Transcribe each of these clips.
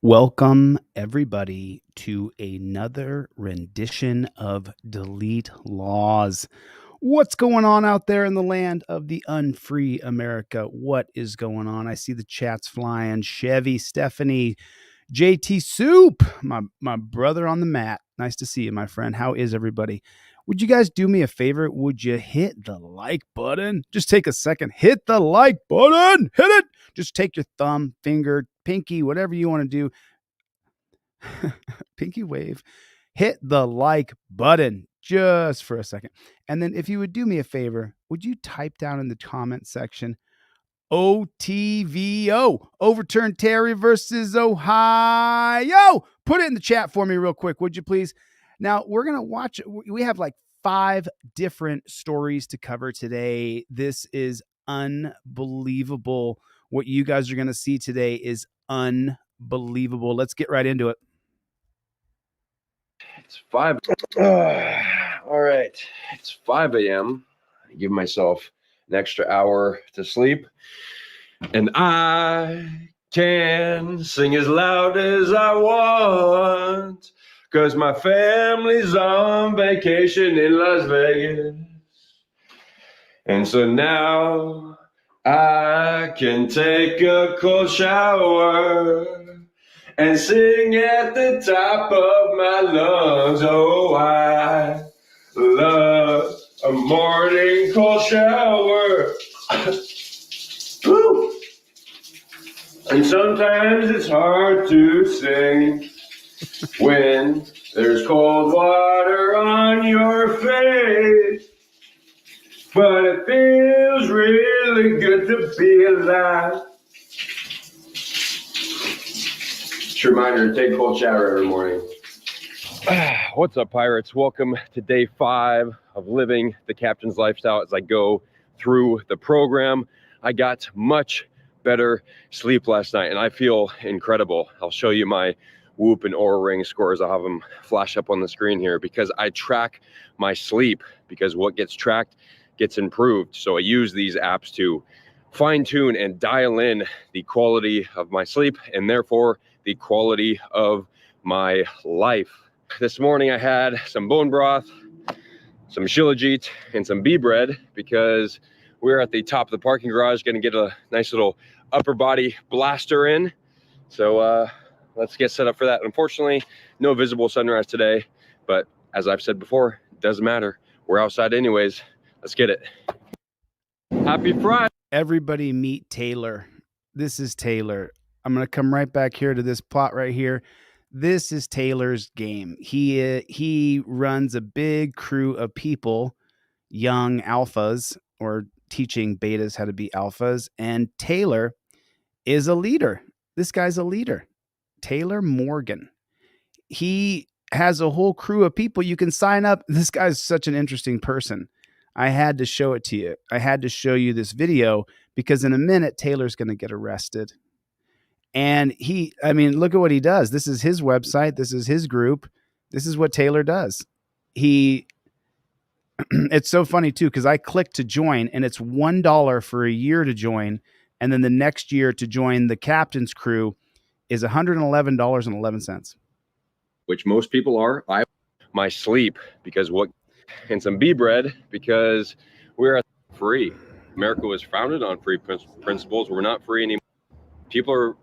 Welcome, everybody, to another rendition of Delete Laws. What's going on out there in the land of the unfree America? What is going on? I see the chats flying. Chevy, Stephanie, JT Soup, my brother on the mat. Nice to see you, my friend. How is everybody? Would you guys do me a favor? Would you hit the like button? Just take a second. Hit the like button. Hit it. Just take your thumb, finger, pinky, whatever you want to do. Pinky wave. Hit the like button just for a second. And then if you would do me a favor, would you type down in the comment section OTVO, Overturn Terry versus Ohio? Put it in the chat for me real quick, would you please? Now, we're going to watch, we have like 5 different stories to cover today. This is unbelievable. What you guys are going to see today is unbelievable. Let's get right into it. It's 5. All right. It's 5 a.m. I give myself an extra hour to sleep. And I can sing as loud as I want, 'cause my family's on vacation in Las Vegas. And so now I can take a cold shower and sing at the top of my lungs. Oh, I love a morning cold shower. Woo! And sometimes it's hard to sing when there's cold water on your face. But it feels really good to be alive. Just a reminder to take a cold shower every morning. What's up, pirates? Welcome to day 5 of living the captain's lifestyle. As I go through the program, I got much better sleep last night and I feel incredible. I'll show you my Whoop and Oura Ring scores. I'll have them flash up on the screen here because I track my sleep, because what gets tracked gets improved. So I use these apps to fine tune and dial in the quality of my sleep and therefore the quality of my life. This morning I had some bone broth, some Chille and some bee bread because we're at the top of the parking garage, gonna get a nice little upper body blaster in. So let's get set up for that. Unfortunately, no visible sunrise today, but as I've said before, it doesn't matter. We're outside anyways. Let's get it. Happy Friday. Everybody meet Taylor. This is Taylor. I'm going to come right back here to this plot right here. This is Taylor's game. He runs a big crew of people, young alphas, or teaching betas how to be alphas. And Taylor is a leader. This guy's a leader. Taylor Morgan. He has a whole crew of people. You can sign up. This guy's such an interesting person. I had to show it to you. I had to show you this video because in a minute, Taylor's going to get arrested. And look at what he does. This is his website. This is his group. This is what Taylor does. It's so funny too, because I clicked to join and it's $1 for a year to join. And then the next year to join the captain's crew is $111.11. Which most people are. My sleep, because what, and some bee bread, because we're free. America was founded on free principles. We're not free anymore. People are,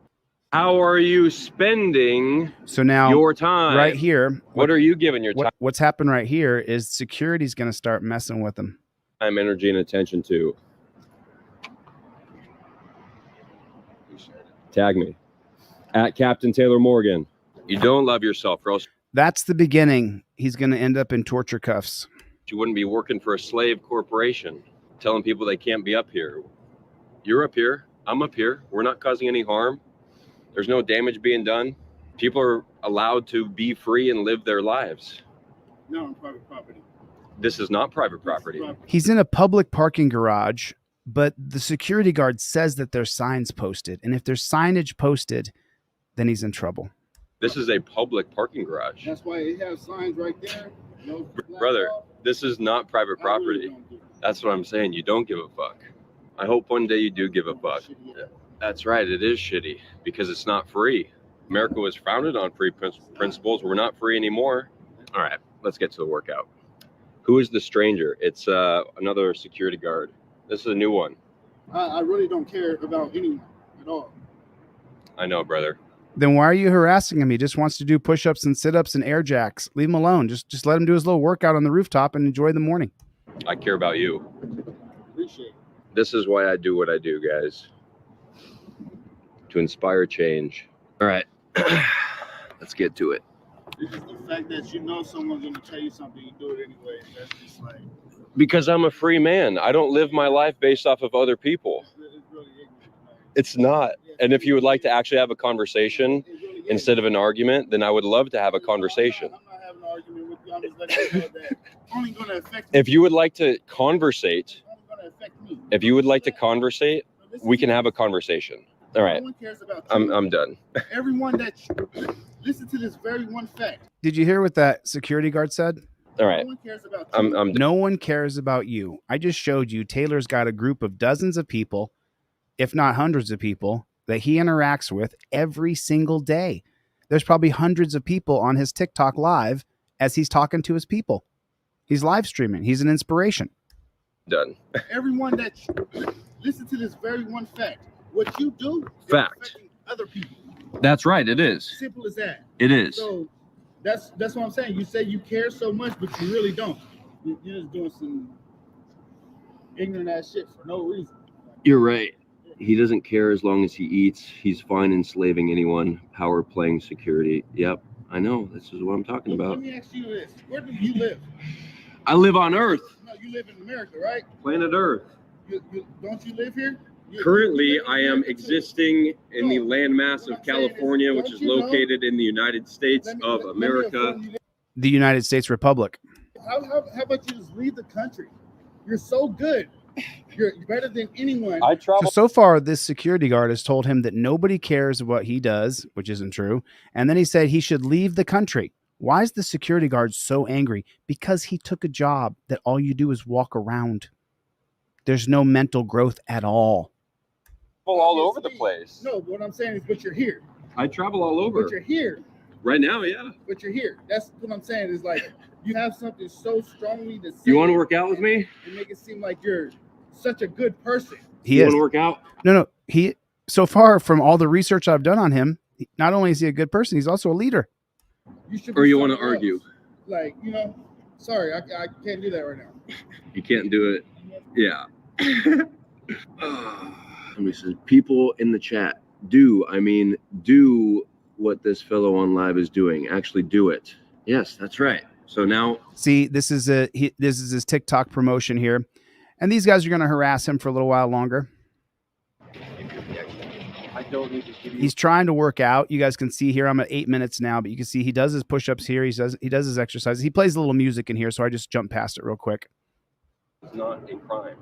how are you spending your time? Right here. What are you giving your time? What's happened right here is security's going to start messing with them. Time, energy, and attention to. Tag me. At Captain Taylor Morgan. You don't love yourself, or else that's the beginning. He's going to end up in torture cuffs. You wouldn't be working for a slave corporation, telling people they can't be up here. You're up here. I'm up here. We're not causing any harm. There's no damage being done. People are allowed to be free and live their lives. No, on private property. This is not private property. He's in a public parking garage, but the security guard says that there's signs posted. And if there's signage posted, then he's in trouble. This is a public parking garage. That's why it has signs right there. No, brother, this is not private property. That's what I'm saying. You don't give a fuck. I hope one day you do give a fuck. That's right. It is shitty because it's not free. America was founded on free principles. We're not free anymore. All right, let's get to the workout. Who is the stranger? It's another security guard. This is a new one. I really don't care about anyone at all. I know, brother. Then why are you harassing him? He just wants to do push-ups and sit-ups and air jacks. Leave him alone. Just let him do his little workout on the rooftop and enjoy the morning. I care about you. Appreciate it. This is why I do what I do, guys. To inspire change. All right, let's get to it. It's just the fact that you know someone's going to tell you something, you do it anyway. That's just like... Because I'm a free man. I don't live my life based off of other people. It's really ignorant. Like, It's not. And if you would like to actually have a conversation it's really ignorant. instead of an argument, then I would love to have a conversation. I'm not having an argument with you. I'm just letting you know that only going to affect me. If you would like to conversate, Only going to affect me. if you would like to conversate, Listen we to can me. have a conversation. All right, No one cares about you. I'm done. Everyone that listen to this very one fact. Did you hear what that security guard said? All right, No one cares about you. I'm done. No one cares about you. I just showed you Taylor's got a group of dozens of people, if not hundreds of people, that he interacts with every single day. There's probably hundreds of people on his TikTok live as he's talking to his people. He's live streaming. He's an inspiration. Done. Everyone that listen to this very one fact. What you do is Fact. affecting other people. That's right. It is. Simple as that. It is. So that's what I'm saying. You say you care so much, but you really don't. You're just doing some ignorant ass shit for no reason. You're right. He doesn't care as long as he eats. He's fine enslaving anyone. Power playing security. Yep, I know. This is what I'm talking about. Let me ask you this: where do you live? I live on Earth, No, you live in America, right? planet Earth. Don't you live here? Currently, You live in I am America, too. existing in the No, landmass what of I'm saying is, California, which don't is you know- located in the United States Let me- of let me America. inform you this. The United States Republic. How about you just leave the country? You're so good. You're better than anyone. I travel. So far, this security guard has told him that nobody cares what he does, which isn't true. And then he said he should leave the country. Why is the security guard so angry? Because he took a job that all you do is walk around. There's no mental growth at all. all over the Obviously. place. No, what I'm saying is, but you're here. I travel all over. But you're here. Right now, yeah. But you're here. That's what I'm saying. Is like you have something so strongly to say. You want to work out with me? And make it seem like you're such a good person. He You is. want to work out? No. He, so far from all the research I've done on him, not only is he a good person, he's also a leader. You should. Or be you want to somewhere argue? else. Like, sorry, I can't do that right now. You can't do it. Yeah. Let me see. People in the chat, do what this fellow on live is doing. Actually do it. Yes, that's right. So now, See, this is his TikTok promotion here. And these guys are going to harass him for a little while longer. I don't need to give you. He's trying to work out. You guys can see here, I'm at 8 minutes now, but you can see he does his push-ups here. He does his exercises. He plays a little music in here, so I just jumped past it real quick. It's not a crime.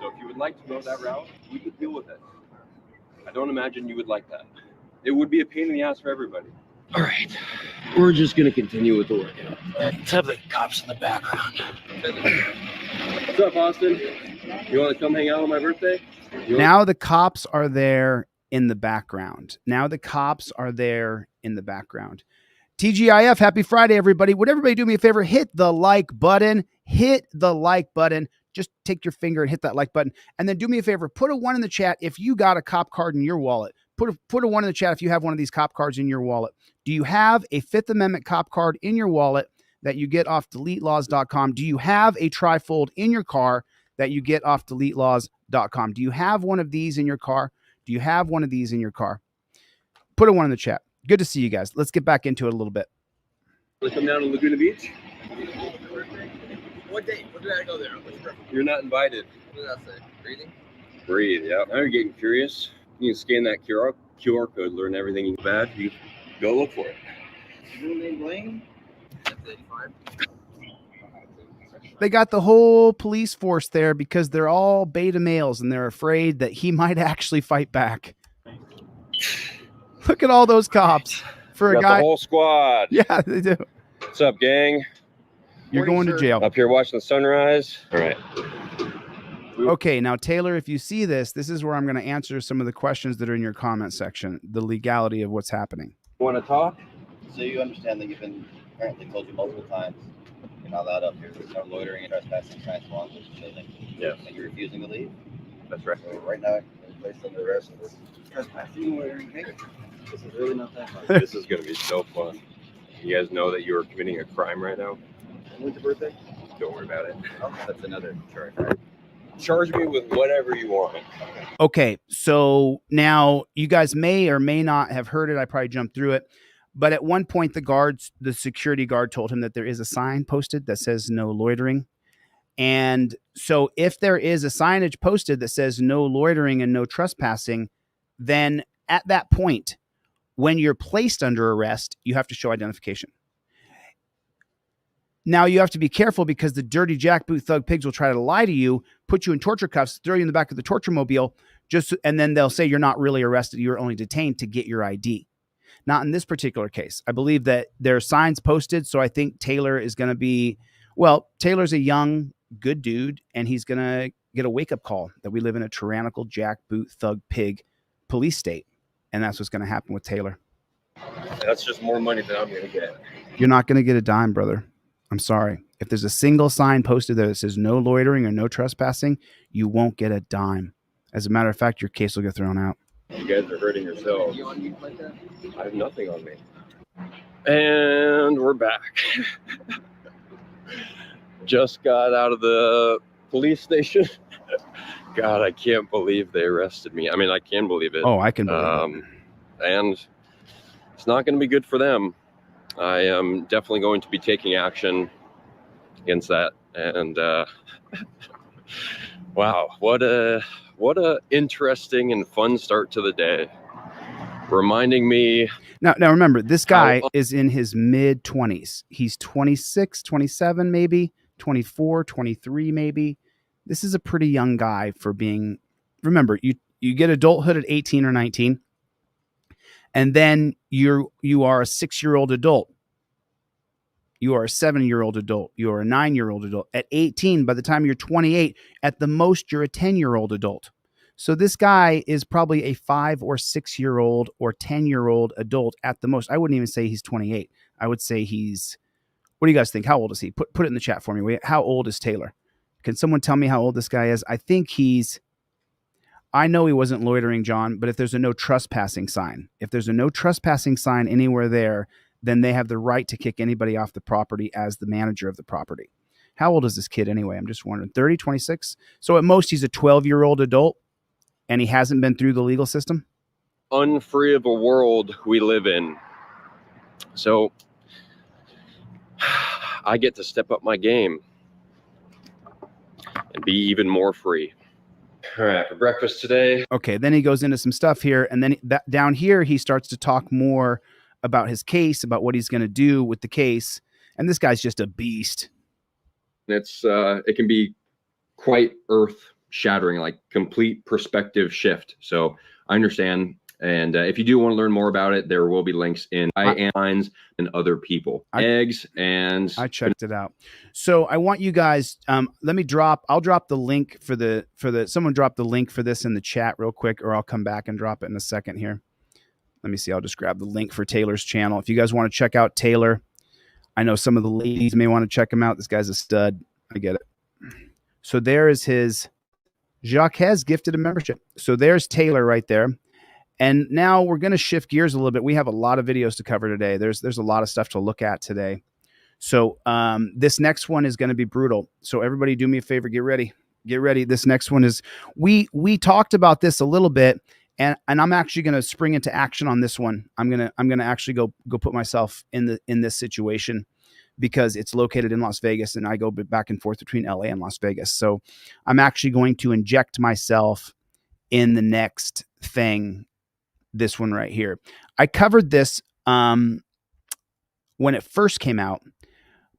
So if you would like to go that route, we could deal with it. I don't imagine you would like that. It would be a pain in the ass for everybody. All right. We're just going to continue with the workout. Let's have the cops in the background. What's up, Austin? You want to come hang out on my birthday? Now the cops are there in the background. TGIF, happy Friday, everybody. Would everybody do me a favor? Hit the like button. Just take your finger and hit that like button. And then do me a favor, put a 1 in the chat if you got a cop card in your wallet. Put a 1 in the chat if you have one of these cop cards in your wallet. Do you have a Fifth Amendment cop card in your wallet that you get off deletelaws.com? Do you have a trifold in your car that you get off deletelaws.com? Do you have one of these in your car? Put a 1 in the chat. Good to see you guys. Let's get back into it a little bit. Want to come down to Laguna Beach? What date? When did I go there? You're not invited. What did that say? Breathing? Breathe, yeah. Now you're getting curious. You can scan that QR code, learn everything you bad. You go look for it. Real name Blaine? That's 85. They got the whole police force there because they're all beta males and they're afraid that he might actually fight back. Look at all those cops for a Got guy. the whole squad. Yeah, they do. What's up, gang? You're going to jail. Up here watching the sunrise. All right. Okay, now Taylor, if you see this, this is where I'm going to answer some of the questions that are in your comment section, the legality of what's happening. Want to talk? So you understand that you've been apparently told you multiple times you're not allowed up here. There's no loitering and trespassing signs along with the building. Yes. And you're refusing to leave. That's right. So right now, you're placed under arrest for trespassing and loitering. Okay? This is really not that fun. This is going to be so fun. You guys know that you are committing a crime right now? When's your birthday? Don't worry about it. Oh, that's another charge. Charge me with whatever you want. Okay, so now you guys may or may not have heard it. I probably jumped through it. But at one point, the security guard told him that there is a sign posted that says no loitering. And so if there is a signage posted that says no loitering and no trespassing, then at that point, when you're placed under arrest, you have to show identification. Now you have to be careful because the dirty jackboot thug pigs will try to lie to you, put you in torture cuffs, throw you in the back of the torture mobile, and then they'll say you're not really arrested, you're only detained to get your ID. Not in this particular case. I believe that there are signs posted, so I think Taylor is going to be, well, Taylor's a young, good dude, and he's going to get a wake-up call that we live in a tyrannical jackboot thug pig police state, and that's what's going to happen with Taylor. That's just more money than I'm going to get. You're not going to get a dime, brother. I'm sorry. If there's a single sign posted there that says no loitering or no trespassing, you won't get a dime. As a matter of fact, your case will get thrown out. You guys are hurting yourselves. You on mute like that? I have nothing on me. And we're back. Just got out of the police station. God, I can't believe they arrested me. I mean, I can believe it. Oh, I can believe it. And it's not going to be good for them. I am definitely going to be taking action against that. And wow, what a interesting and fun start to the day. Reminding me. Now remember, this guy is in his mid-20s. He's 26, 27 maybe, 24, 23 maybe. This is a pretty young guy for being, remember, you get adulthood at 18 or 19, and then you are a 6-year-old adult. You are a 7-year-old adult. You are a 9-year-old adult. At 18, by the time you're 28, at the most, you're a 10-year-old adult. So this guy is probably a 5 or 6-year-old or 10-year-old adult at the most. I wouldn't even say he's 28. I would say he's, what do you guys think? How old is he? Put it in the chat for me. How old is Taylor? Can someone tell me how old this guy is? I think I know he wasn't loitering, John, but if there's a no trespassing sign, anywhere there, then they have the right to kick anybody off the property as the manager of the property. How old is this kid anyway? I'm just wondering. 30, 26? So at most, he's a 12-year-old adult, and he hasn't been through the legal system? Unfree of a world we live in. So I get to step up my game and be even more free. All right, for breakfast today. Okay, then he goes into some stuff here, and then down here, he starts to talk more about his case, about what he's going to do with the case. And this guy's just a beast. It can be quite earth-shattering, like complete perspective shift. So I understand. And if you do want to learn more about it, there will be links in lines and other people. Eggs and I checked it out. So I want you guys, I'll drop the link someone drop the link for this in the chat real quick, or I'll come back and drop it in a second here. Let me see. I'll just grab the link for Taylor's channel. If you guys want to check out Taylor, I know some of the ladies may want to check him out. This guy's a stud. I get it. So there is his Jacques has gifted a membership. So there's Taylor right there. And now we're going to shift gears a little bit. We have a lot of videos to cover today. There's a lot of stuff to look at today. So this next one is going to be brutal. So everybody do me a favor. Get ready. Get ready. This next one is, we talked about this a little bit, and I'm actually going to spring into action on this one. I'm going to actually go put myself in this situation, because it's located in Las Vegas and I go back and forth between LA and Las Vegas. So I'm actually going to inject myself in the next thing. This one right here. I covered this when it first came out,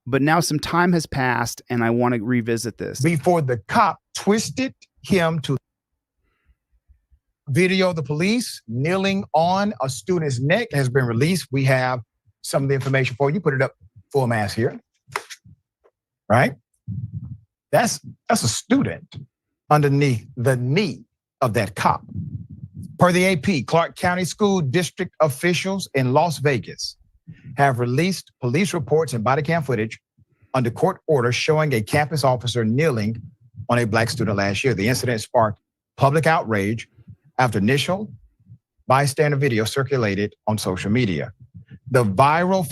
but now some time has passed and I want to revisit this. Before the cop twisted him to video the police kneeling on a student's neck has been released. We have some of the information for you. Put it up full mass here. Right? That's a student underneath the knee of that cop. Per the AP, Clark County School District officials in Las Vegas have released police reports and body cam footage under court order showing a campus officer kneeling on a black student last year. The incident sparked public outrage after initial bystander video circulated on social media. The viral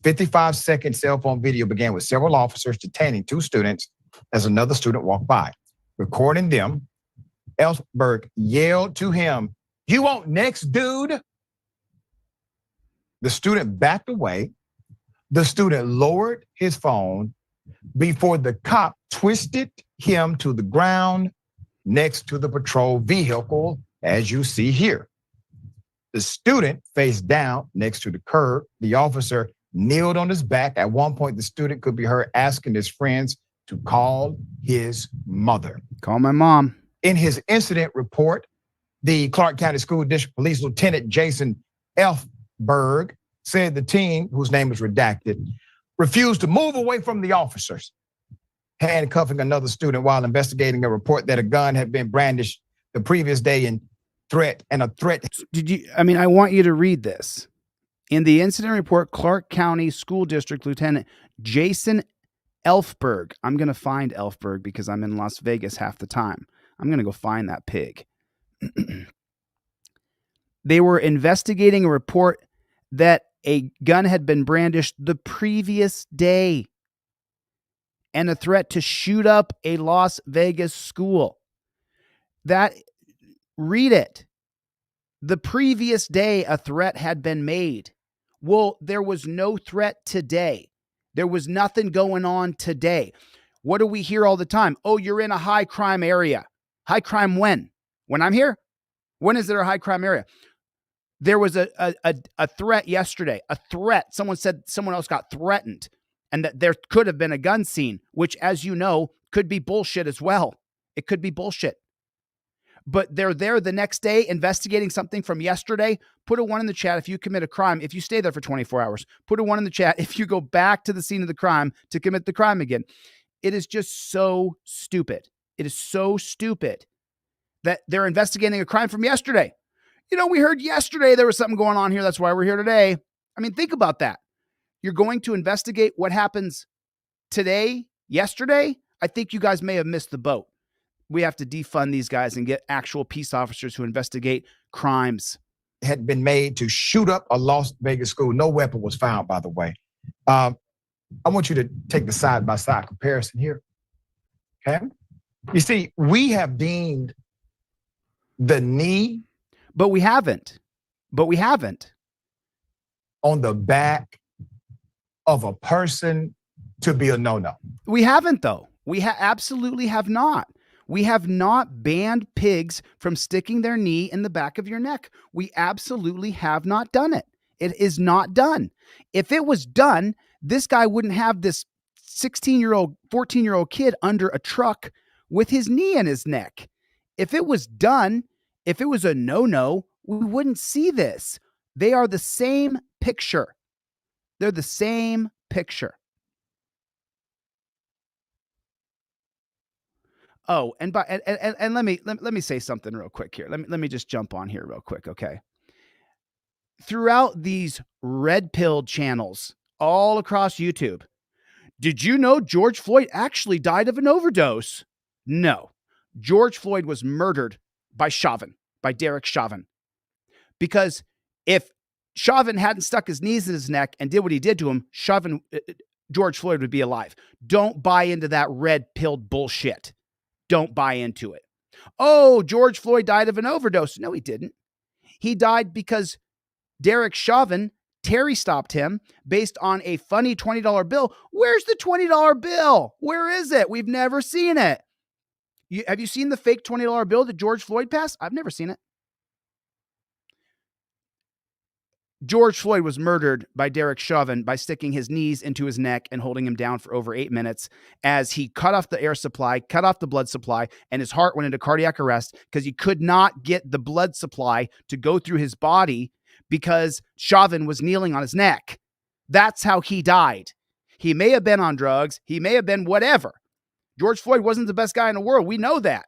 55-second cell phone video began with several officers detaining two students as another student walked by. Recording them, Ellsberg yelled to him, "You want next, dude?" The student backed away. The student lowered his phone before the cop twisted him to the ground next to the patrol vehicle, as you see here. The student faced down next to the curb. The officer kneeled on his back. At one point, the student could be heard asking his friends to call his mother. Call my mom. In his incident report, the Clark County School District Police Lieutenant Jason Elfberg said the teen, whose name is redacted, refused to move away from the officers, handcuffing another student while investigating a report that a gun had been brandished the previous day in threat. I want you to read this. In the incident report, Clark County School District Lieutenant Jason Elfberg. I'm going to find Elfberg because I'm in Las Vegas half the time. I'm going to go find that pig. They were investigating a report that a gun had been brandished the previous day and a threat to shoot up a Las Vegas school. Read it. The previous day, a threat had been made. Well, there was no threat today. There was nothing going on today. What do we hear all the time? Oh, you're in a high crime area. High crime when? When I'm here? When is there a high crime area? There was a threat yesterday. A threat. Someone said someone else got threatened and that there could have been a gun scene, which, as you know, could be bullshit as well. It could be bullshit. But they're there the next day investigating something from yesterday. Put a 1 in the chat if you commit a crime. If you stay there for 24 hours, put a 1 in the chat if you go back to the scene of the crime to commit the crime again. It is just so stupid. It is so stupid that they're investigating a crime from yesterday. You know, we heard yesterday there was something going on here. That's why we're here today. I mean, think about that. You're going to investigate what happens today, yesterday. I think you guys may have missed the boat. We have to defund these guys and get actual peace officers who investigate crimes. Had been made to shoot up a Las Vegas school. No weapon was found, by the way. I want you to take the side-by-side comparison here. Okay? You see, we have deemed the knee. But we haven't. On the back of a person to be a no-no. We haven't, though. We absolutely have not. We have not banned pigs from sticking their knee in the back of your neck. We absolutely have not done it. It is not done. If it was done, this guy wouldn't have this 16-year-old, 14-year-old kid under a truck with his knee in his neck. If it was done, if it was a no-no, we wouldn't see this. They are the same picture. They're the same picture. Oh, and let me say something real quick here. Let me just jump on here real quick, okay? Throughout these red-pilled channels all across YouTube, did you know George Floyd actually died of an overdose? No. George Floyd was murdered by Chauvin, by Derek Chauvin. Because if Chauvin hadn't stuck his knees in his neck and did what he did to him, George Floyd would be alive. Don't buy into that red-pilled bullshit. Don't buy into it. Oh, George Floyd died of an overdose. No, he didn't. He died because Derek Chauvin, Terry stopped him based on a funny $20 bill. Where's the $20 bill? Where is it? We've never seen it. Have you seen the fake $20 bill that George Floyd passed? I've never seen it. George Floyd was murdered by Derek Chauvin by sticking his knees into his neck and holding him down for over 8 minutes as he cut off the air supply, cut off the blood supply, and his heart went into cardiac arrest because he could not get the blood supply to go through his body because Chauvin was kneeling on his neck. That's how he died. He may have been on drugs. He may have been whatever. George Floyd wasn't the best guy in the world. We know that.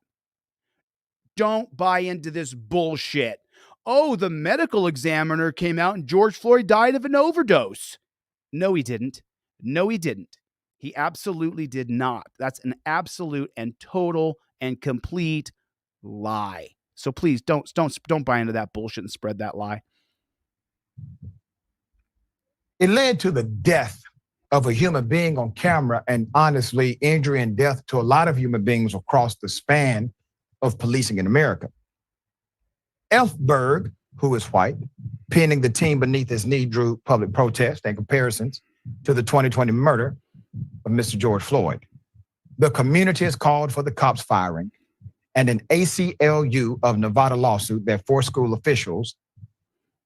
Don't buy into this bullshit. Oh, the medical examiner came out and George Floyd died of an overdose. No, he didn't. No, he didn't. He absolutely did not. That's an absolute and total and complete lie. So please don't buy into that bullshit and spread that lie. It led to the death of a human being on camera, and honestly, injury and death to a lot of human beings across the span of policing in America. Elfberg, who is white, pinning the team beneath his knee, drew public protest and comparisons to the 2020 murder of Mr. George Floyd. The community has called for the cops firing and an ACLU of Nevada lawsuit that forced school officials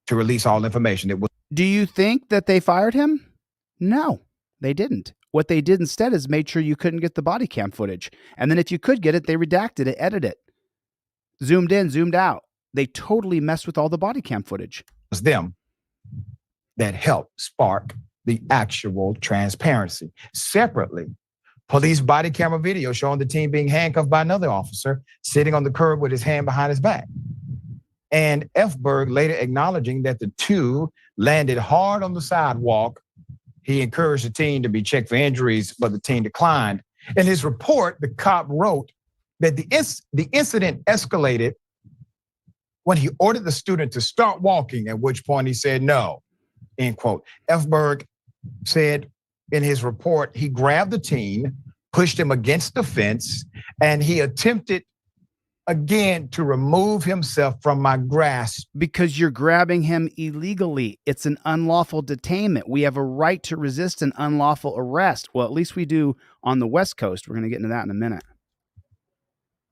to release all information. Do you think that they fired him? No, they didn't. What they did instead is made sure you couldn't get the body cam footage. And then if you could get it, they redacted it, edited it, zoomed in, zoomed out. They totally messed with all the body cam footage. It was them that helped spark the actual transparency. Separately, police body camera video showing the team being handcuffed by another officer sitting on the curb with his hand behind his back. And Elfberg later acknowledging that the two landed hard on the sidewalk. He encouraged the team to be checked for injuries, but the team declined. In his report, the cop wrote that the incident escalated when he ordered the student to start walking, at which point he said no, end quote. Elfberg said in his report, he grabbed the teen, pushed him against the fence, and he attempted again to remove himself from my grasp. Because you're grabbing him illegally. It's an unlawful detainment. We have a right to resist an unlawful arrest. Well, at least we do on the West Coast. We're going to get into that in a minute.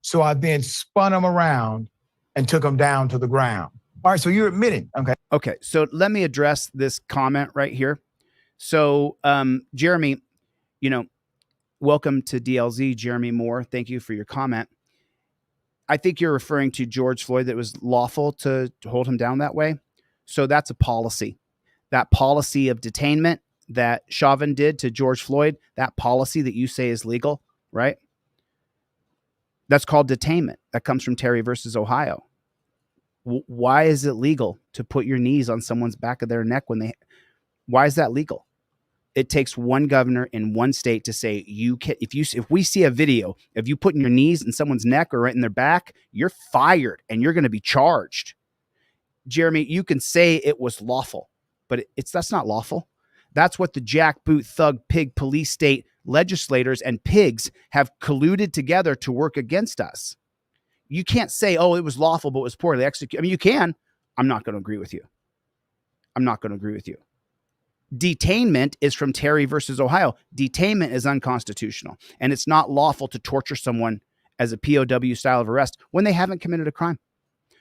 So I then spun him around and took him down to the ground. All right, so you're admitting, okay. Okay, so let me address this comment right here. So, Jeremy, welcome to DLZ, Jeremy Moore. Thank you for your comment. I think you're referring to George Floyd, that it was lawful to hold him down that way. So that's a policy. That policy of detainment that Chauvin did to George Floyd, that policy that you say is legal, right? That's called detainment. That comes from Terry versus Ohio. Why is it legal to put your knees on someone's back of their neck why is that legal? It takes one governor in one state to say you can. If we see a video of you putting your knees in someone's neck or right in their back, you're fired and you're going to be charged. Jeremy, you can say it was lawful, but that's not lawful. That's what the jackboot thug pig police state legislators and pigs have colluded together to work against us. You can't say, oh, it was lawful, but it was poorly executed. I mean, you can. I'm not going to agree with you. Detainment is from Terry versus Ohio. Detainment is unconstitutional, and it's not lawful to torture someone as a POW style of arrest when they haven't committed a crime.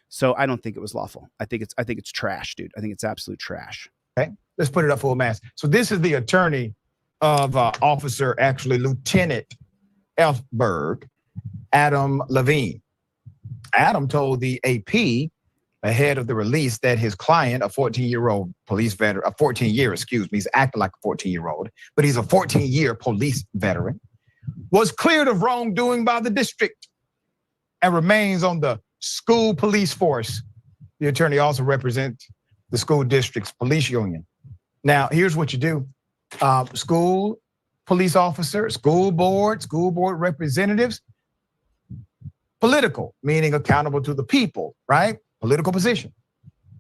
So I don't think it was lawful. I think it's trash, dude. I think it's absolute trash. Okay, let's put it up full mass. So this is the attorney of Lieutenant Elfberg, Adam Levine. Adam told the AP ahead of the release that his client, a 14-year-old police veteran, he's acting like a 14-year-old, but he's a 14-year police veteran, was cleared of wrongdoing by the district and remains on the school police force. The attorney also represents the school district's police union. Now, here's what you do. School police officer, school board representatives, political, meaning accountable to the people, right? Political position,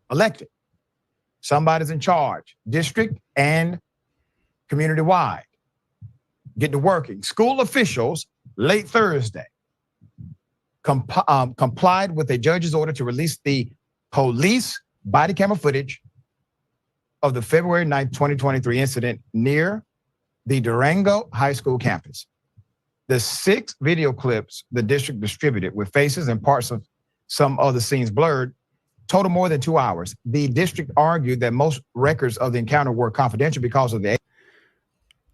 elected. Somebody's in charge, district and community-wide. Get to working. School officials, late Thursday, complied with a judge's order to release the police body camera footage of the February 9th, 2023 incident near the Durango High School campus. The 6 video clips the district distributed with faces and parts of some other scenes blurred total more than 2 hours. The district argued that most records of the encounter were confidential because of the...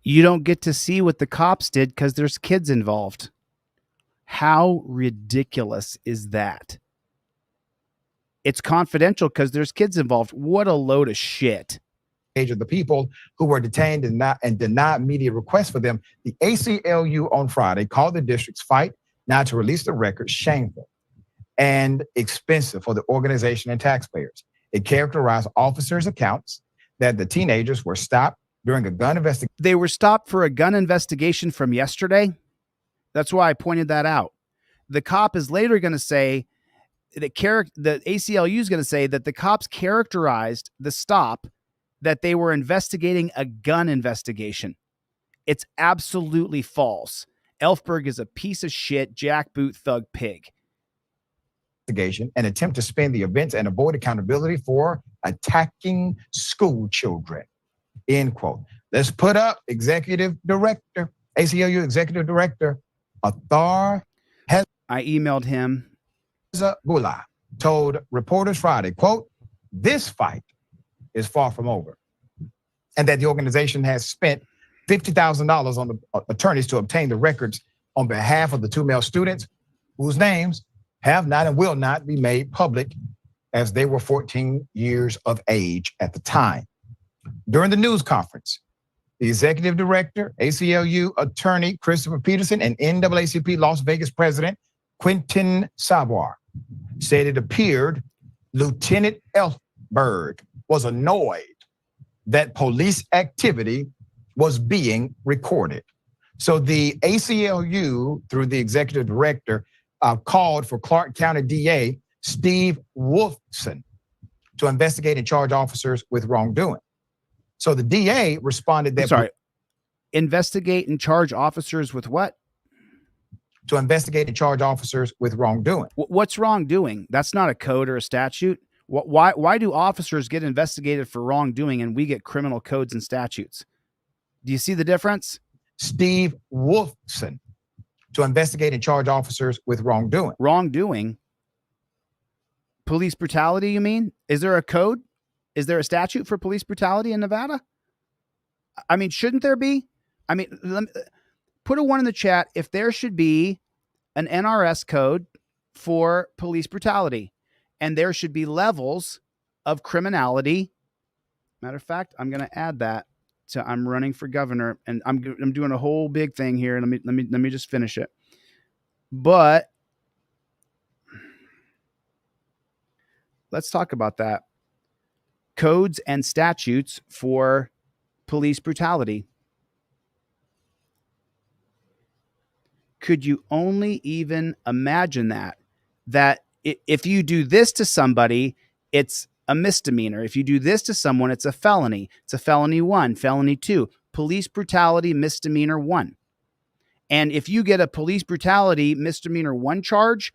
You don't get to see what the cops did because there's kids involved. How ridiculous is that? It's confidential because there's kids involved. What a load of shit. Age of the people who were detained and denied media requests for them. The ACLU on Friday called the district's fight now to release the record shameful and expensive for the organization and taxpayers. It characterized officers' accounts that the teenagers were stopped during a gun investigation. They were stopped for a gun investigation from yesterday. That's why I pointed that out. The cop is later going to say that the ACLU is going to say that the cops characterized the stop that they were investigating a gun investigation. It's absolutely false. Elfberg is a piece of shit, jackboot thug pig. An attempt to spin the events and avoid accountability for attacking school children. End quote. Let's put up Executive Director, ACLU Executive Director, Athar I emailed him. Gula told reporters Friday, quote, "This fight is far from over," and that the organization has spent $50,000 on the attorneys to obtain the records on behalf of the 2 male students whose names have not and will not be made public, as they were 14 years of age at the time. During the news conference, the executive director, ACLU attorney Christopher Peterson, and NAACP Las Vegas president Quentin Savoir said it appeared Lieutenant Elfberg was annoyed that police activity was being recorded. So the ACLU, through the executive director, called for Clark County DA Steve Wolfson to investigate and charge officers with wrongdoing. So the DA responded that— investigate and charge officers with what? To investigate and charge officers with wrongdoing. What's wrongdoing? That's not a code or a statute. Why do officers get investigated for wrongdoing and we get criminal codes and statutes? Do you see the difference? Steve Wolfson to investigate and charge officers with wrongdoing. Wrongdoing? Police brutality, you mean? Is there a code? Is there a statute for police brutality in Nevada? I mean, shouldn't there be? I mean, put a 1 in the chat if there should be an NRS code for police brutality, and there should be levels of criminality. Matter of fact, I'm going to add that to I'm running for governor, and I'm doing a whole big thing here. And let me just finish it. But let's talk about that. Codes and statutes for police brutality. Could you only even imagine that if you do this to somebody, it's a misdemeanor. If you do this to someone, it's a felony. It's a felony 1, felony 2, police brutality misdemeanor 1. And if you get a police brutality misdemeanor 1 charge,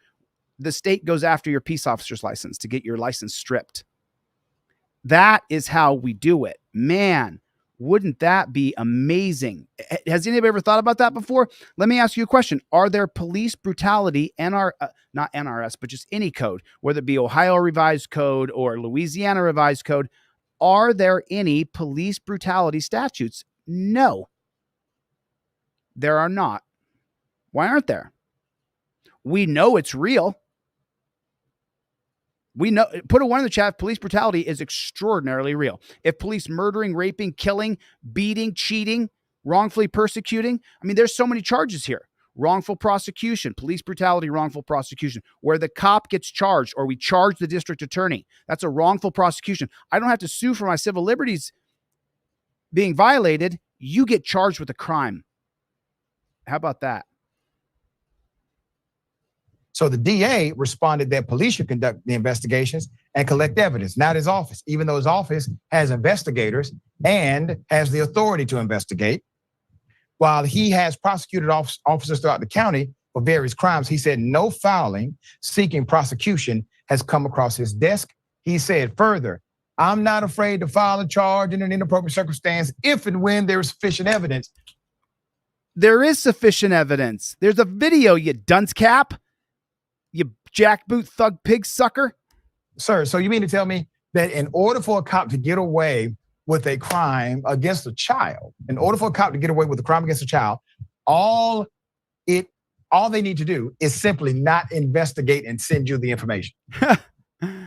the state goes after your peace officer's license to get your license stripped. That is how we do it. Man, wouldn't that be amazing? Has anybody ever thought about that before? Let me ask you a question. Are there police brutality, not NRS, but just any code, whether it be Ohio Revised Code or Louisiana Revised Code, are there any police brutality statutes? No, there are not. Why aren't there? We know it's real. We know, put a 1 in the chat, police brutality is extraordinarily real. If police murdering, raping, killing, beating, cheating, wrongfully persecuting, I mean, there's so many charges here. Wrongful prosecution, police brutality, wrongful prosecution, where the cop gets charged or we charge the district attorney. That's a wrongful prosecution. I don't have to sue for my civil liberties being violated. You get charged with a crime. How about that? So the DA responded that police should conduct the investigations and collect evidence, not his office, even though his office has investigators and has the authority to investigate. While he has prosecuted officers throughout the county for various crimes, he said no filing seeking prosecution has come across his desk. He said further, "I'm not afraid to file a charge in an inappropriate circumstance if and when there is sufficient evidence." There is sufficient evidence. There's a video, you dunce cap. You jackboot thug pig sucker. Sir, so you mean to tell me that in order for a cop to get away with a crime against a child, all they need to do is simply not investigate and send you the information?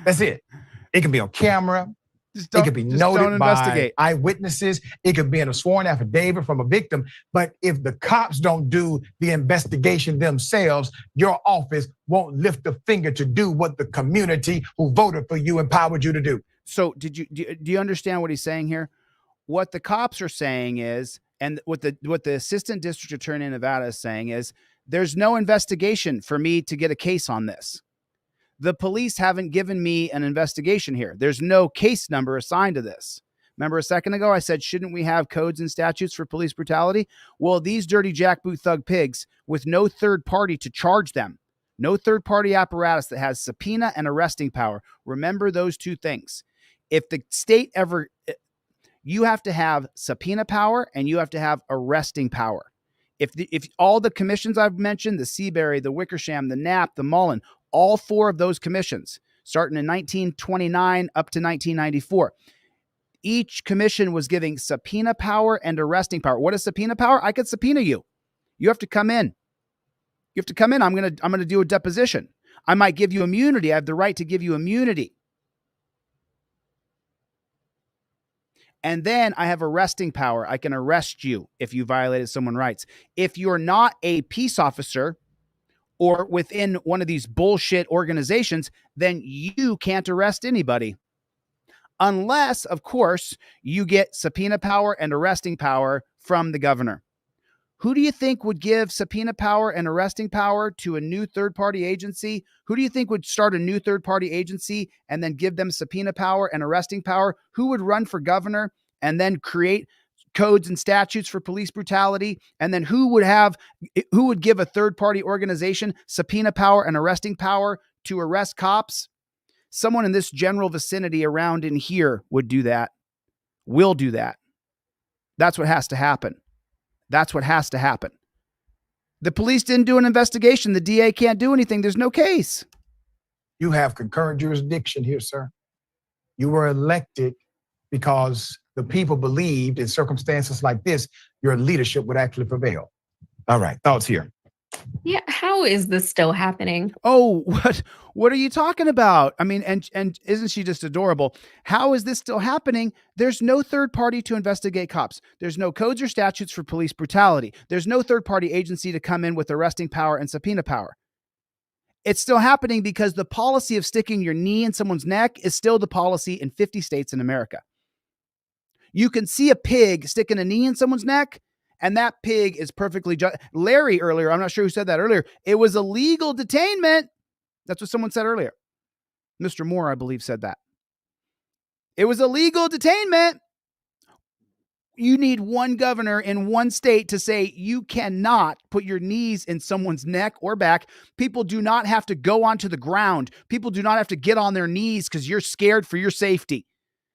That's it. It can be on camera. It could be just don't noted by investigate. eyewitnesses. It could be in a sworn affidavit from a victim. But if the cops don't do the investigation themselves, your office won't lift a finger to do what the community who voted for you empowered you to do. So do you understand what he's saying here? What the cops are saying is, and what the assistant district attorney in Nevada is saying is, there's no investigation for me to get a case on this. The police haven't given me an investigation here. There's no case number assigned to this. Remember a second ago, I said, shouldn't we have codes and statutes for police brutality? Well, these dirty jackboot thug pigs with no third party to charge them, no third party apparatus that has subpoena and arresting power. Remember those two things. If the state ever, you have to have subpoena power and you have to have arresting power. If all the commissions I've mentioned, the Seabury, the Wickersham, the Knapp, the Mullen, all four of those commissions, starting in 1929 up to 1994, each commission was giving subpoena power and arresting power. What is subpoena power? I could subpoena you. You have to come in. You have to come in. I'm gonna do a deposition. I might give you immunity. I have the right to give you immunity. And then I have arresting power. I can arrest you if you violated someone's rights. If you're not a peace officer or within one of these bullshit organizations, then you can't arrest anybody. Unless, of course, you get subpoena power and arresting power from the governor. Who do you think would give subpoena power and arresting power to a new third-party agency? Who do you think would start a new third-party agency and then give them subpoena power and arresting power? Who would run for governor and then create codes and statutes for police brutality? And then who would give a third-party organization subpoena power and arresting power to arrest cops? Someone in this general vicinity around in here would do that, will do that. That's what has to happen. That's what has to happen. The police didn't do an investigation. The DA can't do anything. There's no case. You have concurrent jurisdiction here, sir. You were elected because the people believed in circumstances like this, your leadership would actually prevail. All right, thoughts here. Yeah, how is this still happening? Oh, what are you talking about? I mean, and isn't she just adorable? How is this still happening? There's no third party to investigate cops. There's no codes or statutes for police brutality. There's no third party agency to come in with arresting power and subpoena power. It's still happening because the policy of sticking your knee in someone's neck is still the policy in 50 states in America. You can see a pig sticking a knee in someone's neck, and that pig is perfectly Larry earlier, I'm not sure who said that earlier. It was illegal detainment. That's what someone said earlier. Mr. Moore, I believe, said that. It was illegal detainment. You need one governor in one state to say you cannot put your knees in someone's neck or back. People do not have to go onto the ground. People do not have to get on their knees because you're scared for your safety.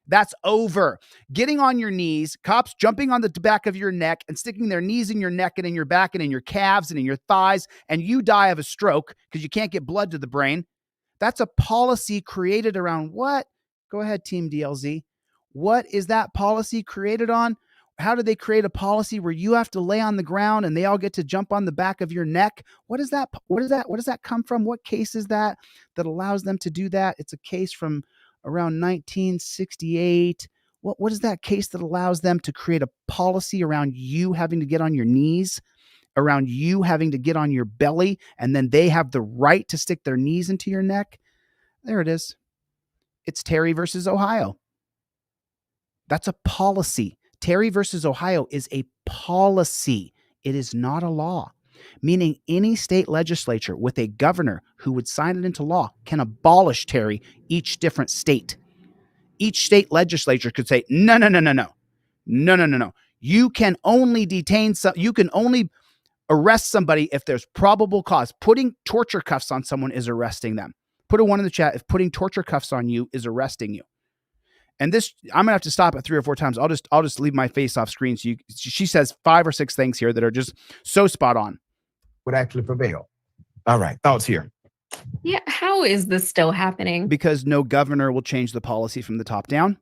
That's over. Getting on your knees, cops jumping on the back of your neck and sticking their knees in your neck and in your back and in your calves and in your thighs, and you die of a stroke because you can't get blood to the brain. That's a policy created around what? Go ahead, Team DLZ. What is that policy created on? How did they create a policy where you have to lay on the ground and they all get to jump on the back of your neck? What is that? What is that? What does that come from? What case is that allows them to do that? It's a case from around 1968. What is that case that allows them to create a policy around you having to get on your knees, around you having to get on your belly, and then they have the right to stick their knees into your neck? There it is. It's Terry versus Ohio. That's a policy. Terry versus Ohio is a policy. It is not a law, meaning any state legislature with a governor who would sign it into law can abolish Terry each different state. Each state legislature could say, no. You can only you can only arrest somebody if there's probable cause. Putting torture cuffs on someone is arresting them. Put a 1 in the chat if putting torture cuffs on you is arresting you. And this, I'm gonna have to stop it 3 or 4 times. I'll just leave my face off screen. So she says 5 or 6 things here that are just so spot on. Would actually prevail. All right, thoughts here. Yeah, how is this still happening? Because no governor will change the policy from the top down.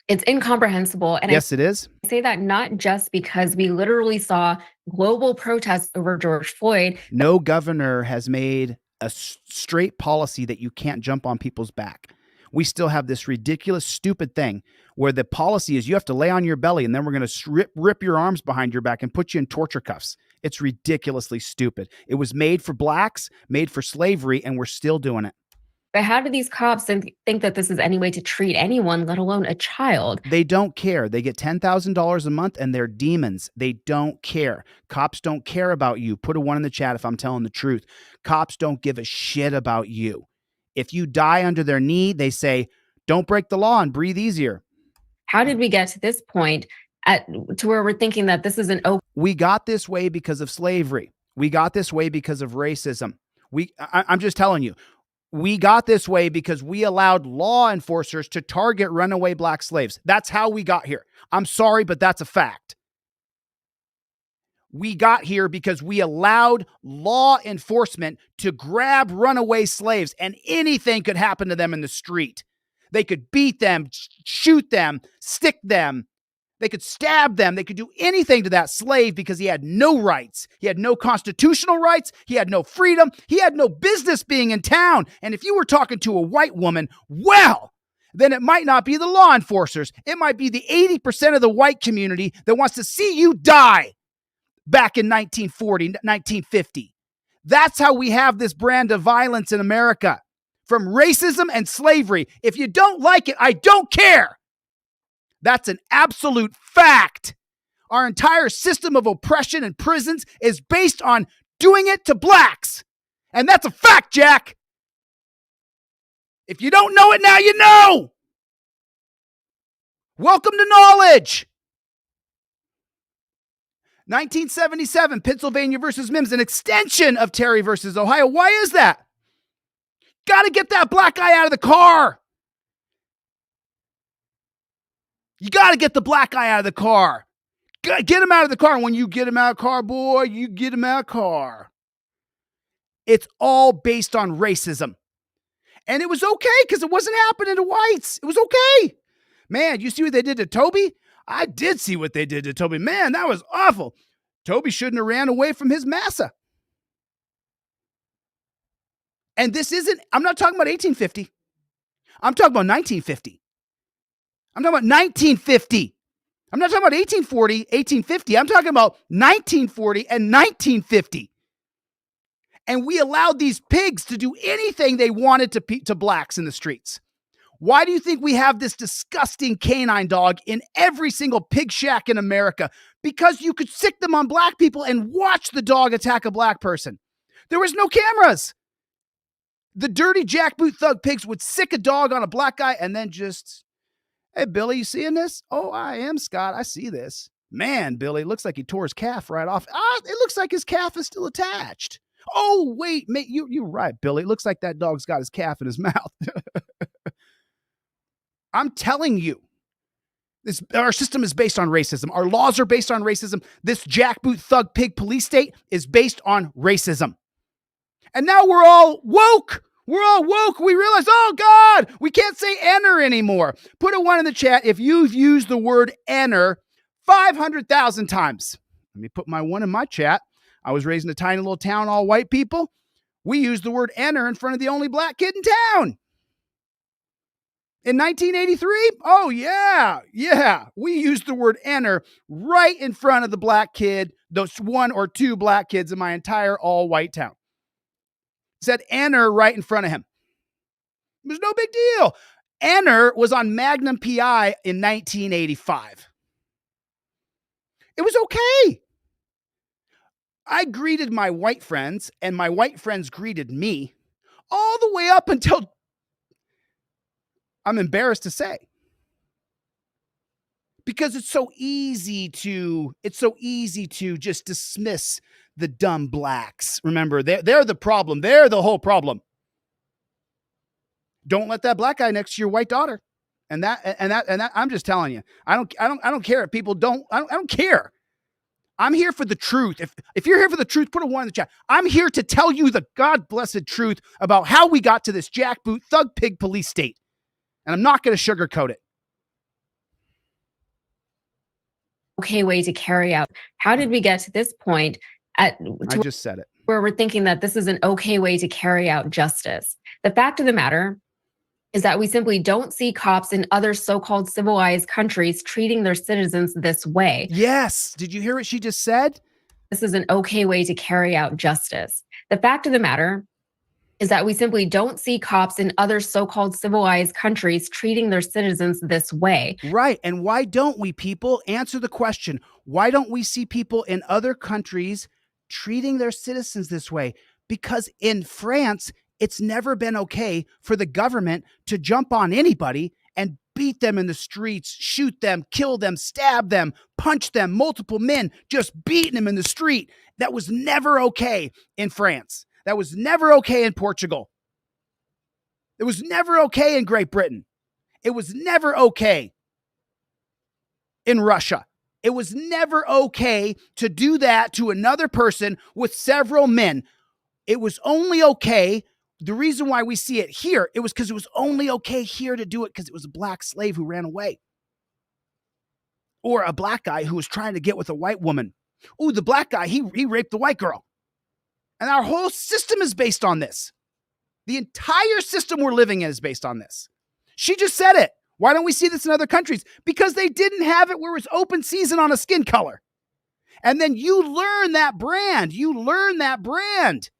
It's incomprehensible. And yes, it is. I say that not just because we literally saw global protests over George Floyd. No governor has made a straight policy that you can't jump on people's back. we still have this ridiculous, stupid thing where the policy is you have to lay on your belly and then we're going to rip your arms behind your back and put you in torture cuffs. It's ridiculously stupid. It was made for blacks, made for slavery, and we're still doing it. But how do these cops think that this is any way to treat anyone, let alone a child? They don't care. They get $10,000 a month and they're demons. They don't care. Cops don't care about you. Put a 1 in the chat if I'm telling the truth. Cops don't give a shit about you. If you die under their knee, they say, don't break the law and breathe easier. How did we get to this point to where we're thinking that this is an okay? We got this way because of slavery. We got this way because of racism. I'm just telling you. We got this way because we allowed law enforcers to target runaway black slaves. That's how we got here. I'm sorry, but that's a fact. We got here because we allowed law enforcement to grab runaway slaves, and anything could happen to them in the street. They could beat them, shoot them, stick them. They could stab them. They could do anything to that slave because he had no rights. He had no constitutional rights. He had no freedom. He had no business being in town. And if you were talking to a white woman, well, then it might not be the law enforcers. It might be the 80% of the white community that wants to see you die back in 1940, 1950. That's how we have this brand of violence in America, from racism and slavery. If you don't like it, I don't care. That's an absolute fact. Our entire system of oppression and prisons is based on doing it to blacks. And that's a fact, Jack. If you don't know it now, you know. Welcome to knowledge. 1977, Pennsylvania versus Mims, an extension of Terry versus Ohio. Why is that? Got to get that black guy out of the car. You got to get the black guy out of the car. Get him out of the car. And when you get him out of the car, boy, you get him out of the car. It's all based on racism. And it was okay because it wasn't happening to whites. It was okay. Man, you see what they did to Toby? I did see what they did to Toby. Man, that was awful. Toby shouldn't have ran away from his massa. And this isn't, I'm not talking about 1850. I'm talking about 1950. I'm talking about 1950. I'm not talking about 1840, 1850. I'm talking about 1940 and 1950. And we allowed these pigs to do anything they wanted to blacks in the streets. Why do you think we have this disgusting canine dog in every single pig shack in America? Because you could sick them on black people and watch the dog attack a black person. There was no cameras. The dirty jackboot thug pigs would sick a dog on a black guy and then just, hey, Billy, you seeing this? Oh, I am, Scott. I see this. Man, Billy, looks like he tore his calf right off. It looks like his calf is still attached. Oh, wait, mate, you're right, Billy. It looks like that dog's got his calf in his mouth. I'm telling you, our system is based on racism. Our laws are based on racism. This jackboot thug pig police state is based on racism. And now we're all woke. We're all woke. We realize, oh God, we can't say enter anymore. Put a 1 in the chat if you've used the word enter 500,000 times. Let me put my 1 in my chat. I was raised in a tiny little town, all white people. We used the word enter in front of the only black kid in town. In 1983, oh yeah. We used the word enter right in front of the black kid, those 1 or 2 black kids in my entire all white town. Said enter right in front of him. It was no big deal. Enter was on Magnum PI in 1985. It was okay. I greeted my white friends and my white friends greeted me all the way up until, I'm embarrassed to say, because it's so easy to just dismiss the dumb blacks. Remember, they're the problem. They're the whole problem. Don't let that black guy next to your white daughter. And that I'm just telling you. I don't care if people don't. I don't care. I'm here for the truth. If you're here for the truth, put a 1 in the chat. I'm here to tell you the God blessed truth about how we got to this jackboot thug pig police state. And I'm not going to sugarcoat it. Okay way to carry out. How did we get to this point I just said it. where we're thinking that this is an okay way to carry out justice? The fact of the matter is that we simply don't see cops in other so-called civilized countries treating their citizens this way. Yes. Did you hear what she just said? This is an okay way to carry out justice. The fact of the matter is that we simply don't see cops in other so-called civilized countries treating their citizens this way. Right. And why don't we, people? Answer the question. Why don't we see people in other countries treating their citizens this way? Because in France, it's never been okay for the government to jump on anybody and beat them in the streets, shoot them, kill them, stab them, punch them, multiple men just beating them in the street. That was never okay in France. That was never okay in Portugal. It was never okay in Great Britain. It was never okay in Russia. It was never okay to do that to another person with several men. It was only okay. The reason why we see it here, it was because it was only okay here to do it because it was a black slave who ran away. Or a black guy who was trying to get with a white woman. Ooh, the black guy, he raped the white girl. And our whole system is based on this. The entire system we're living in is based on this. She just said it. Why don't we see this in other countries? Because they didn't have it where it was open season on a skin color. And then you learn that brand. You learn that brand.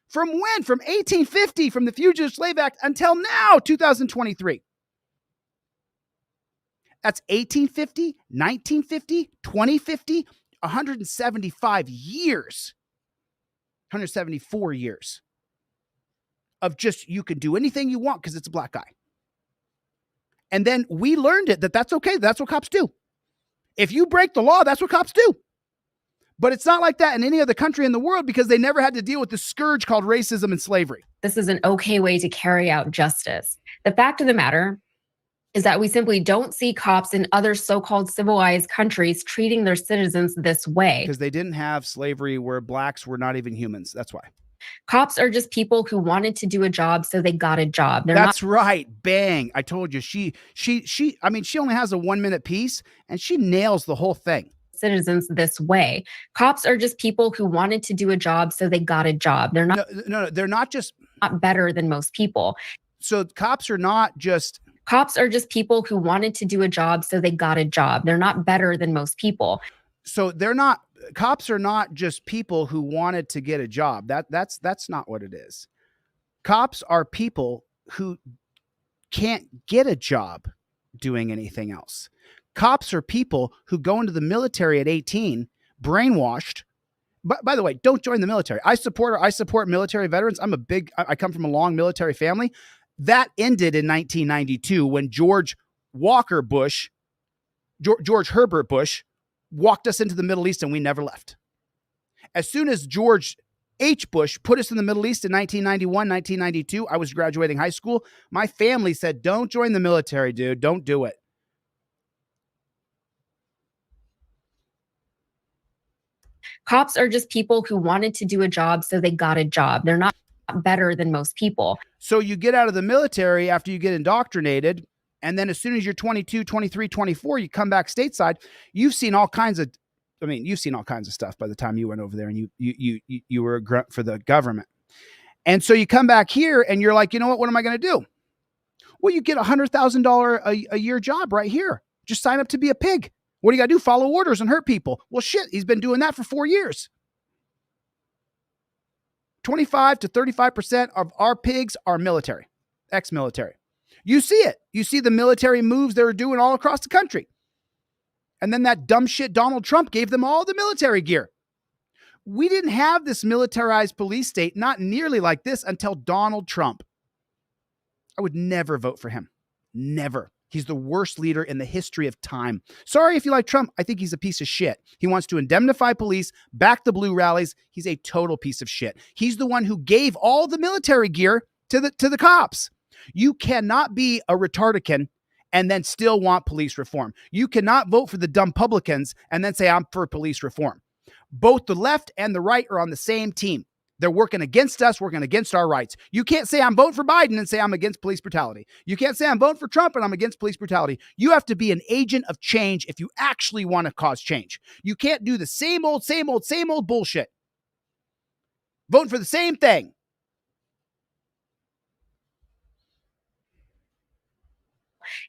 From when? From 1850, from the Fugitive Slave Act until now, 2023. That's 1850, 1950, 2050, 175 years. 174 years of just, you can do anything you want because it's a black guy. And then we learned it that's okay. That's what cops do. If you break the law, that's what cops do. But it's not like that in any other country in the world because they never had to deal with the scourge called racism and slavery. This is an okay way to carry out justice. The fact of the matter is that we simply don't see cops in other so-called civilized countries treating their citizens this way. Because they didn't have slavery where blacks were not even humans. That's why. Cops are just people who wanted to do a job, so they got a job. That's right. Bang. I told you. She only has a 1 minute piece and she nails the whole thing. Citizens this way. Cops are just people who wanted to do a job, so they got a job. They're not No, they're not just not better than most people. So cops are just people who wanted to do a job, so they got a job. They're not better than most people. So cops are not just people who wanted to get a job. That's not what it is. Cops are people who can't get a job doing anything else. Cops are people who go into the military at 18, brainwashed. But by the way, don't join the military. I support military veterans. I come from a long military family. That ended in 1992 when George Herbert Bush walked us into the Middle East and we never left. As soon as George H. Bush put us in the Middle East in 1991, 1992, I was graduating high school. My family said, don't join the military, dude. Don't do it. Cops are just people who wanted to do a job, so they got a job. They're not better than most people. So you get out of the military after you get indoctrinated, and then as soon as you're 22, 23, 24, you come back stateside. You've seen all kinds of stuff by the time you went over there and you were a grunt for the government. And so you come back here and you're like, you know what am I going to do? Well, you get $100,000 a year job right here. Just sign up to be a pig. What do you got to do? Follow orders and hurt people. Well, shit, he's been doing that for 4 years. 25 to 35% of our pigs are military, ex-military. You see it. You see the military moves they're doing all across the country. And then that dumb shit Donald Trump gave them all the military gear. We didn't have this militarized police state, not nearly like this, until Donald Trump. I would never vote for him. Never. He's the worst leader in the history of time. Sorry if you like Trump. I think he's a piece of shit. He wants to indemnify police, back the blue rallies. He's a total piece of shit. He's the one who gave all the military gear to the cops. You cannot be a retardican and then still want police reform. You cannot vote for the dumb publicans and then say, I'm for police reform. Both the left and the right are on the same team. They're working against us, working against our rights. You can't say I'm voting for Biden and say I'm against police brutality. You can't say I'm voting for Trump and I'm against police brutality. You have to be an agent of change if you actually want to cause change. You can't do the same old bullshit. Voting for the same thing.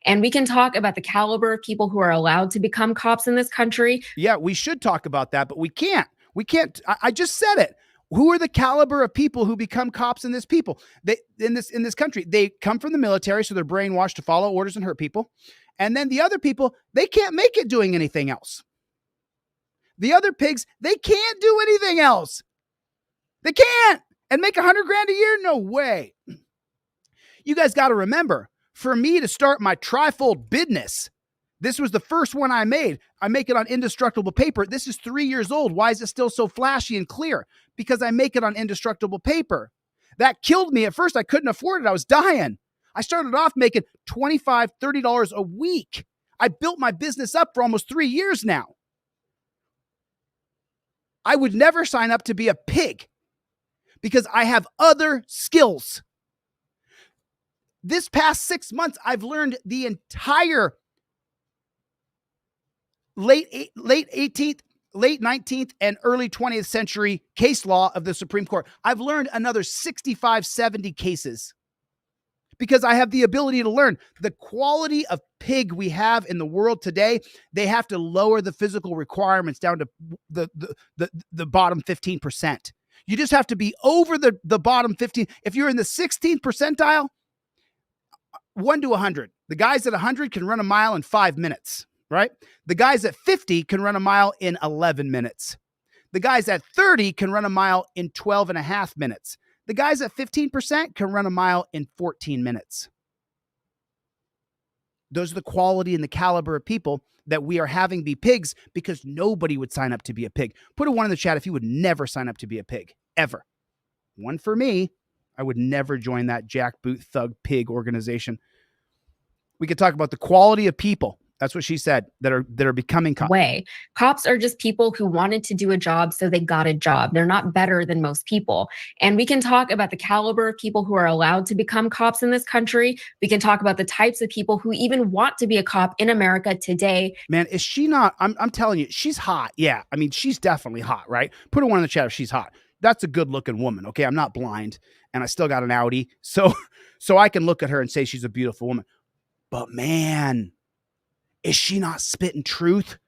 And we can talk about the caliber of people who are allowed to become cops in this country. Yeah, we should talk about that, but we can't. We can't. I just said it. Who are the caliber of people who become cops in this country? They come from the military, so they're brainwashed to follow orders and hurt people. And then the other people, they can't make it doing anything else. The other pigs, they can't do anything else. They can't. And make $100,000 a year? No way. You guys got to remember, for me to start my trifold business, this was the first one I made. I make it on indestructible paper. This is 3 years old. Why is it still so flashy and clear? Because I make it on indestructible paper. That killed me. At first, I couldn't afford it. I was dying. I started off making $25, $30 a week. I built my business up for almost 3 years now. I would never sign up to be a pig because I have other skills. This past 6 months, I've learned the entire late 18th, late 19th, and early 20th century case law of the Supreme Court. I've learned another 65, 70 cases because I have the ability to learn. The quality of pig we have in the world today, they have to lower the physical requirements down to the bottom 15%. You just have to be over the bottom 15. If you're in the 16th percentile, 1 to 100. The guys at 100 can run a mile in 5 minutes, right? The guys at 50 can run a mile in 11 minutes. The guys at 30 can run a mile in 12 and a half minutes. The guys at 15% can run a mile in 14 minutes. Those are the quality and the caliber of people that we are having be pigs because nobody would sign up to be a pig. Put a 1 in the chat if you would never sign up to be a pig, ever. 1 for me. I would never join that jackboot thug pig organization. We could talk about the quality of people. That's what she said, that are becoming cops. Cops are just people who wanted to do a job, so they got a job. They're not better than most people. And we can talk about the caliber of people who are allowed to become cops in this country. We can talk about the types of people who even want to be a cop in America today. Man, is she not? I'm telling you, she's hot. Yeah, I mean, she's definitely hot, right? Put a 1 in the chat if she's hot. That's a good looking woman. Okay, I'm not blind, and I still got an Audi, so I can look at her and say she's a beautiful woman. But man, is she not spitting truth?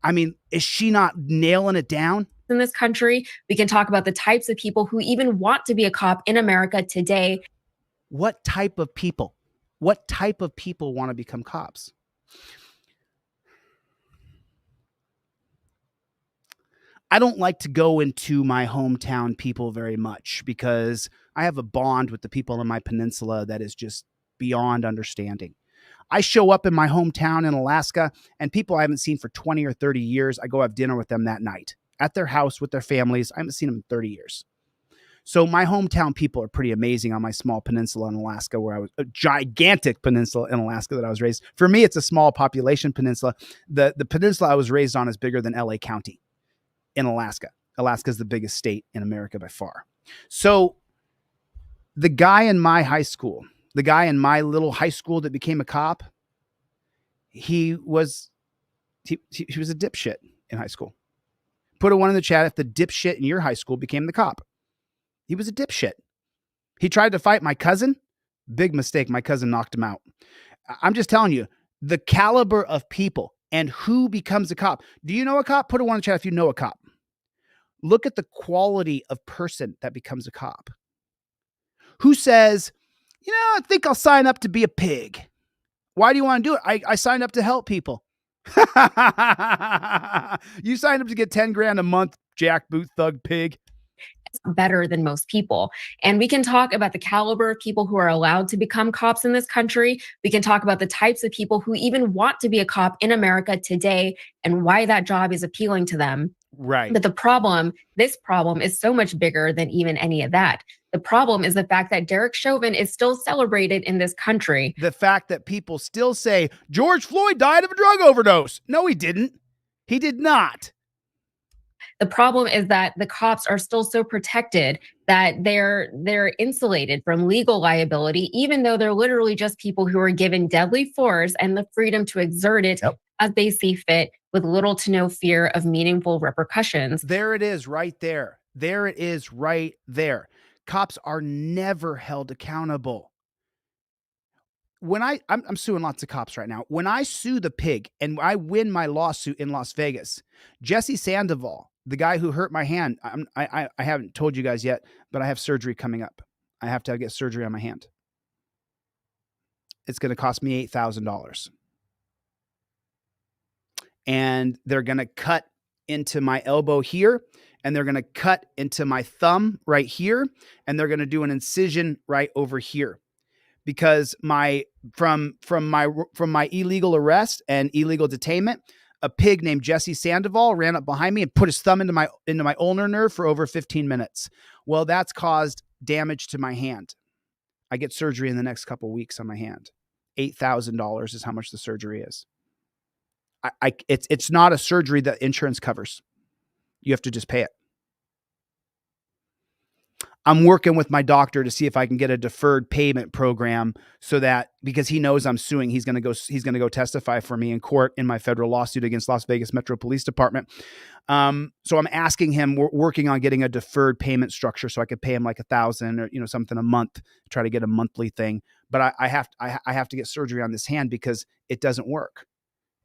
I mean, is she not nailing it down? In this country, we can talk about the types of people who even want to be a cop in America today. What type of people? What type of people want to become cops? I don't like to go into my hometown people very much because I have a bond with the people in my peninsula that is just beyond understanding. I show up in my hometown in Alaska and people I haven't seen for 20 or 30 years. I go have dinner with them that night at their house with their families. I haven't seen them in 30 years. So my hometown people are pretty amazing on my small peninsula in Alaska, where I was a gigantic peninsula in Alaska that I was raised. For me, it's a small population peninsula. The peninsula I was raised on is bigger than LA County in Alaska. Alaska is the biggest state in America by far. So the guy in my high school, the guy in my little high school that became a cop, he was a dipshit in high school. Put a 1 in the chat if the dipshit in your high school became the cop. He was a dipshit. He tried to fight my cousin. Big mistake. My cousin knocked him out. I'm just telling you, the caliber of people and who becomes a cop. Do you know a cop? Put a 1 in the chat if you know a cop. Look at the quality of person that becomes a cop. Who says, I think I'll sign up to be a pig. Why do you want to do it? I signed up to help people. You signed up to get 10 grand a month, jackboot thug pig. Better than most people. And we can talk about the caliber of people who are allowed to become cops in this country. We can talk about the types of people who even want to be a cop in America today and why that job is appealing to them. Right. But this problem is so much bigger than even any of that. The problem is the fact that Derek Chauvin is still celebrated in this country. The fact that people still say George Floyd died of a drug overdose. No, he didn't. He did not. The problem is that the cops are still so protected that they're insulated from legal liability, even though they're literally just people who are given deadly force and the freedom to exert it as they see fit with little to no fear of meaningful repercussions. There it is right there. There it is right there. Cops are never held accountable. I'm suing lots of cops right now. When I sue the pig and I win my lawsuit in Las Vegas, Jesse Sandoval, the guy who hurt my hand, I haven't told you guys yet, but I have surgery coming up. I have to get surgery on my hand. It's going to cost me $8,000. And they're going to cut into my elbow here, and they're going to cut into my thumb right here, and they're going to do an incision right over here. Because from my illegal arrest and illegal detainment, a pig named Jesse Sandoval ran up behind me and put his thumb into my ulnar nerve for over 15 minutes. Well, that's caused damage to my hand. I get surgery in the next couple of weeks on my hand. $8,000 is how much the surgery is. It's not a surgery that insurance covers. You have to just pay it. I'm working with my doctor to see if I can get a deferred payment program so that, because he knows I'm suing, he's going to go testify for me in court in my federal lawsuit against Las Vegas Metro Police Department. So I'm asking him, we're working on getting a deferred payment structure so I could pay him like $1,000 or, something a month, try to get a monthly thing. But I have to get surgery on this hand because it doesn't work.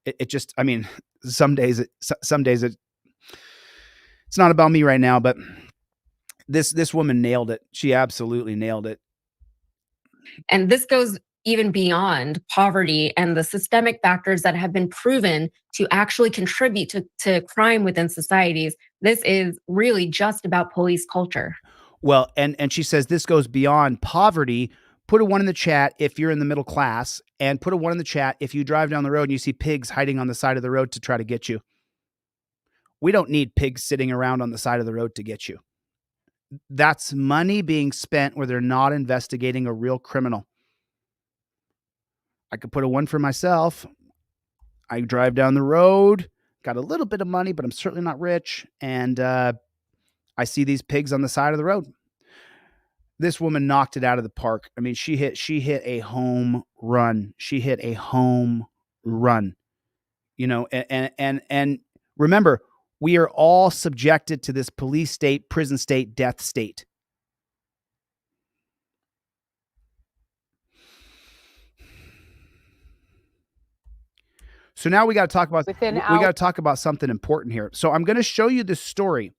It just, I mean, some days it's not about me right now, but this woman nailed it. She absolutely nailed it. And this goes even beyond poverty and the systemic factors that have been proven to actually contribute to crime within societies. This is really just about police culture. Well, and she says this goes beyond poverty. Put a 1 in the chat if you're in the middle class, and put a 1 in the chat if you drive down the road and you see pigs hiding on the side of the road to try to get you. We don't need pigs sitting around on the side of the road to get you. That's money being spent where they're not investigating a real criminal. I could put a 1 for myself. I drive down the road, got a little bit of money, but I'm certainly not rich. And I see these pigs on the side of the road. This woman knocked it out of the park. I mean, she hit a home run. She hit a home run. And remember, we are all subjected to this police state, prison state, death state. So now we got to talk about something important here. So I'm going to show you this story,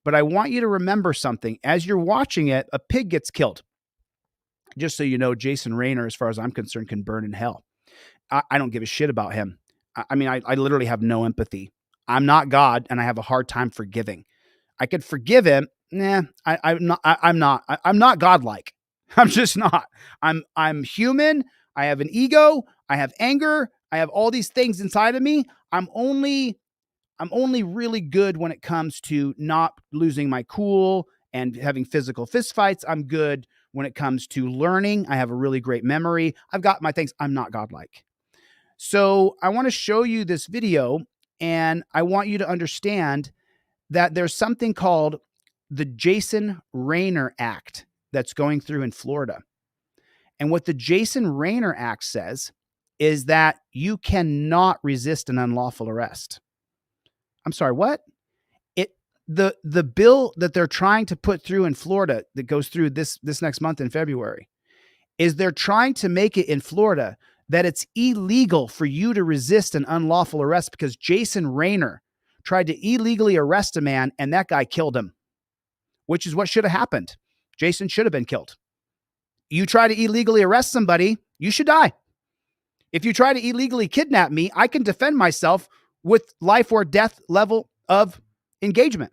but I want you to remember something. As you're watching it, a pig gets killed. Just so you know, Jason Rayner, as far as I'm concerned, can burn in hell. I don't give a shit about him. I mean, I literally have no empathy. I'm not God, and I have a hard time forgiving. I could forgive him. Nah, I'm not godlike. I'm just not. I'm human. I have an ego. I have anger. I have all these things inside of me. I'm only really good when it comes to not losing my cool and having physical fistfights. I'm good when it comes to learning. I have a really great memory. I've got my things. I'm not godlike. So I want to show you this video, and I want you to understand that there's something called the Jason Rayner Act that's going through in Florida. And what the Jason Rayner Act says is that you cannot resist an unlawful arrest. I'm sorry, what? The bill that they're trying to put through in Florida that goes through this next month in February is they're trying to make it in Florida that it's illegal for you to resist an unlawful arrest because Jason Rayner tried to illegally arrest a man and that guy killed him, which is what should have happened. Jason should have been killed. You try to illegally arrest somebody, you should die. If you try to illegally kidnap me, I can defend myself with life or death level of engagement.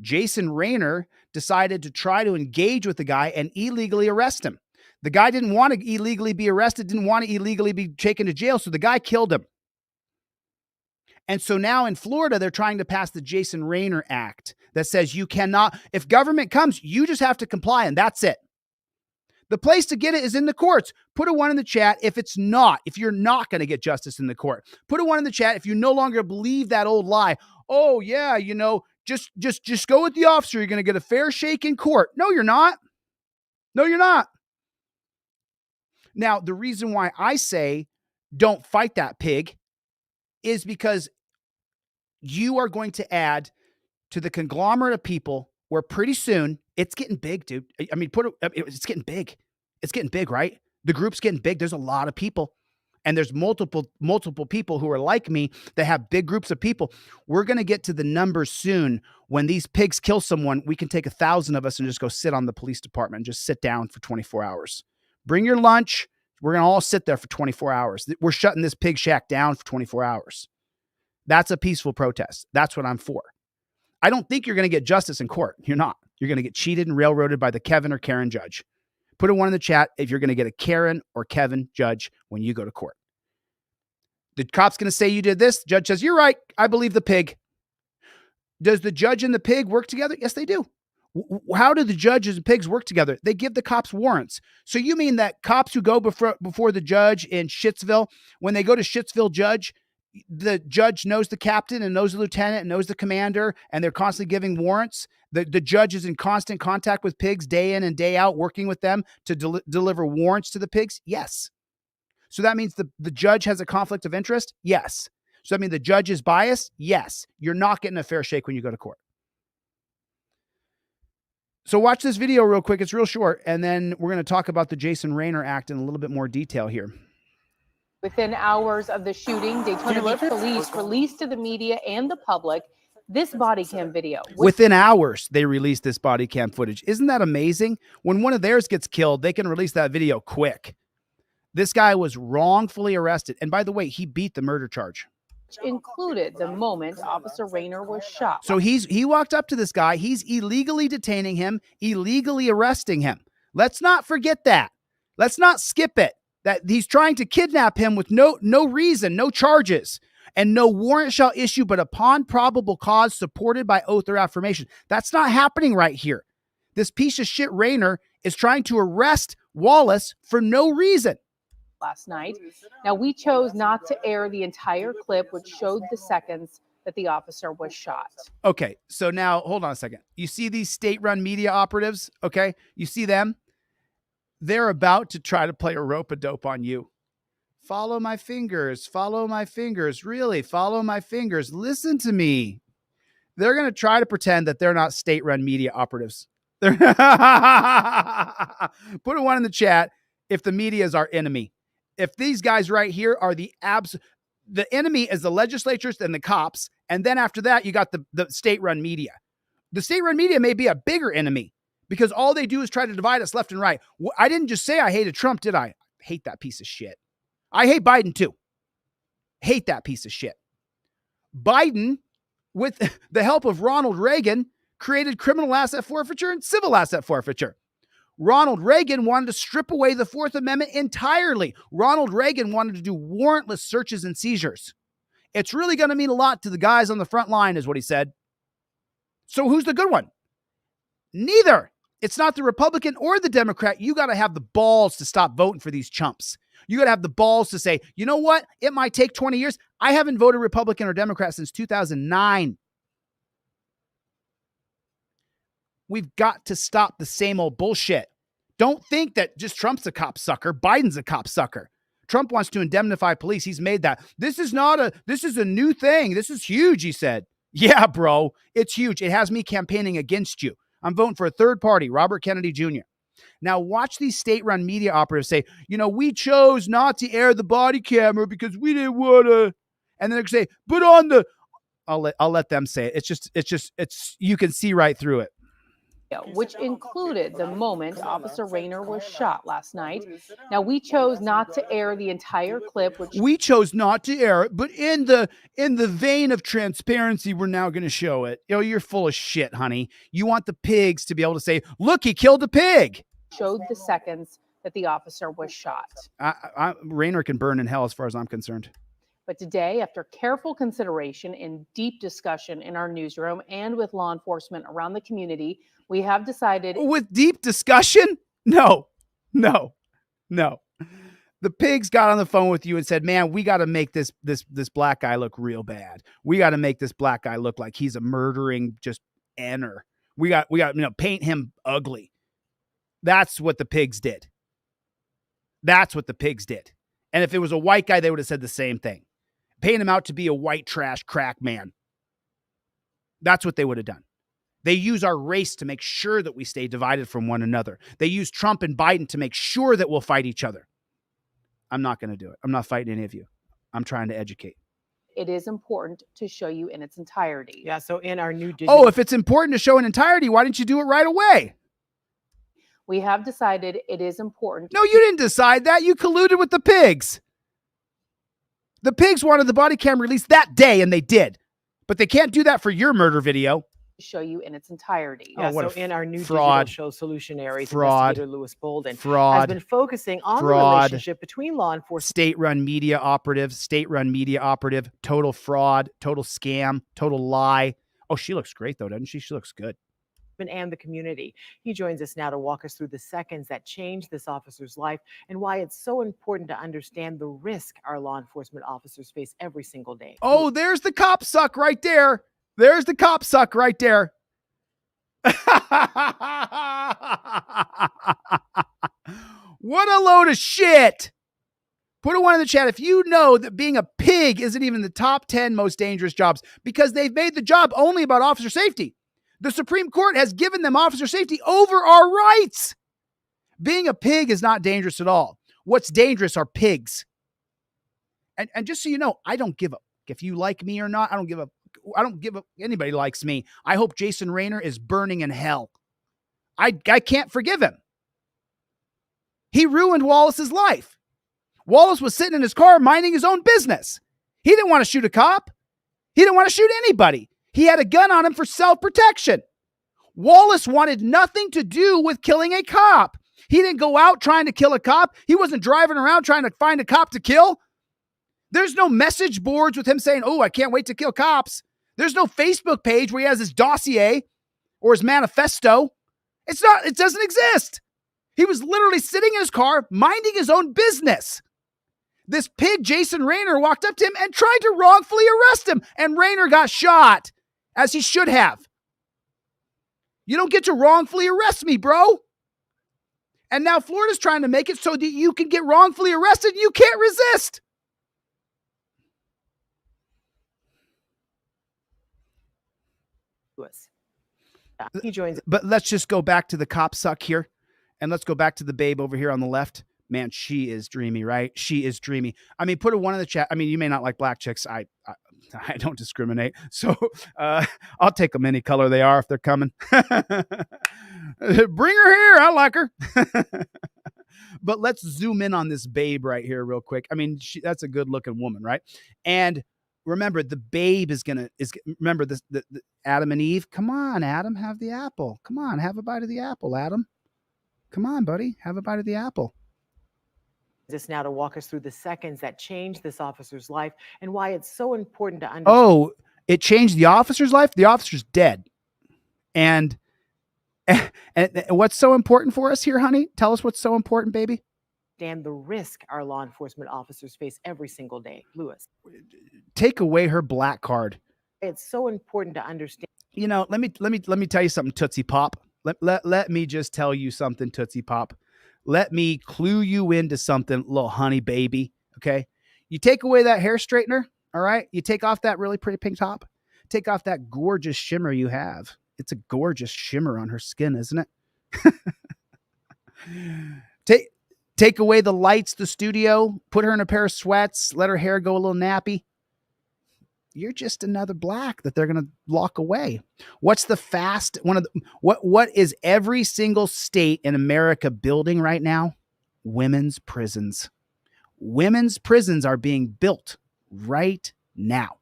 Jason Rayner decided to try to engage with the guy and illegally arrest him. The guy didn't want to illegally be arrested, didn't want to illegally be taken to jail, so the guy killed him. And so now in Florida, they're trying to pass the Jason Rayner Act that says you cannot, if government comes, you just have to comply and that's it. The place to get it is in the courts. Put a 1 in the chat if you're not going to get justice in the court. Put a 1 in the chat if you no longer believe that old lie. Oh yeah, just go with the officer. You're going to get a fair shake in court. No, you're not. No, you're not. Now, the reason why I say don't fight that pig is because you are going to add to the conglomerate of people where pretty soon it's getting big, dude. I mean, it's getting big. It's getting big, right? The group's getting big. There's a lot of people. And there's multiple people who are like me that have big groups of people. We're going to get to the numbers soon. When these pigs kill someone, we can take 1,000 of us and just go sit on the police department and just sit down for 24 hours. Bring your lunch. We're going to all sit there for 24 hours. We're shutting this pig shack down for 24 hours. That's a peaceful protest. That's what I'm for. I don't think you're going to get justice in court. You're not. You're going to get cheated and railroaded by the Kevin or Karen judge. Put a 1 in the chat if you're going to get a Karen or Kevin judge when you go to court. The cop's going to say you did this. The judge says, you're right. I believe the pig. Does the judge and the pig work together? Yes, they do. How do the judges and pigs work together? They give the cops warrants. So you mean that cops who go before the judge in Shittsville, when they go to Shittsville judge, the judge knows the captain and knows the lieutenant and knows the commander, and they're constantly giving warrants? The judge is in constant contact with pigs day in and day out, working with them to deliver warrants to the pigs? Yes. So that means the judge has a conflict of interest? Yes. So that means the judge is biased? Yes. You're not getting a fair shake when you go to court. So watch this video real quick. It's real short. And then we're going to talk about the Jason Rayner Act in a little bit more detail here. Within hours of the shooting, Daytona Beach police released to the media and the public this body cam video. Within hours, they released this body cam footage. Isn't that amazing? When one of theirs gets killed, they can release that video quick. This guy was wrongfully arrested. And by the way, he beat the murder charge. Included the moment Officer Rayner was shot. So he walked up to this guy. He's illegally detaining him, illegally arresting him. Let's not forget that. Let's not skip it. That he's trying to kidnap him with no reason, no charges, and no warrant shall issue but upon probable cause supported by oath or affirmation. That's not happening right here. This piece of shit Rayner is trying to arrest Wallace for no reason. Last night. Now, we chose not to air the entire clip, which showed the seconds that the officer was shot. Okay, so now hold on a second. You see these state-run media operatives, okay? You see them? They're about to try to play a rope-a-dope on you. Follow my fingers. Follow my fingers. Really, follow my fingers. Listen to me. They're going to try to pretend that they're not state-run media operatives. Put a 1 in the chat if the media is our enemy. If these guys right here are the enemy is the legislatures and the cops, and then after that, you got the state-run media. The state-run media may be a bigger enemy because all they do is try to divide us left and right. I didn't just say I hated Trump, did I? Hate that piece of shit. I hate Biden too. Hate that piece of shit. Biden, with the help of Ronald Reagan, created criminal asset forfeiture and civil asset forfeiture. Ronald Reagan wanted to strip away the Fourth Amendment entirely. Ronald Reagan wanted to do warrantless searches and seizures. It's really going to mean a lot to the guys on the front line, is what he said. So who's the good one? Neither. It's not the Republican or the Democrat. You got to have the balls to stop voting for these chumps. You got to have the balls to say, you know what? It might take 20 years. I haven't voted Republican or Democrat since 2009. We've got to stop the same old bullshit. Don't think that just Trump's a cop sucker. Biden's a cop sucker. Trump wants to indemnify police. He's made that. This is a new thing. This is huge, he said. Yeah, bro, it's huge. It has me campaigning against you. I'm voting for a third party, Robert Kennedy Jr. Now watch these state-run media operatives say, we chose not to air the body camera because we didn't want to. And then they say, but on the, I'll let them say it. It's you can see right through it. Which included the moment Officer Rayner was shot last night. Now, we chose not to air the entire clip. We chose not to air it, but in the vein of transparency, we're now going to show it. You're full of shit, honey. You want the pigs to be able to say, look, he killed a pig. Showed the seconds that the officer was shot. Rayner can burn in hell as far as I'm concerned. But today, after careful consideration and deep discussion in our newsroom and with law enforcement around the community, we have decided... With deep discussion? No. The pigs got on the phone with you and said, man, we got to make this black guy look real bad. We got to make this black guy look like he's a murdering just enner. We got paint him ugly. That's what the pigs did. And if it was a white guy, they would have said the same thing. Paint him out to be a white trash crack man. That's what they would have done. They use our race to make sure that we stay divided from one another. They use Trump and Biden to make sure that we'll fight each other. I'm not going to do it. I'm not fighting any of you. I'm trying to educate. It is important to show you in its entirety. Yeah, so in our new digital... Oh, if it's important to show in entirety, why didn't you do it right away? We have decided it is important. No, you didn't decide that. You colluded with the pigs. The pigs wanted the body cam released that day, and they did. But they can't do that for your murder video. Show you in its entirety. Yeah, what so a in our new fraud. digital show Solutionaries, Fraud. investigator Lewis Bolden has Fraud. been focusing on the Fraud. relationship between law enforcement State-run media operative, total fraud, total scam, total lie. Oh, she looks great, though, doesn't she? She looks good. and the community. He joins us now to walk us through the seconds that changed this officer's life and why it's so important to understand the risk our law enforcement officers face every single day. Oh, there's the cop suck right there. There's the cop suck right there. What a load of shit. Put a one in the chat if you know that being a pig isn't even the top 10 most dangerous jobs, because they've made the job only about officer safety. The Supreme Court has given them officer safety over our rights. Being a pig is not dangerous at all. What's dangerous are pigs. And just so you know, I don't give a if you like me or not. I don't give a anybody likes me. I hope Jason Rayner is burning in hell. I can't forgive him. He ruined Wallace's life. Wallace was sitting in his car minding his own business. He didn't want to shoot a cop. He didn't want to shoot anybody. He had a gun on him for self-protection. Wallace wanted nothing to do with killing a cop. He didn't go out trying to kill a cop. He wasn't driving around trying to find a cop to kill. There's no message boards with him saying, oh, I can't wait to kill cops. There's no Facebook page where he has his dossier or his manifesto. It doesn't exist. He was literally sitting in his car, minding his own business. This pig, Jason Rayner, walked up to him and tried to wrongfully arrest him, and Rayner got shot, as he should have. You don't get to wrongfully arrest me, bro. And now Florida's trying to make it so that you can get wrongfully arrested and you can't resist. He joins. But let's just go back to the cop suck here. And let's go back to the babe over here on the left. Man, she is dreamy, right? She is dreamy. I mean, put a one in the chat. I mean, you may not like black chicks. I don't discriminate. So I'll take them any color they are if they're coming. Bring her here. I like her. But let's zoom in on this babe right here real quick. I mean, that's a good looking woman, right? And remember, the babe remember the Adam and Eve. Come on, Adam, have the apple. Come on, have a bite of the apple, Adam. Come on, buddy, have a bite of the apple. This now to walk us through the seconds that changed this officer's life and why it's so important to understand. Oh, it changed the officer's life? The officer's dead. And what's so important for us here, honey? Tell us what's so important, baby. The risk our law enforcement officers face every single day. Lewis. Take away her black card. It's so important to understand. You know, let me tell you something, Tootsie Pop. Let me just tell you something, Tootsie Pop. Let me clue you into something, little honey baby. Okay. You take away that hair straightener. All right. You take off that really pretty pink top. Take off that gorgeous shimmer you have. It's a gorgeous shimmer on her skin, isn't it? Take away the lights, the studio, put her in a pair of sweats, let her hair go a little nappy. You're just another black that they're going to lock away. What's the what is every single state in America building right now? Women's prisons. Women's prisons are being built right now.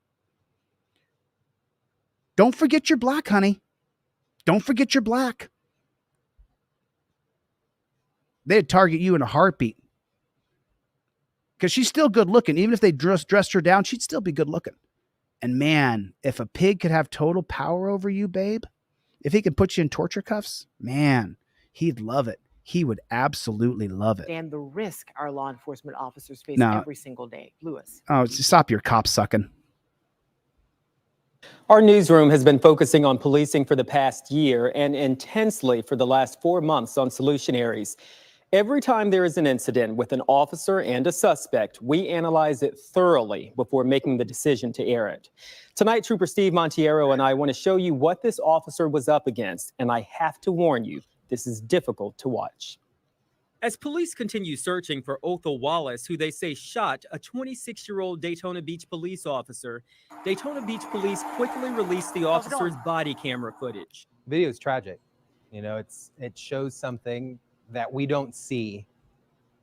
Don't forget you're black, honey. Don't forget you're black. They'd target you in a heartbeat. Because she's still good looking. Even if they dressed her down, she'd still be good looking. And man, if a pig could have total power over you, babe, if he could put you in torture cuffs, man, he'd love it. He would absolutely love it. And the risk our law enforcement officers face every single day. Lewis. Oh, stop your cop sucking. Our newsroom has been focusing on policing for the past year and intensely for the last 4 months on Solutionaries. Every time there is an incident with an officer and a suspect, we analyze it thoroughly before making the decision to air it. Tonight, Trooper Steve Montiero and I want to show you what this officer was up against, and I have to warn you, this is difficult to watch. As police continue searching for Othel Wallace, who they say shot a 26-year-old Daytona Beach police officer, Daytona Beach police quickly released the officer's body camera footage. Video is tragic. You know, it shows something that we don't see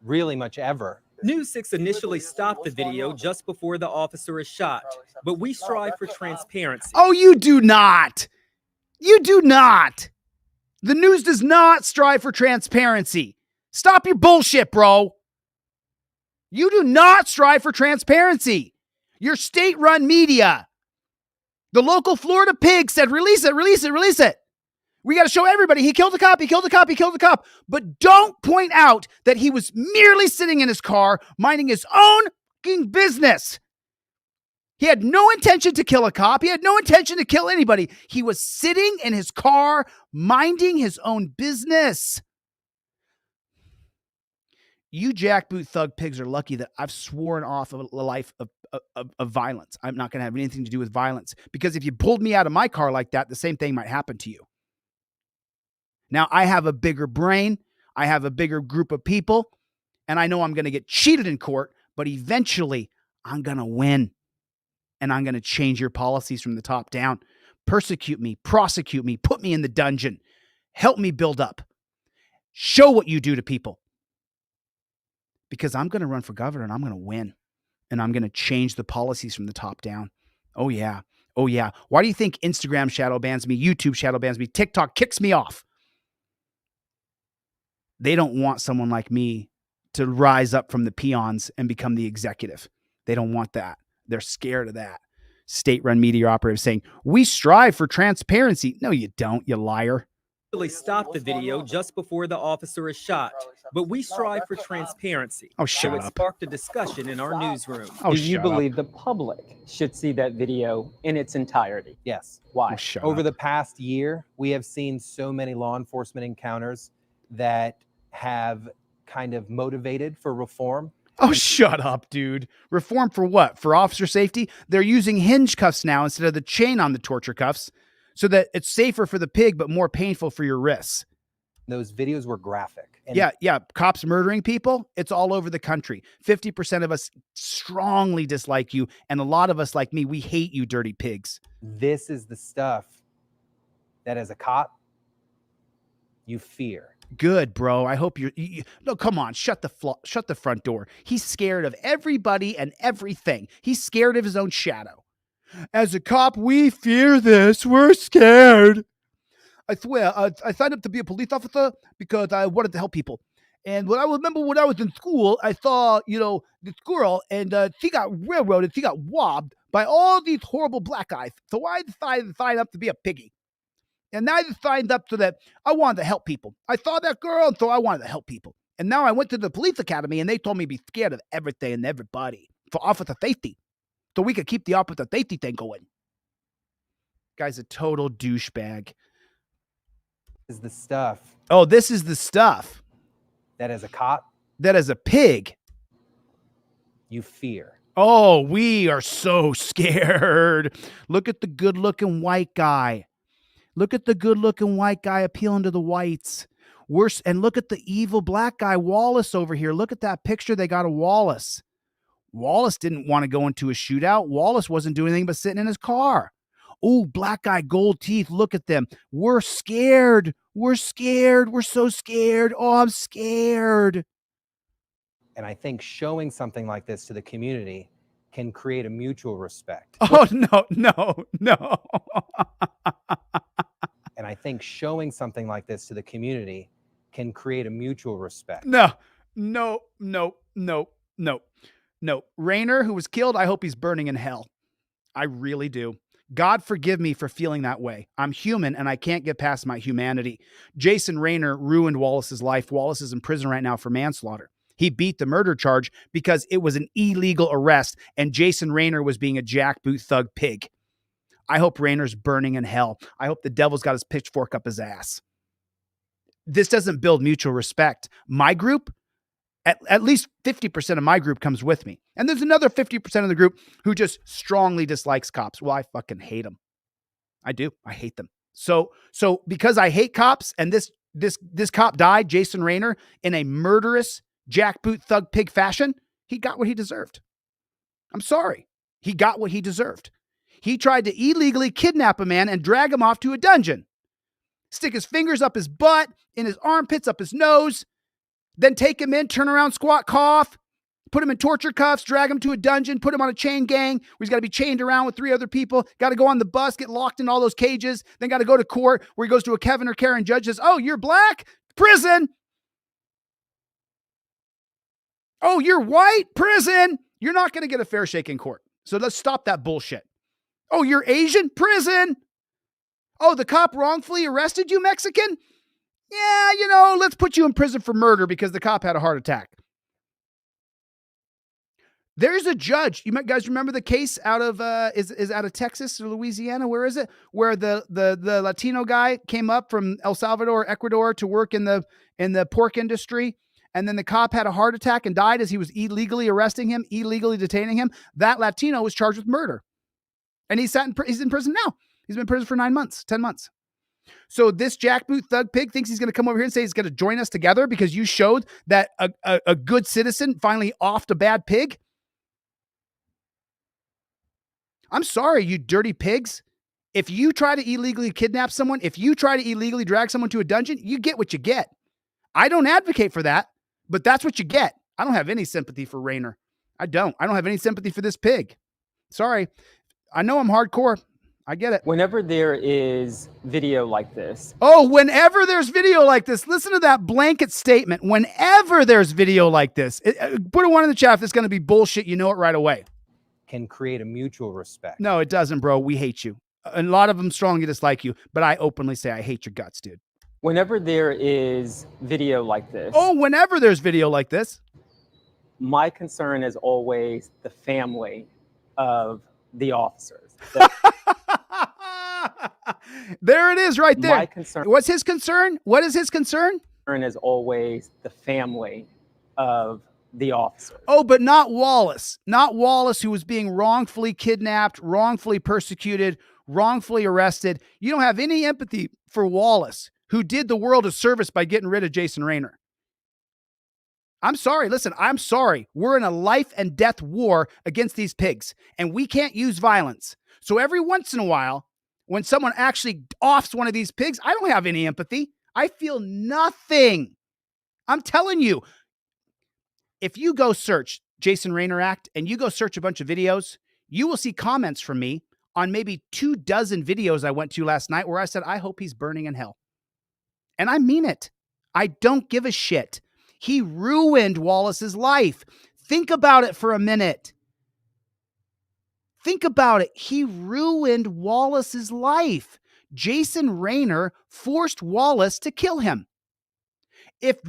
really much ever. News 6 initially stopped the video just before the officer is shot, but we strive for transparency. Oh, you do not. You do not. The news does not strive for transparency. Stop your bullshit, bro. You do not strive for transparency. Your state-run media. The local Florida pig said, release it, release it, release it. We got to show everybody he killed a cop, he killed a cop, he killed a cop. But don't point out that he was merely sitting in his car, minding his own fucking business. He had no intention to kill a cop. He had no intention to kill anybody. He was sitting in his car, minding his own business. You jackboot thug pigs are lucky that I've sworn off a life of violence. I'm not going to have anything to do with violence, because if you pulled me out of my car like that, the same thing might happen to you. Now, I have a bigger brain. I have a bigger group of people, and I know I'm going to get cheated in court, but eventually I'm going to win, and I'm going to change your policies from the top down. Persecute me, prosecute me, put me in the dungeon. Help me build up. Show what you do to people. Because I'm going to run for governor, and I'm going to win, and I'm going to change the policies from the top down. Oh, yeah. Oh, yeah. Why do you think Instagram shadow bans me, YouTube shadow bans me, TikTok kicks me off? They don't want someone like me to rise up from the peons and become the executive. They don't want that. They're scared of that. State-run media operatives saying, we strive for transparency. No, you don't, you liar. Really stopped the video just before the officer is shot, but we strive for transparency. Oh, shut so it up. sparked a discussion in our newsroom. Oh, Do shut you up. believe the public should see that video in its entirety? Yes. Why? Oh, shut Over up. the past year, we have seen so many law enforcement encounters that have kind of motivated for reform. Oh, shut up, dude. Reform for what? For officer safety? They're using hinge cuffs now instead of the chain on the torture cuffs, so that it's safer for the pig, but more painful for your wrists. Those videos were graphic. And Yeah. Cops murdering people. It's all over the country. 50% of us strongly dislike you. And a lot of us, like me, we hate you, dirty pigs. this is the stuff that as a cop, you fear. Good, bro. I hope no, come on. Shut the front door. He's scared of everybody and everything. He's scared of his own shadow. As a cop, we fear this. We're scared. I swear, I signed up to be a police officer because I wanted to help people. And when I remember when I was in school, I saw, this girl, and she got railroaded. She got robbed by all these horrible black guys. So I decided to sign up to be a piggy. And I just signed up so that I wanted to help people. I saw that girl, and so I wanted to help people. And now I went to the police academy, and they told me to be scared of everything and everybody for officer safety, so we could keep the officer safety thing going. Guy's a total douchebag. Is the stuff Oh, this is the stuff that as a cop, that as a pig, you fear. oh, we are so scared. Look at the good-looking white guy. Look at the good-looking white guy appealing to the whites. Worse, and look at the evil black guy, Wallace, over here. Look at that picture they got of Wallace. Wallace didn't want to go into a shootout. Wallace wasn't doing anything but sitting in his car. Oh, black guy, gold teeth. Look at them. We're scared. We're scared. We're so scared. Oh, I'm scared. And I think showing something like this to the community can create a mutual respect. Oh, no. And I think showing something like this to the community can create a mutual respect. No. Rainer, who was killed, I hope he's burning in hell. I really do. God forgive me for feeling that way. I'm human and I can't get past my humanity. Jason Rainer ruined Wallace's life. Wallace is in prison right now for manslaughter. He beat the murder charge because it was an illegal arrest and Jason Rainer was being a jackboot thug pig. I hope Rainer's burning in hell. I hope the devil's got his pitchfork up his ass. This doesn't build mutual respect. My group, at least 50% of my group comes with me. And there's another 50% of the group who just strongly dislikes cops. Well, I fucking hate them. I do. I hate them. So because I hate cops and this this cop died, Jason Rayner, in a murderous jackboot thug pig fashion, he got what he deserved. I'm sorry. He got what he deserved. He tried to illegally kidnap a man and drag him off to a dungeon, stick his fingers up his butt, in his armpits, up his nose, then take him in, turn around, squat, cough, put him in torture cuffs, drag him to a dungeon, put him on a chain gang where he's got to be chained around with 3 other people, got to go on the bus, get locked in all those cages, then got to go to court where he goes to a Kevin or Karen judge, says, oh, you're black? Prison. Oh, you're white? Prison. You're not going to get a fair shake in court. So let's stop that bullshit. Oh, you're Asian? Prison. Oh, the cop wrongfully arrested you, Mexican? Yeah, let's put you in prison for murder because the cop had a heart attack. There's a judge. You guys remember the case out of is out of Texas or Louisiana? Where is it? Where the Latino guy came up from El Salvador, Ecuador to work in the pork industry, and then the cop had a heart attack and died as he was illegally arresting him, illegally detaining him. That Latino was charged with murder, and he's in prison now. He's been in prison for 9 months, 10 months. So this jackboot thug pig thinks he's going to come over here and say he's going to join us together because you showed that a good citizen finally offed a bad pig. I'm sorry, you dirty pigs. If you try to illegally kidnap someone, if you try to illegally drag someone to a dungeon, you get what you get. I don't advocate for that, but that's what you get. I don't have any sympathy for Rayner. I don't have any sympathy for this pig. Sorry. I know I'm hardcore. I get it. Whenever there is video like this. Oh, whenever there's video like this, listen to that blanket statement. Whenever there's video like this, put a 1 in the chat if it's going to be bullshit. You know it right away. Can create a mutual respect. No, it doesn't, bro. We hate you. A lot of them strongly dislike you, but I openly say I hate your guts, dude. Whenever there is video like this. Oh, whenever there's video like this. My concern is always the family of the officers. There it is right there. My concern. What's his concern? What is his concern? Concern is always the family of the officers. Oh, but not Wallace. Not Wallace, who was being wrongfully kidnapped, wrongfully persecuted, wrongfully arrested. You don't have any empathy for Wallace, who did the world a service by getting rid of Jason Rayner. I'm sorry. Listen, I'm sorry. We're in a life and death war against these pigs, and we can't use violence. So every once in a while, when someone actually offs one of these pigs, I don't have any empathy. I feel nothing. I'm telling you. If you go search Jason Rayner Act and you go search a bunch of videos, you will see comments from me on maybe 24 videos I went to last night where I said, I hope he's burning in hell. And I mean it. I don't give a shit. He ruined Wallace's life. Think about it for a minute. Think about it. He ruined Wallace's life. Jason Rayner forced Wallace to kill him. If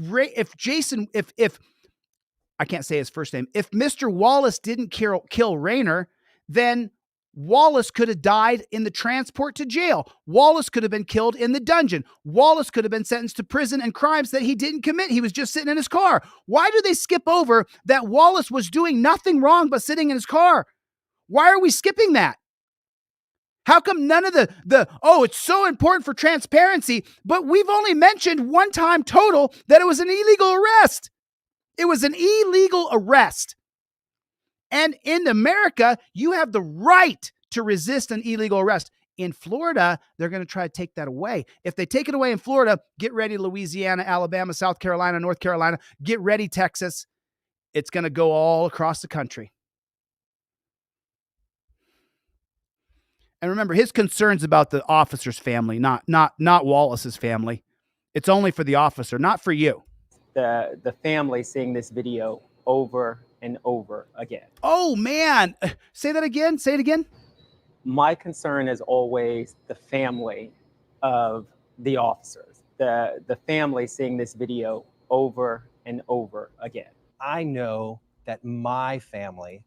I can't say his first name. If Mr. Wallace didn't kill Rayner, then Wallace could have died in the transport to jail. Wallace could have been killed in the dungeon. Wallace could have been sentenced to prison and crimes that he didn't commit. He was just sitting in his car. Why do they skip over that Wallace was doing nothing wrong but sitting in his car? Why are we skipping that? How come none of it's so important for transparency, but we've only mentioned one time total that it was an illegal arrest. It was an illegal arrest. And in America, you have the right to resist an illegal arrest. In Florida, they're going to try to take that away. If they take it away in Florida, get ready, Louisiana, Alabama, South Carolina, North Carolina. Get ready, Texas. It's going to go all across the country. And remember, his concern's about the officer's family, not Wallace's family. It's only for the officer, not for you. The family seeing this video over and over again. Oh, man. Say that again. Say it again. My concern is always the family of the officers. The family seeing this video over and over again. I know that my family.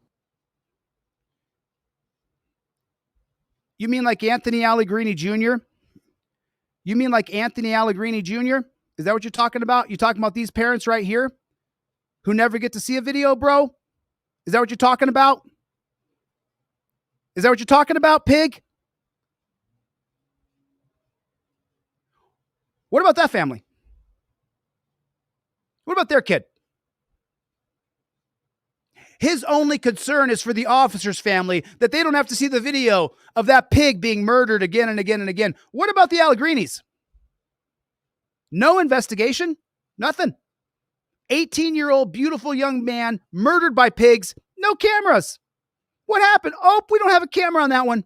You mean like Anthony Allegrini Jr.? You mean like Anthony Allegrini Jr.? Is that what you're talking about? You talking about these parents right here who never get to see a video, bro? Is that what you're talking about? Is that what you're talking about, pig? What about that family? What about their kid? His only concern is for the officer's family, that they don't have to see the video of that pig being murdered again and again and again. What about the Allegrinis? No investigation, nothing. 18-year-old beautiful young man murdered by pigs, no cameras. What happened? Oh, we don't have a camera on that one.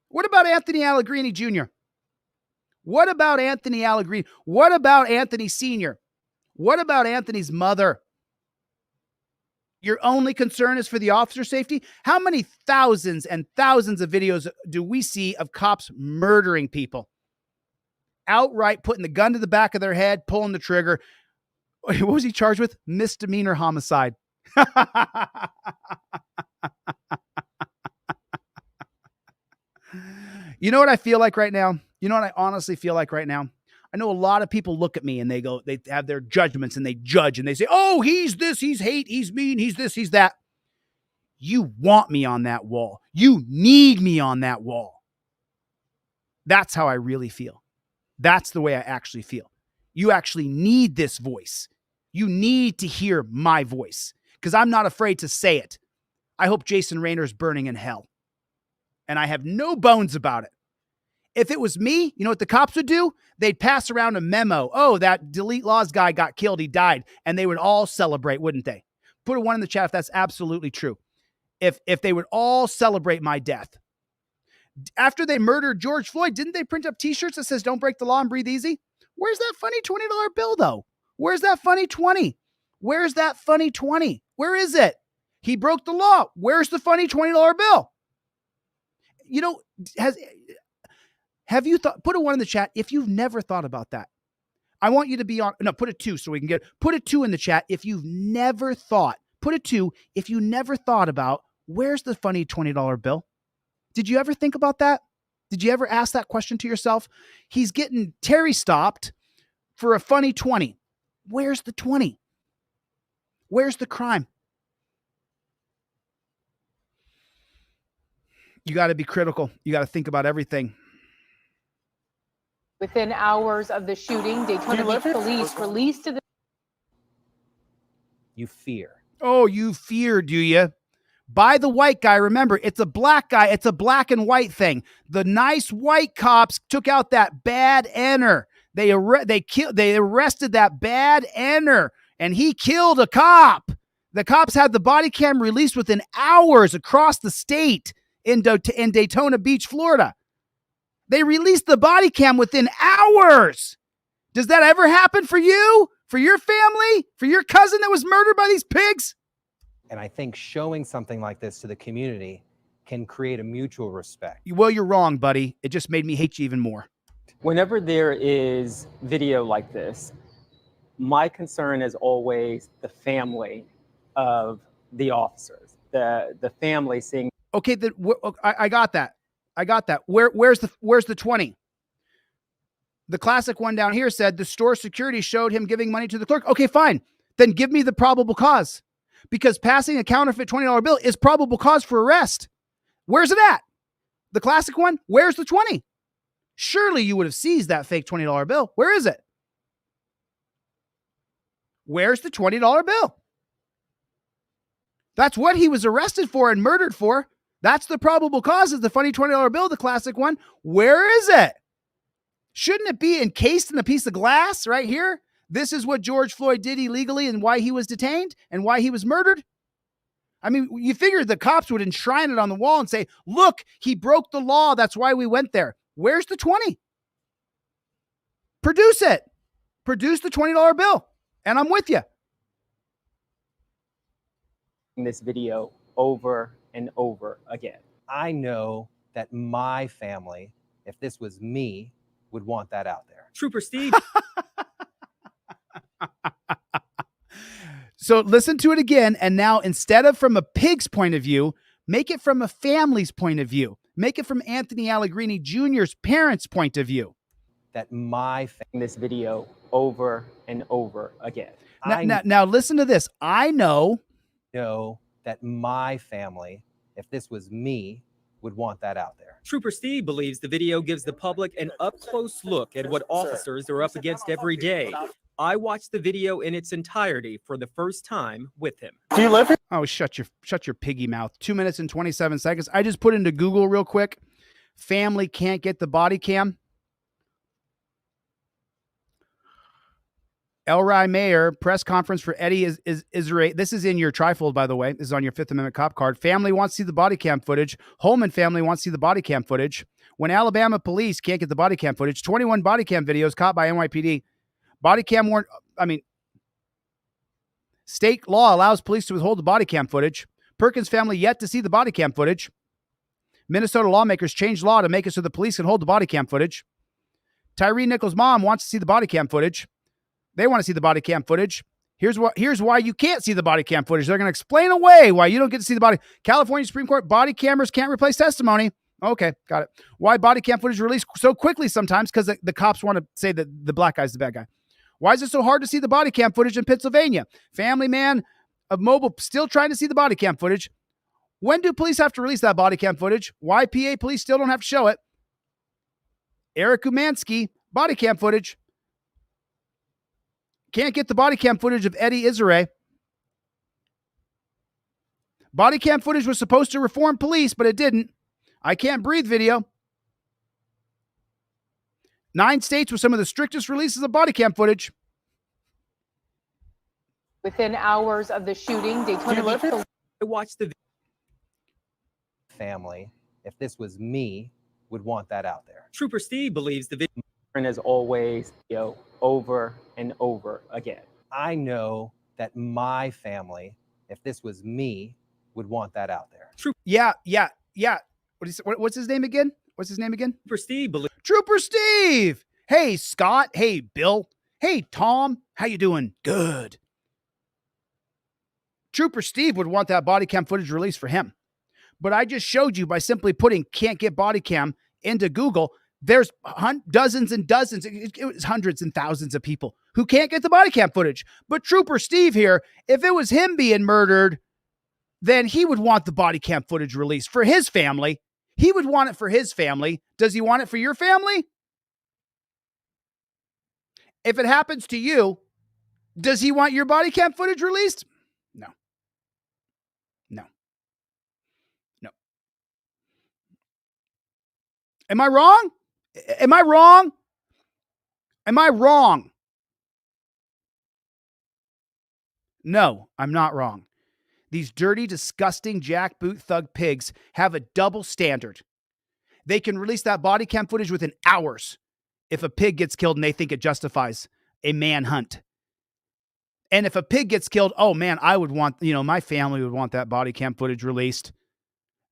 What about Anthony Allegrini Jr.? What about Anthony Allegrini? What about Anthony Sr.? What about Anthony's mother? Your only concern is for the officer safety? How many thousands and thousands of videos do we see of cops murdering people? Outright putting the gun to the back of their head, pulling the trigger. What was he charged with? Misdemeanor homicide. You know what I feel like right now? You know what I honestly feel like right now? I know a lot of people look at me and they have their judgments and they judge and they say, oh, he's this, he's hate, he's mean, he's this, he's that. You want me on that wall. You need me on that wall. That's how I really feel. That's the way I actually feel. You actually need this voice. You need to hear my voice because I'm not afraid to say it. I hope Jason Raynor's burning in hell. And I have no bones about it. If it was me, you know what the cops would do? They'd pass around a memo. Oh, that delete laws guy got killed. He died. And they would all celebrate, wouldn't they? Put a 1 in the chat if that's absolutely true. If they would all celebrate my death. After they murdered George Floyd, didn't they print up t-shirts that says, don't break the law and breathe easy? Where's that funny $20 bill, though? Where's that funny 20? Where's that funny 20? Where is it? He broke the law. Where's the funny $20 bill? You know, have you thought, put a 1 in the chat if you've never thought about that. I want you to be on, no, put a 2 so we can get, put a 2 in the chat if you've never thought, put a 2 if you never thought about where's the funny $20 bill? Did you ever think about that? Did you ever ask that question to yourself? He's getting Terry stopped for a funny 20. Where's the 20? Where's the crime? You got to be critical. You got to think about everything. Within hours of the shooting, Daytona Beach police released to the... You fear. Oh, you fear, do you? By the white guy, remember, it's a black guy. It's a black and white thing. The nice white cops took out that bad N-er. They arrested that bad N-er, and he killed a cop. The cops had the body cam released within hours across the state in Daytona Beach, Florida. They released the body cam within hours. Does that ever happen for you? For your family? For your cousin that was murdered by these pigs? And I think showing something like this to the community can create a mutual respect. Well, you're wrong, buddy. It just made me hate you even more. Whenever there is video like this, my concern is always the family of the officers, the family seeing. Okay, I got that. I got that. Where's the 20? The classic one down here said the store security showed him giving money to the clerk. Okay, fine. Then give me the probable cause. Because passing a counterfeit $20 bill is probable cause for arrest. Where's it at? The classic one? Where's the 20? Surely you would have seized that fake $20 bill. Where is it? Where's the $20 bill? That's what he was arrested for and murdered for. That's the probable cause, is the funny $20 bill, the classic one. Where is it? Shouldn't it be encased in a piece of glass right here? This is what George Floyd did illegally and why he was detained and why he was murdered. I mean, you figured the cops would enshrine it on the wall and say, look, he broke the law. That's why we went there. Where's the 20? Produce it. Produce the $20 bill. And I'm with you. This video over and over again. I know that my family, if this was me, would want that out there. Trooper Steve. So listen to it again. And now instead of from a pig's point of view, make it from a family's point of view. Make it from Anthony Allegrini Jr.'s parents' point of view. That my this video over and over again. Now listen to this. I know that my family, if this was me, would want that out there. Trooper Steve believes the video gives the public an up-close look at what officers are up against every day. I watched the video in its entirety for the first time with him. Do you live here? Oh, shut your piggy mouth. 2 minutes and 27 seconds. I just put into Google real quick. Family can't get the body cam. Elroy Mayor press conference for Eddie Israel. This is in your trifold, by the way. This is on your Fifth Amendment cop card. Family wants to see the body cam footage. Holman family wants to see the body cam footage. When Alabama police can't get the body cam footage, 21 body cam videos caught by NYPD. Body cam warrant. State law allows police to withhold the body cam footage. Perkins family yet to see the body cam footage. Minnesota lawmakers changed law to make it so the police can hold the body cam footage. Tyree Nichols' mom wants to see the body cam footage. They want to see the body cam footage. Here's why you can't see the body cam footage. They're going to explain away why you don't get to see the body. California Supreme Court, body cameras can't replace testimony. Okay, got it. Why body cam footage released so quickly sometimes? Because the cops want to say that the black guy's the bad guy. Why is it so hard to see the body cam footage in Pennsylvania? Family man of Mobile still trying to see the body cam footage. When do police have to release that body cam footage? Why PA police still don't have to show it? Eric Umansky, body cam footage. Can't get the body cam footage of Eddie Israel. Body cam footage was supposed to reform police, but it didn't. I can't breathe video. 9 states with some of the strictest releases of body cam footage. Within hours of the shooting, Daytona Beach police. I watched the Family, if this was me, would want that out there. Trooper Steve believes the video, and as always, over and over again. I know that my family, if this was me, would want that out there. Yeah. What's his name again? Trooper Steve believes. Trooper Steve. Hey, Scott. Hey, Bill. Hey, Tom. How you doing? Good. Trooper Steve would want that body cam footage released for him. But I just showed you by simply putting can't get body cam into Google, there's dozens and dozens, it was hundreds and thousands of people who can't get the body cam footage. But Trooper Steve here, if it was him being murdered, then he would want the body cam footage released for his family. He would want it for his family. Does he want it for your family? If it happens to you, does he want your body cam footage released? No. Am I wrong? No, I'm not wrong. These dirty, disgusting jackboot thug pigs have a double standard. They can release that body cam footage within hours if a pig gets killed and they think it justifies a manhunt. And if a pig gets killed, oh man, I would want, my family would want that body cam footage released.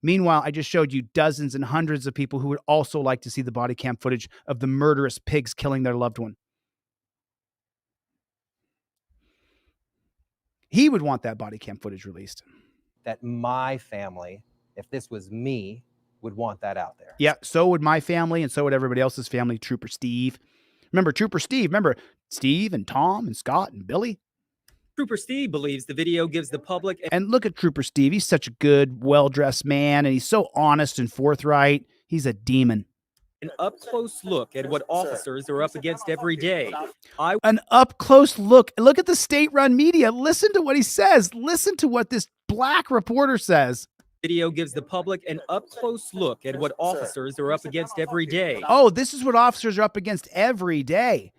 Meanwhile, I just showed you dozens and hundreds of people who would also like to see the body cam footage of the murderous pigs killing their loved one. He would want that body cam footage released. That my family, if this was me, would want that out there. Yeah, so would my family, and so would everybody else's family. Trooper Steve. Remember Steve and Tom and Scott and Billy? Trooper Steve believes the video gives the public. And look at Trooper Steve. He's such a good, well-dressed man, and he's so honest and forthright. He's a demon. An up-close look at what officers are up against every day. An up-close look. Look at the state-run media. Listen to what he says. Listen to what this black reporter says. Video gives the public an up-close look at what officers are up against every day. Oh, this is what officers are up against every day.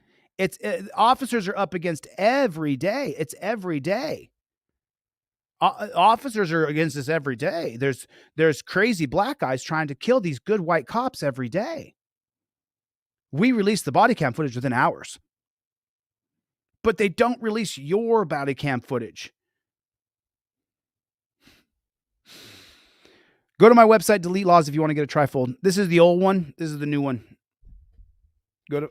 Officers are up against every day. It's every day. Officers are against this every day. There's crazy black guys trying to kill these good white cops every day. We release the body cam footage within hours. But they don't release your body cam footage. Go to my website, Delete Laws, if you want to get a trifold. This is the old one. This is the new one. Go to,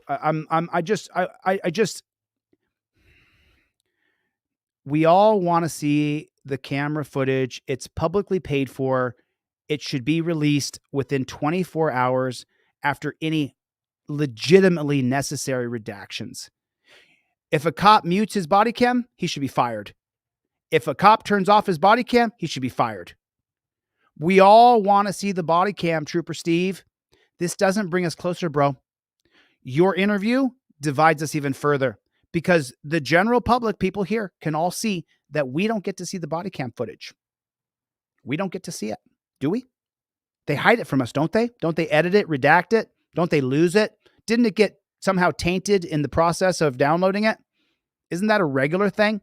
we all want to see the camera footage. It's publicly paid for. It should be released within 24 hours after any legitimately necessary redactions. If a cop mutes his body cam, he should be fired. If a cop turns off his body cam, he should be fired. We all want to see the body cam, Trooper Steve. This doesn't bring us closer, bro. Your interview divides us even further because the general public, people here, can all see that we don't get to see the body cam footage. We don't get to see it, do we? They hide it from us, don't they? Don't they edit it, redact it? Don't they lose it? Didn't it get somehow tainted in the process of downloading it? Isn't that a regular thing?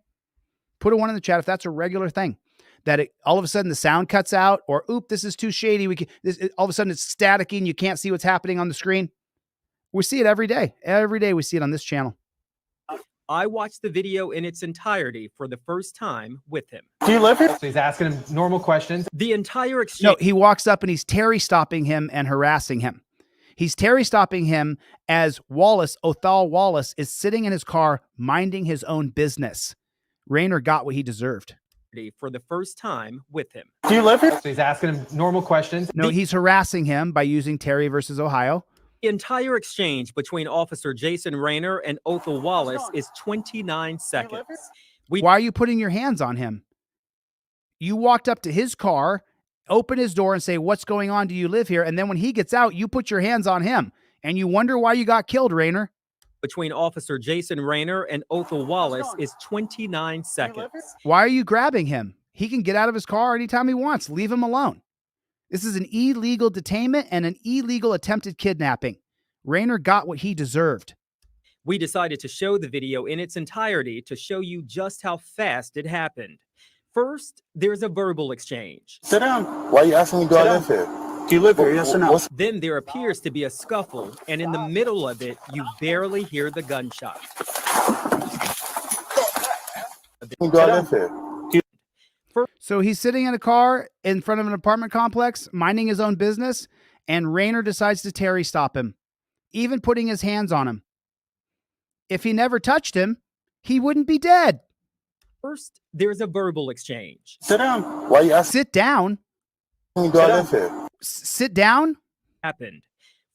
Put a one in the chat if that's a regular thing. That all of a sudden the sound cuts out, or oop, this is too shady. All of a sudden it's staticky and you can't see what's happening on the screen. We see it every day. Every day we see it on this channel. I watched the video in its entirety for the first time with him. Do you live here? So he's asking him normal questions. The entire exchange. No, he walks up and he's Terry stopping him and harassing him. He's Terry stopping him as Othal Wallace is sitting in his car minding his own business. Rainer got what he deserved. For the first time with him. Do you live here? So he's asking him normal questions. No, he's harassing him by using Terry versus Ohio. The entire exchange between Officer Jason Rainer and Othal Wallace is 29 seconds. Why are you putting your hands on him? You walked up to his car, open his door and say, what's going on? Do you live here? And then when he gets out, you put your hands on him and you wonder why you got killed, Rainer. Between Officer Jason Rainer and Othal Wallace is 29 seconds. Why are you grabbing him? He can get out of his car anytime he wants. Leave him alone. This is an illegal detainment and an illegal attempted kidnapping. Rainer got what he deserved. We decided to show the video in its entirety to show you just how fast it happened. First, there's a verbal exchange. Sit down. Why are you asking me, do I live here? Do you live here, yes or no? Then there appears to be a scuffle, and in the middle of it, you barely hear the gunshot. Do I live here? So he's sitting in a car in front of an apartment complex, minding his own business, and Rainer decides to Terry stop him, even putting his hands on him. If he never touched him, he wouldn't be dead. First, there's a verbal exchange. Sit down. Why are you asking? Sit down. Do I live here? Sit down. Happened.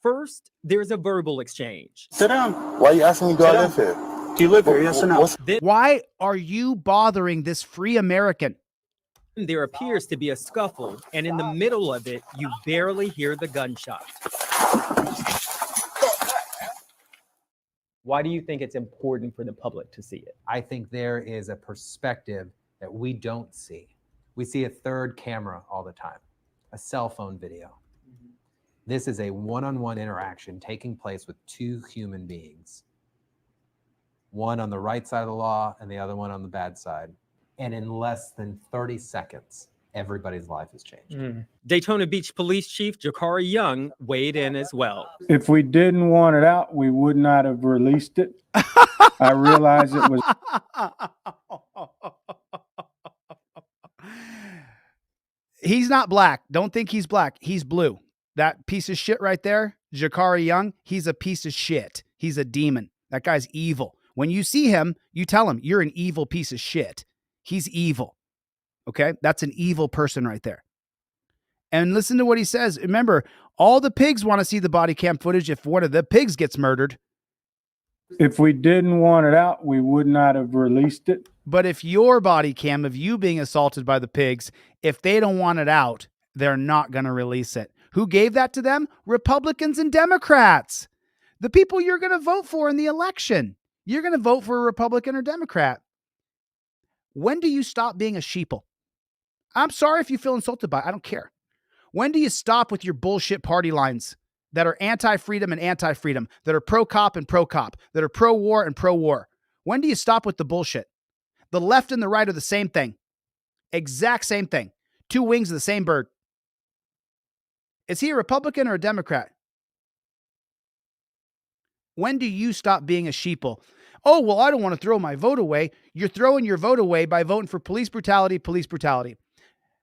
First, there's a verbal exchange. Sit down. Why are you asking me, do I live here? Do you live here, yes or no? Why are you bothering this free American? There appears to be a scuffle, and in the middle of it, you barely hear the gunshot. Why do you think it's important for the public to see it? I think there is a perspective that we don't see. We see a third camera all the time, a cell phone video. This is a one-on-one interaction taking place with two human beings. One on the right side of the law and the other one on the bad side. And in less than 30 seconds, everybody's life has changed. Daytona Beach Police Chief Jakari Young weighed in as well. If we didn't want it out, we would not have released it. I realize it was. He's not black. Don't think he's black. He's blue. That piece of shit right there, Jakari Young, he's a piece of shit. He's a demon. That guy's evil. When you see him, you tell him, you're an evil piece of shit. He's evil. Okay? That's an evil person right there. And listen to what he says. Remember, all the pigs want to see the body cam footage if one of the pigs gets murdered. If we didn't want it out, we would not have released it. But if your body cam of you being assaulted by the pigs, if they don't want it out, they're not going to release it. Who gave that to them? Republicans and Democrats. The people you're going to vote for in the election. You're going to vote for a Republican or Democrat. When do you stop being a sheeple? I'm sorry if you feel insulted by it. I don't care. When do you stop with your bullshit party lines that are anti-freedom and anti-freedom, that are pro-cop and pro-cop, that are pro-war and pro-war? When do you stop with the bullshit? The left and the right are the same thing. Exact same thing. Two wings of the same bird. Is he a Republican or a Democrat? When do you stop being a sheeple? Oh, well, I don't want to throw my vote away. You're throwing your vote away by voting for police brutality, police brutality.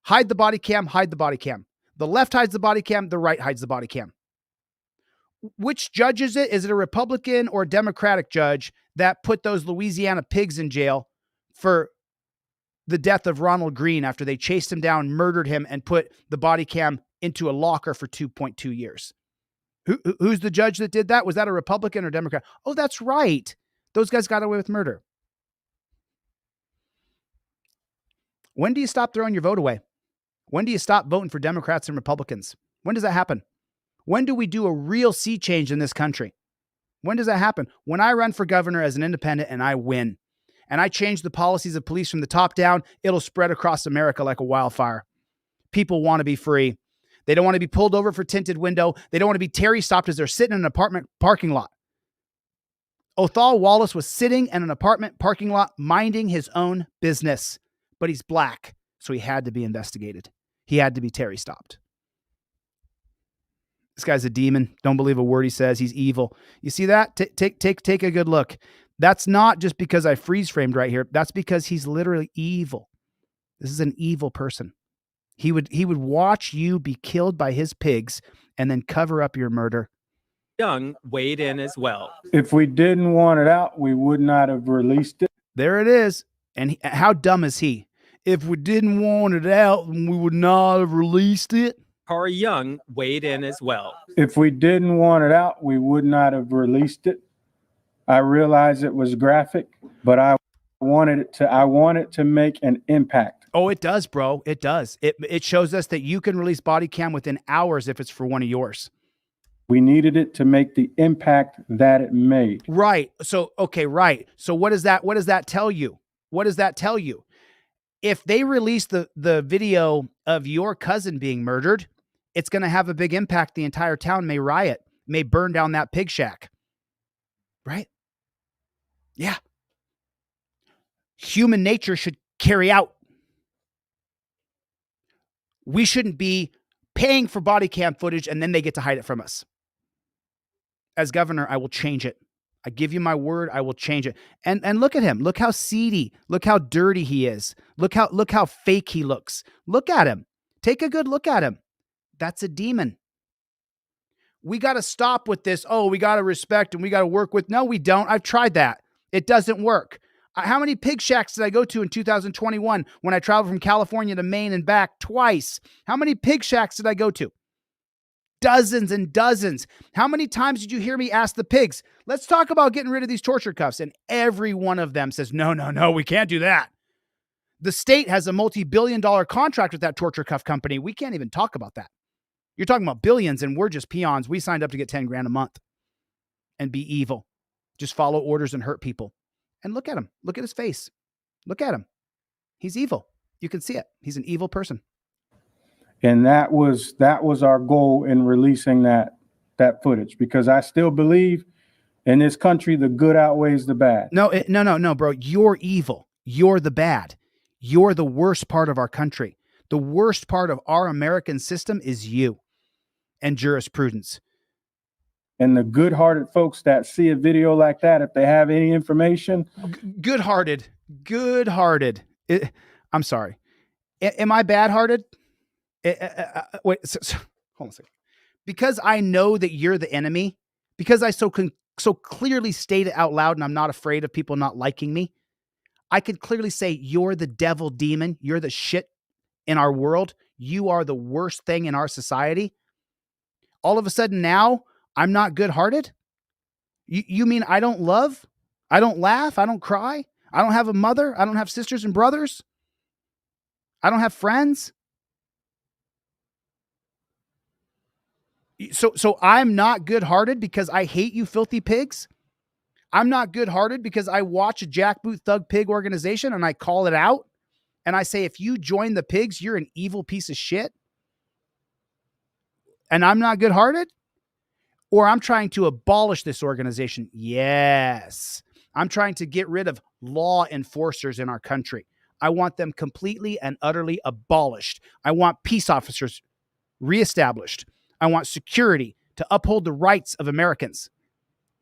Hide the body cam, hide the body cam. The left hides the body cam, the right hides the body cam. Which judge is it? Is it a Republican or a Democratic judge that put those Louisiana pigs in jail for the death of Ronald Green after they chased him down, murdered him, and put the body cam into a locker for 2.2 years? Who's the judge that did that? Was that a Republican or Democrat? Oh, that's right. Those guys got away with murder. When do you stop throwing your vote away? When do you stop voting for Democrats and Republicans? When does that happen? When do we do a real sea change in this country? When does that happen? When I run for governor as an independent and I win, and I change the policies of police from the top down, it'll spread across America like a wildfire. People want to be free. They don't want to be pulled over for tinted window. They don't want to be Terry stopped as they're sitting in an apartment parking lot. Othal Wallace was sitting in an apartment parking lot minding his own business, but he's black, so he had to be investigated. He had to be Terry stopped. This guy's a demon. Don't believe a word he says. He's evil. You see that? Take a good look. That's not just because I freeze framed right here. That's because he's literally evil. This is an evil person. He would watch you be killed by his pigs and then cover up your murder. Young weighed in as well. If we didn't want it out, we would not have released it. There it is. And how dumb is he? If we didn't want it out, we would not have released it. Kari Young weighed in as well. If we didn't want it out, we would not have released it. I realize it was graphic, but I wanted to make an impact. Oh, it does, bro. It does. It shows us that you can release body cam within hours if it's for one of yours. We needed it to make the impact that it made. Right. So, okay, right. So what does that tell you? What does that tell you? If they release the video of your cousin being murdered, it's going to have a big impact. The entire town may riot, may burn down that pig shack. Right? Yeah. Human nature should carry out. We shouldn't be paying for body cam footage and then they get to hide it from us. As governor, I will change it. I give you my word, I will change it. And look at him. Look how seedy. Look how dirty he is. Look how fake he looks. Look at him. Take a good look at him. That's a demon. We got to stop with this. Oh, we got to respect and we got to work with. No, we don't. I've tried that. It doesn't work. How many pig shacks did I go to in 2021 when I traveled from California to Maine and back twice? How many pig shacks did I go to? Dozens and dozens. How many times did you hear me ask the pigs, let's talk about getting rid of these torture cuffs? And every one of them says, no, we can't do that. The state has a multi-billion-dollar contract with that torture cuff company. We can't even talk about that. You're talking about billions and we're just peons. We signed up to get 10 grand a month and be evil. Just follow orders and hurt people. And look at him. Look at his face. Look at him. He's evil. You can see it. He's an evil person. And that was our goal in releasing that footage, because I still believe in this country, the good outweighs the bad. No, bro. You're evil. You're the bad. You're the worst part of our country. The worst part of our American system is you and jurisprudence. And the good-hearted folks that see a video like that, if they have any information. Good-hearted. I'm sorry. Am I bad-hearted? Wait, hold on a second. Because I know that you're the enemy, because I so clearly state it out loud and I'm not afraid of people not liking me, I could clearly say you're the devil demon. You're the shit in our world. You are the worst thing in our society. All of a sudden now, I'm not good-hearted? You mean I don't love? I don't laugh? I don't cry? I don't have a mother? I don't have sisters and brothers? I don't have friends? So I'm not good-hearted because I hate you filthy pigs? I'm not good-hearted because I watch a jackboot thug pig organization and I call it out? And I say, if you join the pigs, you're an evil piece of shit? And I'm not good-hearted? Or I'm trying to abolish this organization? Yes. I'm trying to get rid of law enforcers in our country. I want them completely and utterly abolished. I want peace officers reestablished. I want security to uphold the rights of Americans.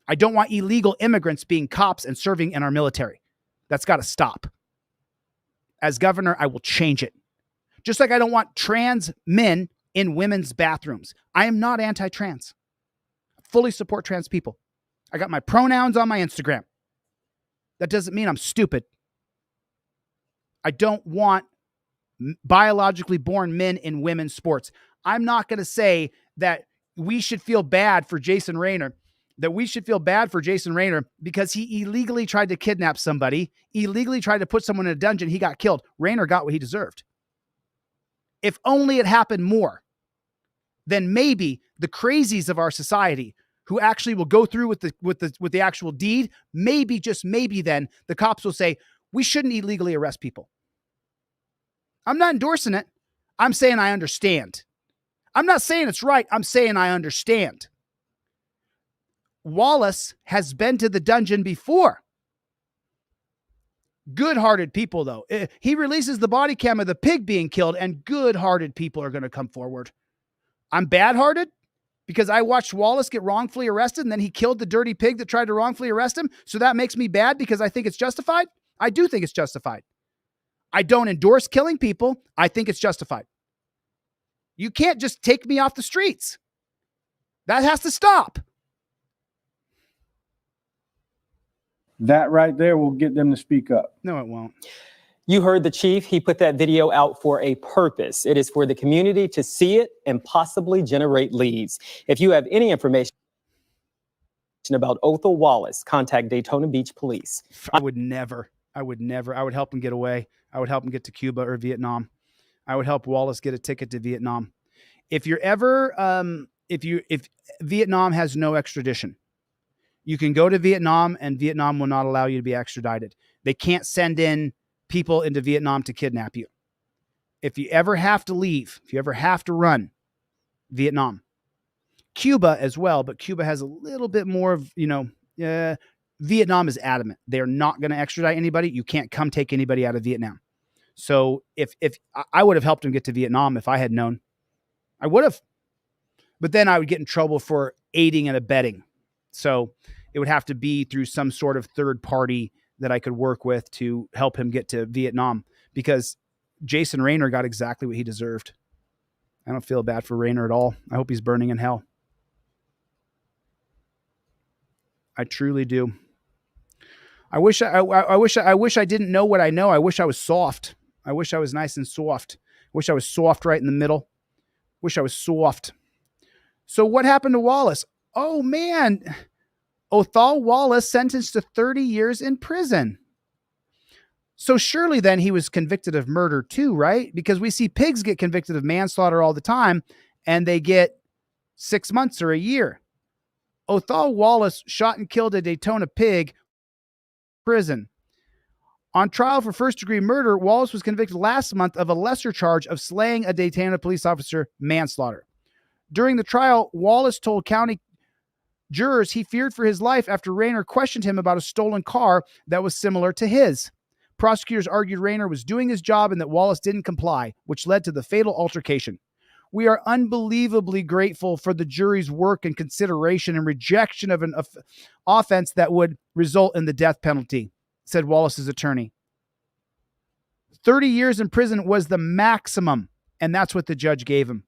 I don't want illegal immigrants being cops and serving in our military. That's got to stop. As governor, I will change it. Just like I don't want trans men in women's bathrooms. I am not anti-trans. I fully support trans people. I got my pronouns on my Instagram. That doesn't mean I'm stupid. I don't want biologically born men in women's sports. I'm not going to say that we should feel bad for Jason Rayner, because he illegally tried to kidnap somebody, illegally tried to put someone in a dungeon. He got killed. Rayner got what he deserved. If only it happened more, then maybe the crazies of our society who actually will go through with the actual deed, maybe, just maybe, then the cops will say, we shouldn't illegally arrest people. I'm not endorsing it. I'm saying I understand. I'm not saying it's right. I'm saying I understand. Wallace has been to the dungeon before. Good-hearted people, though. He releases the body cam of the pig being killed, and good-hearted people are going to come forward. I'm bad-hearted because I watched Wallace get wrongfully arrested, and then he killed the dirty pig that tried to wrongfully arrest him. So that makes me bad because I think it's justified? I do think it's justified. I don't endorse killing people. I think it's justified. You can't just take me off the streets. That has to stop. That right there will get them to speak up. No, it won't. You heard the chief. He put that video out for a purpose. It is for the community to see it and possibly generate leads. If you have any information about Othel Wallace, contact Daytona Beach Police. I would never. I would help him get away. I would help him get to Cuba or Vietnam. I would help Wallace get a ticket to Vietnam. If you're ever, if Vietnam has no extradition, you can go to Vietnam and Vietnam will not allow you to be extradited. They can't send in people into Vietnam to kidnap you. If you ever have to leave, if you ever have to run, Vietnam. Cuba as well, but Cuba has a little bit more of, Vietnam is adamant. They're not going to extradite anybody. You can't come take anybody out of Vietnam. So if I would have helped him get to Vietnam if I had known, I would have. But then I would get in trouble for aiding and abetting. So it would have to be through some sort of third party that I could work with to help him get to Vietnam, because Jason Raynor got exactly what he deserved. I don't feel bad for Raynor at all. I hope he's burning in hell. I truly do. I wish I didn't know what I know. I wish I was soft. I wish I was nice and soft. I wish I was soft right in the middle. Wish I was soft. So what happened to Wallace? Oh man, Othal Wallace sentenced to 30 years in prison. So surely then he was convicted of murder too, right? Because we see pigs get convicted of manslaughter all the time and they get 6 months or a year. Othal Wallace shot and killed a Daytona pig in prison. On trial for first-degree murder, Wallace was convicted last month of a lesser charge of slaying a Daytona police officer, manslaughter. During the trial, Wallace told county jurors he feared for his life after Raynor questioned him about a stolen car that was similar to his. Prosecutors argued Raynor was doing his job and that Wallace didn't comply, which led to the fatal altercation. We are unbelievably grateful for the jury's work and consideration and rejection of an offense that would result in the death penalty, said Wallace's attorney. 30 years in prison was the maximum, and that's what the judge gave him.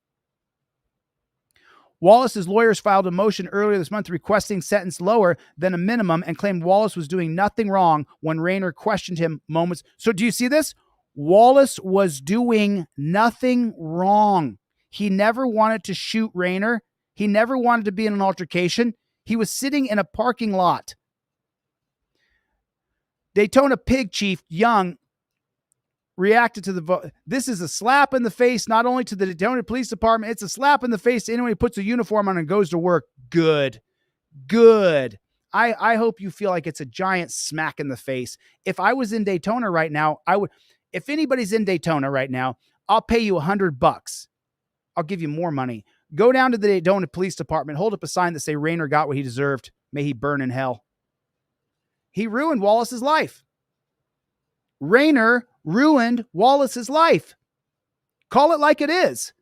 Wallace's lawyers filed a motion earlier this month requesting sentence lower than a minimum and claimed Wallace was doing nothing wrong when Raynor questioned him moments. So do you see this? Wallace was doing nothing wrong. He never wanted to shoot Raynor. He never wanted to be in an altercation. He was sitting in a parking lot. Daytona Pig Chief Young reacted to the vote. This is a slap in the face, not only to the Daytona Police Department, it's a slap in the face to anyone who puts a uniform on and goes to work. Good. I hope you feel like it's a giant smack in the face. If I was in Daytona right now, I would. If anybody's in Daytona right now, I'll pay you $100. I'll give you more money. Go down to the Daytona Police Department, hold up a sign that say Raynor got what he deserved. May he burn in hell. He ruined Wallace's life. Raynor ruined Wallace's life. Call it like it is.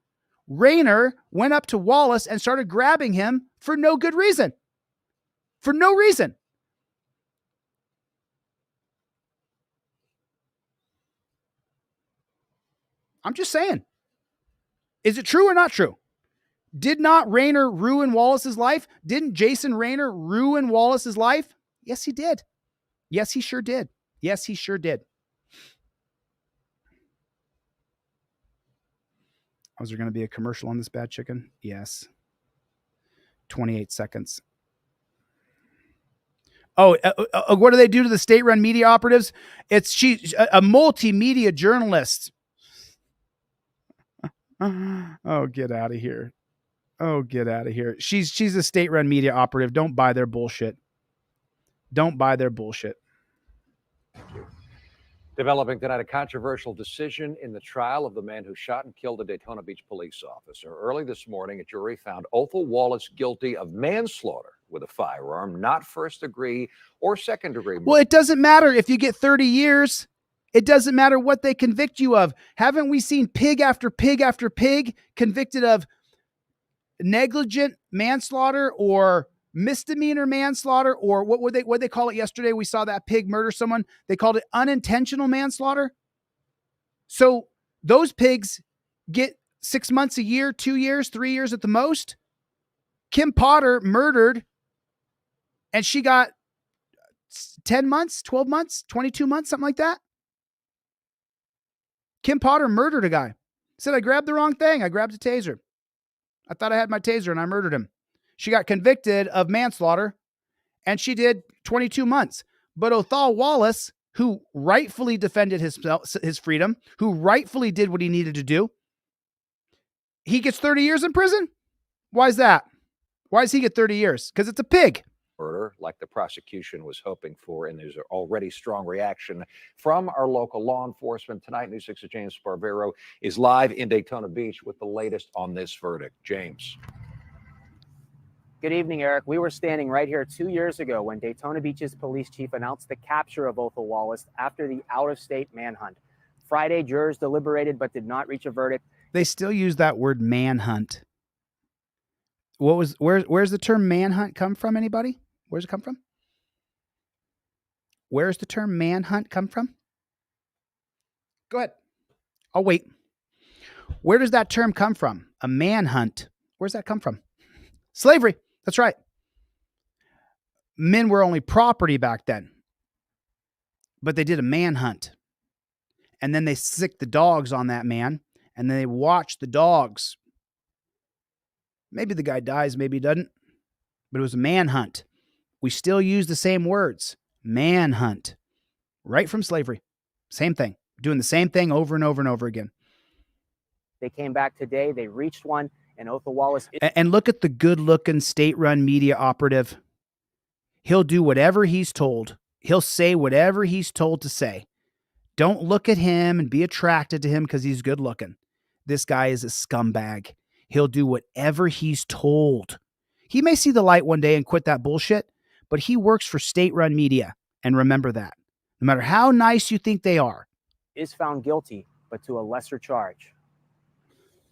Raynor went up to Wallace and started grabbing him for no good reason. For no reason. I'm just saying. Is it true or not true? Did not Raynor ruin Wallace's life? Didn't Jason Raynor ruin Wallace's life? Yes, he did. Yes, he sure did. Yes, he sure did. Was there going to be a commercial on this bad chicken? Yes. 28 seconds. Oh, what do they do to the state-run media operatives? She's a multimedia journalist. Oh, get out of here. Oh, get out of here. She's a state-run media operative. Don't buy their bullshit. Don't buy their bullshit. Developing tonight, a controversial decision in the trial of the man who shot and killed a Daytona Beach police officer. Early this morning, a jury found Othel Wallace guilty of manslaughter with a firearm, not first degree or second degree. Well, it doesn't matter if you get 30 years. It doesn't matter what they convict you of. Haven't we seen pig after pig after pig convicted of negligent manslaughter or misdemeanor manslaughter, or what they call it yesterday? We saw that pig murder someone. They called it unintentional manslaughter. So those pigs get 6 months, a year, 2 years, 3 years at the most. Kim Potter murdered, and she got 10 months, 12 months, 22 months, something like that. Kim Potter murdered a guy. Said, I grabbed the wrong thing. I grabbed a taser. I thought I had my taser and I murdered him. She got convicted of manslaughter and she did 22 months. But Othel Wallace, who rightfully defended his freedom, who rightfully did what he needed to do, he gets 30 years in prison? Why is that? Why does he get 30 years? Because it's a pig. Murder, like the prosecution was hoping for, and there's already strong reaction from our local law enforcement. Tonight, News 6's James Sparvero is live in Daytona Beach with the latest on this verdict. James. Good evening, Eric. We were standing right here 2 years ago when Daytona Beach's police chief announced the capture of Othel Wallace after the out-of-state manhunt. Friday, jurors deliberated but did not reach a verdict. They still use that word manhunt. Where's the term manhunt come from, anybody? Where's it come from? Where's the term manhunt come from? Go ahead. I'll wait. Where does that term come from? A manhunt. Where's that come from? Slavery. That's right. Men were only property back then. But they did a manhunt. And then they sicked the dogs on that man. And then they watched the dogs. Maybe the guy dies, maybe he doesn't. But it was a manhunt. We still use the same words. Manhunt. Right from slavery. Same thing. Doing the same thing over and over and over again. They came back today. They reached one, and Othel Wallace... And look at the good-looking state-run media operative. He'll do whatever he's told. He'll say whatever he's told to say. Don't look at him and be attracted to him because he's good-looking. This guy is a scumbag. He'll do whatever he's told. He may see the light one day and quit that bullshit, but he works for state-run media. And remember that. No matter how nice you think they are. Is found guilty, but to a lesser charge.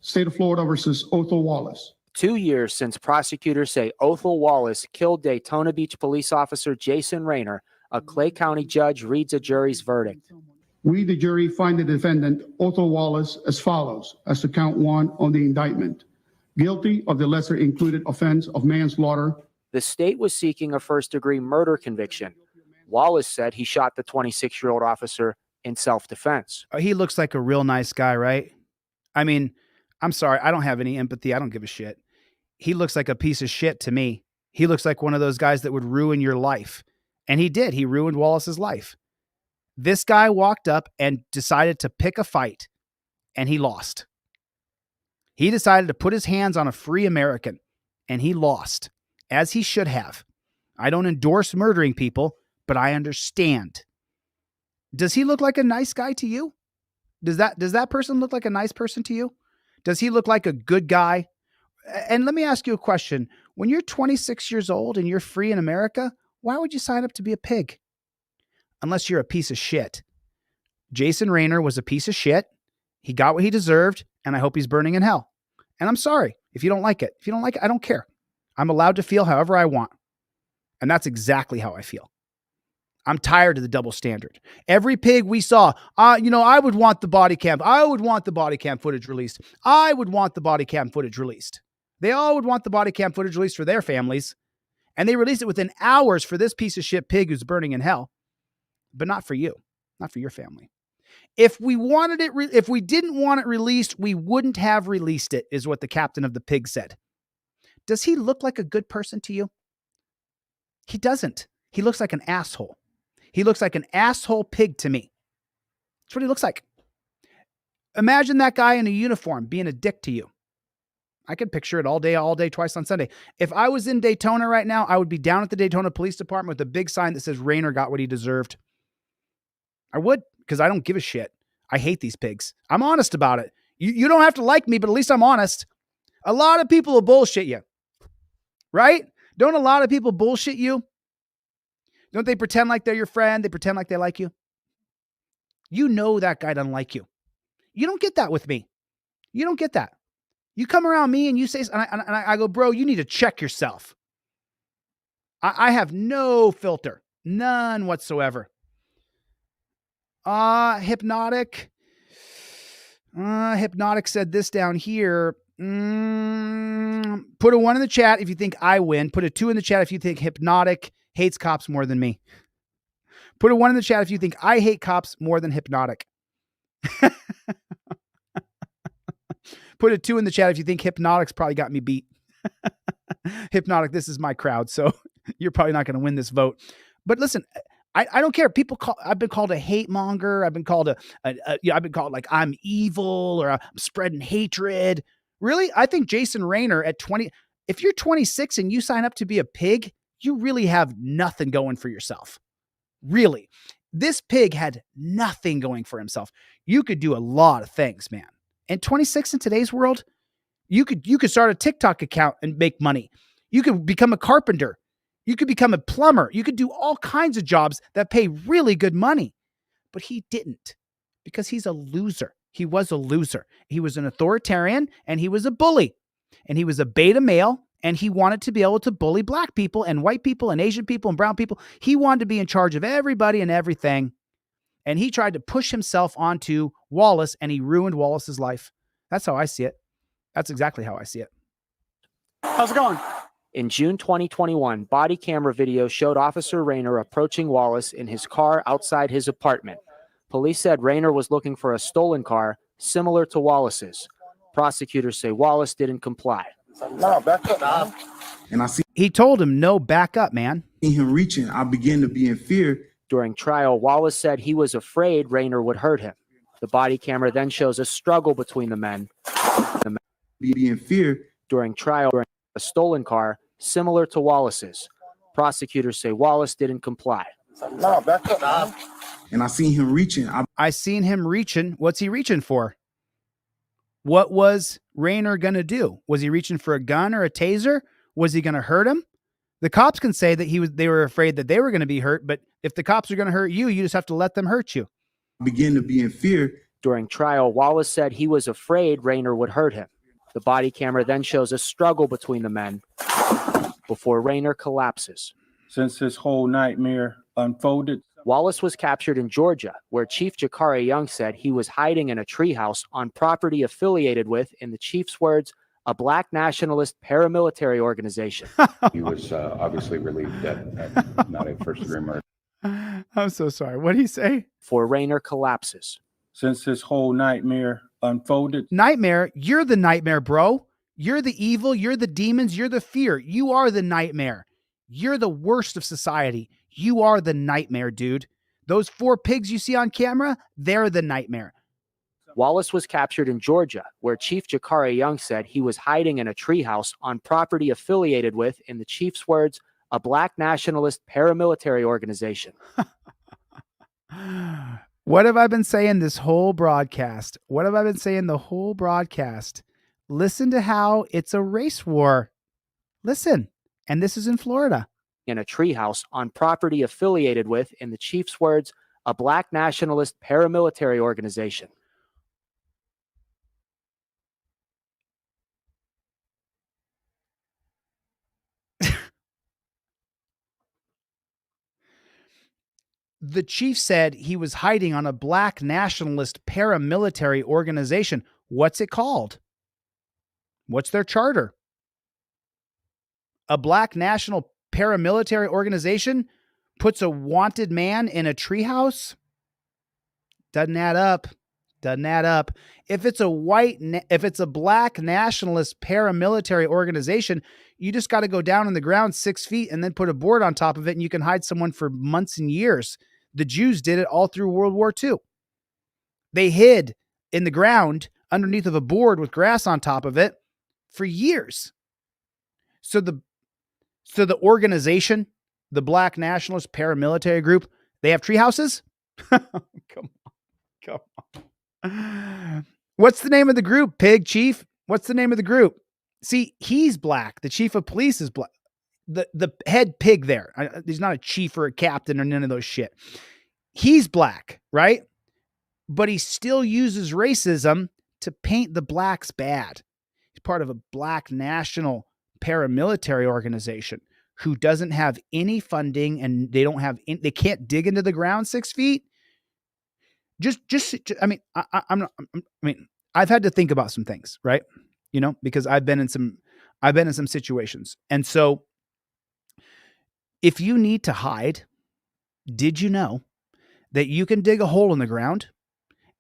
State of Florida versus Othel Wallace. 2 years since prosecutors say Othel Wallace killed Daytona Beach police officer Jason Rayner, a Clay County judge reads a jury's verdict. We, the jury, find the defendant, Othel Wallace, as follows, as to count 1 on the indictment. Guilty of the lesser included offense of manslaughter. The state was seeking a first-degree murder conviction. Wallace said he shot the 26-year-old officer in self-defense. He looks like a real nice guy, right? I mean, I'm sorry. I don't have any empathy. I don't give a shit. He looks like a piece of shit to me. He looks like one of those guys that would ruin your life. And he did. He ruined Wallace's life. This guy walked up and decided to pick a fight, and he lost. He decided to put his hands on a free American, and he lost, as he should have. I don't endorse murdering people, but I understand. Does he look like a nice guy to you? Does that person look like a nice person to you? Does he look like a good guy? And let me ask you a question. When you're 26 years old and you're free in America, why would you sign up to be a pig? Unless you're a piece of shit. Jason Rayner was a piece of shit. He got what he deserved, and I hope he's burning in hell. And I'm sorry if you don't like it. If you don't like it, I don't care. I'm allowed to feel however I want. And that's exactly how I feel. I'm tired of the double standard. Every pig we saw, I would want the body cam. I would want the body cam footage released. I would want the body cam footage released. They all would want the body cam footage released for their families. And they released it within hours for this piece of shit pig who's burning in hell. But not for you. Not for your family. If we wanted it, if we didn't want it released, we wouldn't have released it, is what the captain of the pig said. Does he look like a good person to you? He doesn't. He looks like an asshole. He looks like an asshole pig to me. That's what he looks like. Imagine that guy in a uniform being a dick to you. I could picture it all day, twice on Sunday. If I was in Daytona right now, I would be down at the Daytona Police Department with a big sign that says Rainer got what he deserved. I would, because I don't give a shit. I hate these pigs. I'm honest about it. You don't have to like me, but at least I'm honest. A lot of people will bullshit you, right? Don't a lot of people bullshit you? Don't they pretend like they're your friend? They pretend like they like you. You know that guy doesn't like you. You don't get that with me. You don't get that. You come around me and you say, and I go, bro, you need to check yourself. I have no filter, none whatsoever. Hypnotic. Hypnotic said this down here. Put a 1 in the chat if you think I win. Put a 2 in the chat if you think Hypnotic hates cops more than me. Put a 1 in the chat if you think I hate cops more than Hypnotic. Put a 2 in the chat if you think Hypnotic's probably got me beat. Hypnotic, this is my crowd, so you're probably not going to win this vote. But listen, I don't care. I've been called a hate monger. I've been called I've been called like I'm evil or I'm spreading hatred. Really? I think Jason Rainer at 20, if you're 26 and you sign up to be a pig, you really have nothing going for yourself. Really. This pig had nothing going for himself. You could do a lot of things, man. And 26 in today's world, you could start a TikTok account and make money. You could become a carpenter. You could become a plumber. You could do all kinds of jobs that pay really good money. But he didn't, because he's a loser. He was a loser. He was an authoritarian and he was a bully. And he was a beta male and he wanted to be able to bully black people and white people and Asian people and brown people. He wanted to be in charge of everybody and everything. And he tried to push himself onto Wallace and he ruined Wallace's life. That's how I see it. That's exactly how I see it. How's it going? In June 2021, body camera video showed Officer Rainer approaching Wallace in his car outside his apartment. Police said Rainer was looking for a stolen car similar to Wallace's. Prosecutors say Wallace didn't comply. No, back up. And I see He told him, no, back up, man. him reaching. I began to be in fear. During trial, Wallace said he was afraid Rainer would hurt him. The body camera then shows a struggle between the men. Be in fear. During trial, a stolen car similar to Wallace's. Prosecutors say Wallace didn't comply. No, back up. And I seen him reaching. I seen him reaching. What's he reaching for? What was Rainer going to do? Was he reaching for a gun or a taser? Was he going to hurt him? The cops can say that they were afraid that they were going to be hurt, but if the cops are going to hurt you, you just have to let them hurt you. Begin to be in fear. During trial, Wallace said he was afraid Rainer would hurt him. The body camera then shows a struggle between the men before Rainer collapses. Since this whole nightmare unfolded, Wallace was captured in Georgia, where Chief Jakari Young said he was hiding in a treehouse on property affiliated with, in the chief's words, a black nationalist paramilitary organization. He was obviously relieved that not a first-degree murder. I'm so sorry. What did he say? For Rainer collapses. Since this whole nightmare unfolded. Nightmare? You're the nightmare, bro. You're the evil. You're the demons. You're the fear. You are the nightmare. You're the worst of society. You are the nightmare, dude. Those 4 pigs you see on camera, they're the nightmare. Wallace was captured in Georgia, where Chief Jakari Young said he was hiding in a treehouse on property affiliated with, in the chief's words, a black nationalist paramilitary organization. What have I been saying this whole broadcast? What have I been saying the whole broadcast? Listen to how it's a race war. Listen. And this is in Florida. In a treehouse on property affiliated with, in the chief's words, a black nationalist paramilitary organization. The chief said he was hiding on a black nationalist paramilitary organization. What's it called? What's their charter? A black national paramilitary organization puts a wanted man in a treehouse? Doesn't add up. Doesn't add up. If it's a black nationalist paramilitary organization, you just got to go down on the ground 6 feet and then put a board on top of it and you can hide someone for months and years. The Jews did it all through World War II. They hid in the ground underneath of a board with grass on top of it for years. So the organization, the Black Nationalist Paramilitary Group, they have tree houses? Come on. What's the name of the group, Pig Chief? What's the name of the group? See, he's black. The chief of police is black. The head pig there. He's not a chief or a captain or none of those shit. He's black, right? But he still uses racism to paint the blacks bad. He's part of a Black National paramilitary organization who doesn't have any funding, and they can't dig into the ground 6 feet. I've had to think about some things, right? Because I've been in some situations. And so if you need to hide, did you know that you can dig a hole in the ground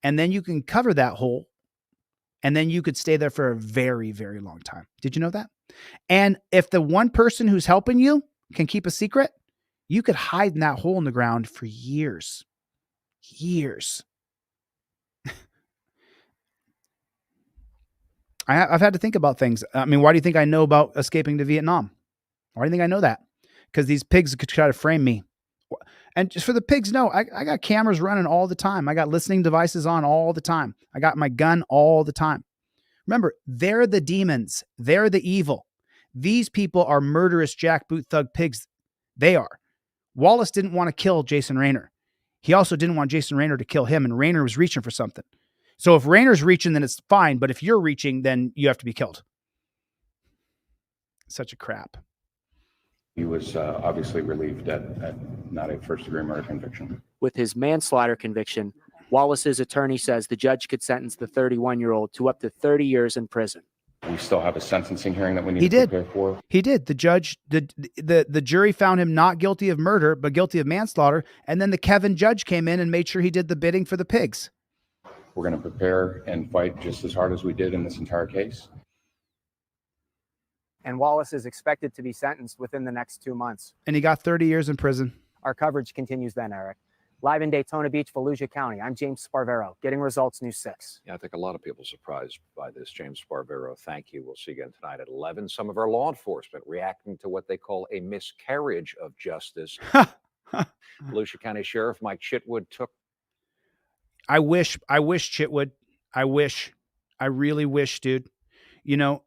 and then you can cover that hole and then you could stay there for a very, very long time? Did you know that? And if the one person who's helping you can keep a secret, you could hide in that hole in the ground for years. I've had to think about things. I mean, why do you think I know about escaping to Vietnam? Why do you think I know that? Because these pigs could try to frame me. And just for the pigs, no, I got cameras running all the time. I got listening devices on all the time. I got my gun all the time. Remember, they're the demons. They're the evil. These people are murderous jackboot thug pigs. They are. Wallace didn't want to kill Jason Raynor. He also didn't want Jason Raynor to kill him, and Raynor was reaching for something. So if Raynor's reaching, then it's fine. But if you're reaching, then you have to be killed. Such a crap. He was obviously relieved at not a first-degree murder conviction. With his manslaughter conviction, Wallace's attorney says the judge could sentence the 31-year-old to up to 30 years in prison. We still have a sentencing hearing that we need to prepare for. He did. The judge, the jury found him not guilty of murder, but guilty of manslaughter. And then the Kevin judge came in and made sure he did the bidding for the pigs. We're going to prepare and fight just as hard as we did in this entire case. And Wallace is expected to be sentenced within the next 2 months. And he got 30 years in prison. Our coverage continues then, Eric. Live in Daytona Beach, Volusia County, I'm James Sparvero, getting Results News 6. Yeah, I think a lot of people surprised by this. James Sparvero, thank you. We'll see you again tonight at 11. Some of our law enforcement reacting to what they call a miscarriage of justice. Volusia County Sheriff Mike Chitwood took. I wish Chitwood. I really wish, dude. I'm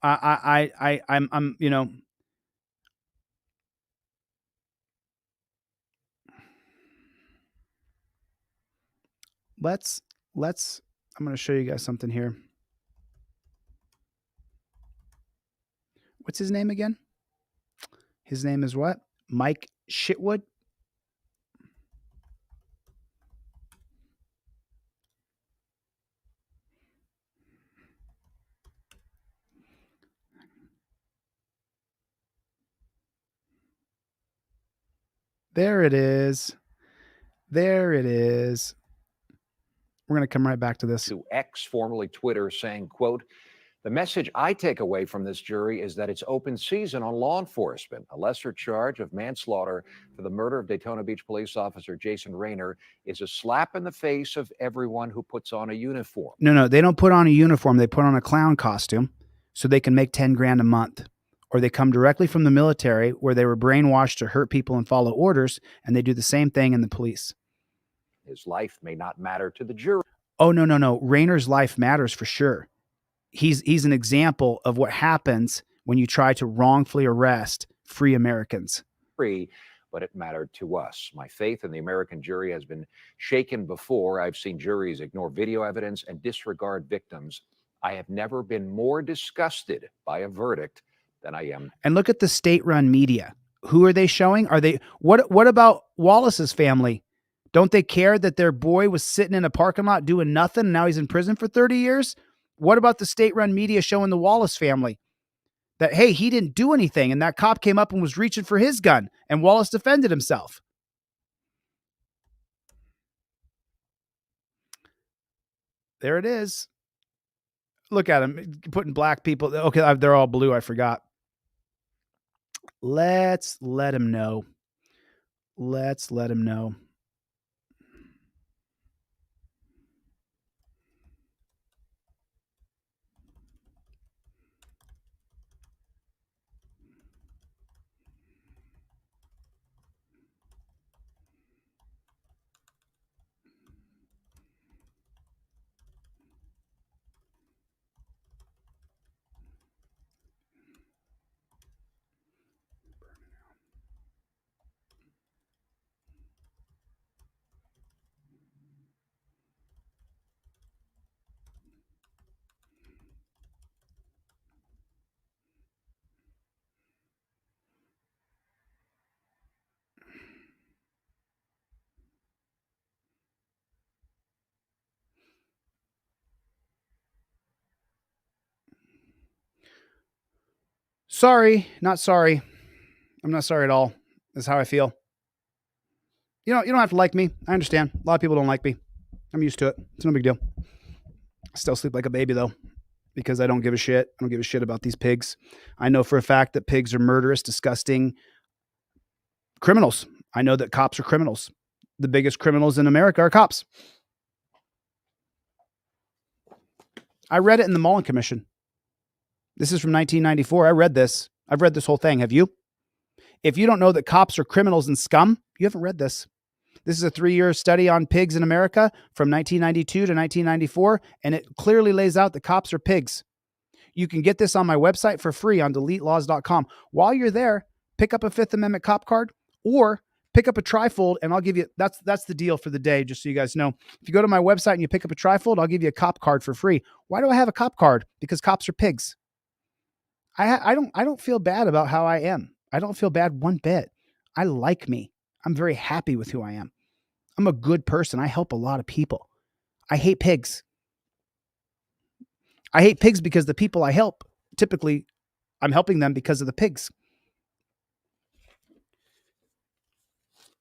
I'm going to show you guys something here. What's his name again? His name is what? Mike Chitwood. There it is. There it is. We're going to come right back to this. To X, formerly Twitter, saying, quote, "The message I take away from this jury is that it's open season on law enforcement. A lesser charge of manslaughter for the murder of Daytona Beach police officer Jason Raynor is a slap in the face of everyone who puts on a uniform." No, they don't put on a uniform. They put on a clown costume so they can make 10 grand a month. Or they come directly from the military where they were brainwashed to hurt people and follow orders, and they do the same thing in the police. His life may not matter to the jury. Oh, no. Raynor's life matters for sure. He's an example of what happens when you try to wrongfully arrest free Americans. But it mattered to us. My faith in the American jury has been shaken before. I've seen juries ignore video evidence and disregard victims. I have never been more disgusted by a verdict than I am. And look at the state-run media. Who are they showing? What about Wallace's family? Don't they care that their boy was sitting in a parking lot doing nothing and now he's in prison for 30 years? What about the state-run media showing the Wallace family that, hey, he didn't do anything and that cop came up and was reaching for his gun and Wallace defended himself? There it is. Look at him putting black people. Okay, they're all blue. I forgot. Let's let him know. Let's let him know. Sorry, not sorry. I'm not sorry at all. That's how I feel. You don't have to like me. I understand. A lot of people don't like me. I'm used to it. It's no big deal. I still sleep like a baby though, because I don't give a shit. I don't give a shit about these pigs. I know for a fact that pigs are murderous, disgusting criminals. I know that cops are criminals. The biggest criminals in America are cops. I read it in the Mullen Commission. This is from 1994. I read this. I've read this whole thing. Have you? If you don't know that cops are criminals and scum, you haven't read this. This is a 3-year study on pigs in America from 1992 to 1994, and it clearly lays out that cops are pigs. You can get this on my website for free on deletelaws.com. While you're there, pick up a Fifth Amendment cop card or pick up a trifold, and I'll give you, that's the deal for the day, just so you guys know. If you go to my website and you pick up a trifold, I'll give you a cop card for free. Why do I have a cop card? Because cops are pigs. I don't feel bad about how I am. I don't feel bad one bit. I like me. I'm very happy with who I am. I'm a good person. I help a lot of people. I hate pigs. I hate pigs because the people I help, typically, I'm helping them because of the pigs.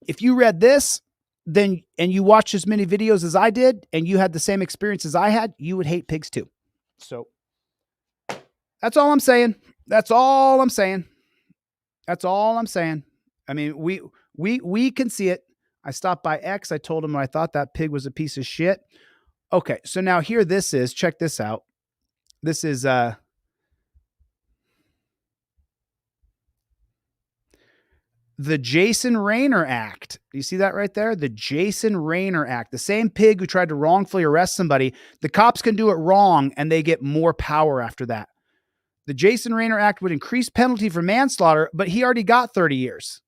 If you read this, then and you watched as many videos as I did, and you had the same experience as I had, you would hate pigs too. So that's all I'm saying. That's all I'm saying. That's all I'm saying. I mean, we can see it. I stopped by X. I told him I thought that pig was a piece of shit. Okay, so now here this is. Check this out. This is the Jason Rayner Act. Do you see that right there? The Jason Rayner Act. The same pig who tried to wrongfully arrest somebody. The cops can do it wrong and they get more power after that. The Jason Rayner Act would increase penalty for manslaughter, but he already got 30 years.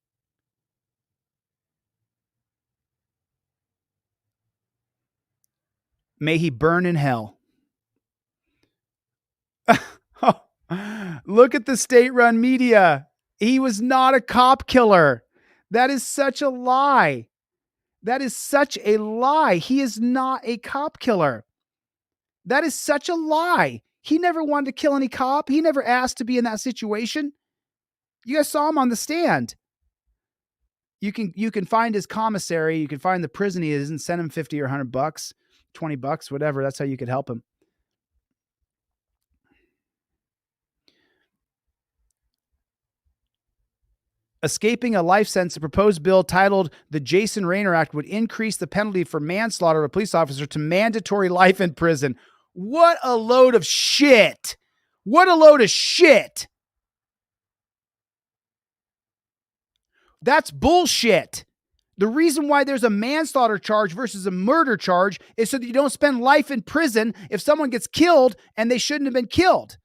May he burn in hell. Look at the state-run media. He was not a cop killer. That is such a lie. That is such a lie. He is not a cop killer. That is such a lie. He never wanted to kill any cop. He never asked to be in that situation. You guys saw him on the stand. You can find his commissary. You can find the prison he is and send him 50 or $100, 20 bucks, whatever. That's how you could help him. Escaping a life sentence, a proposed bill titled the Jason Rayner Act would increase the penalty for manslaughter of a police officer to mandatory life in prison. What a load of shit. What a load of shit. That's bullshit. The reason why there's a manslaughter charge versus a murder charge is so that you don't spend life in prison if someone gets killed and they shouldn't have been killed.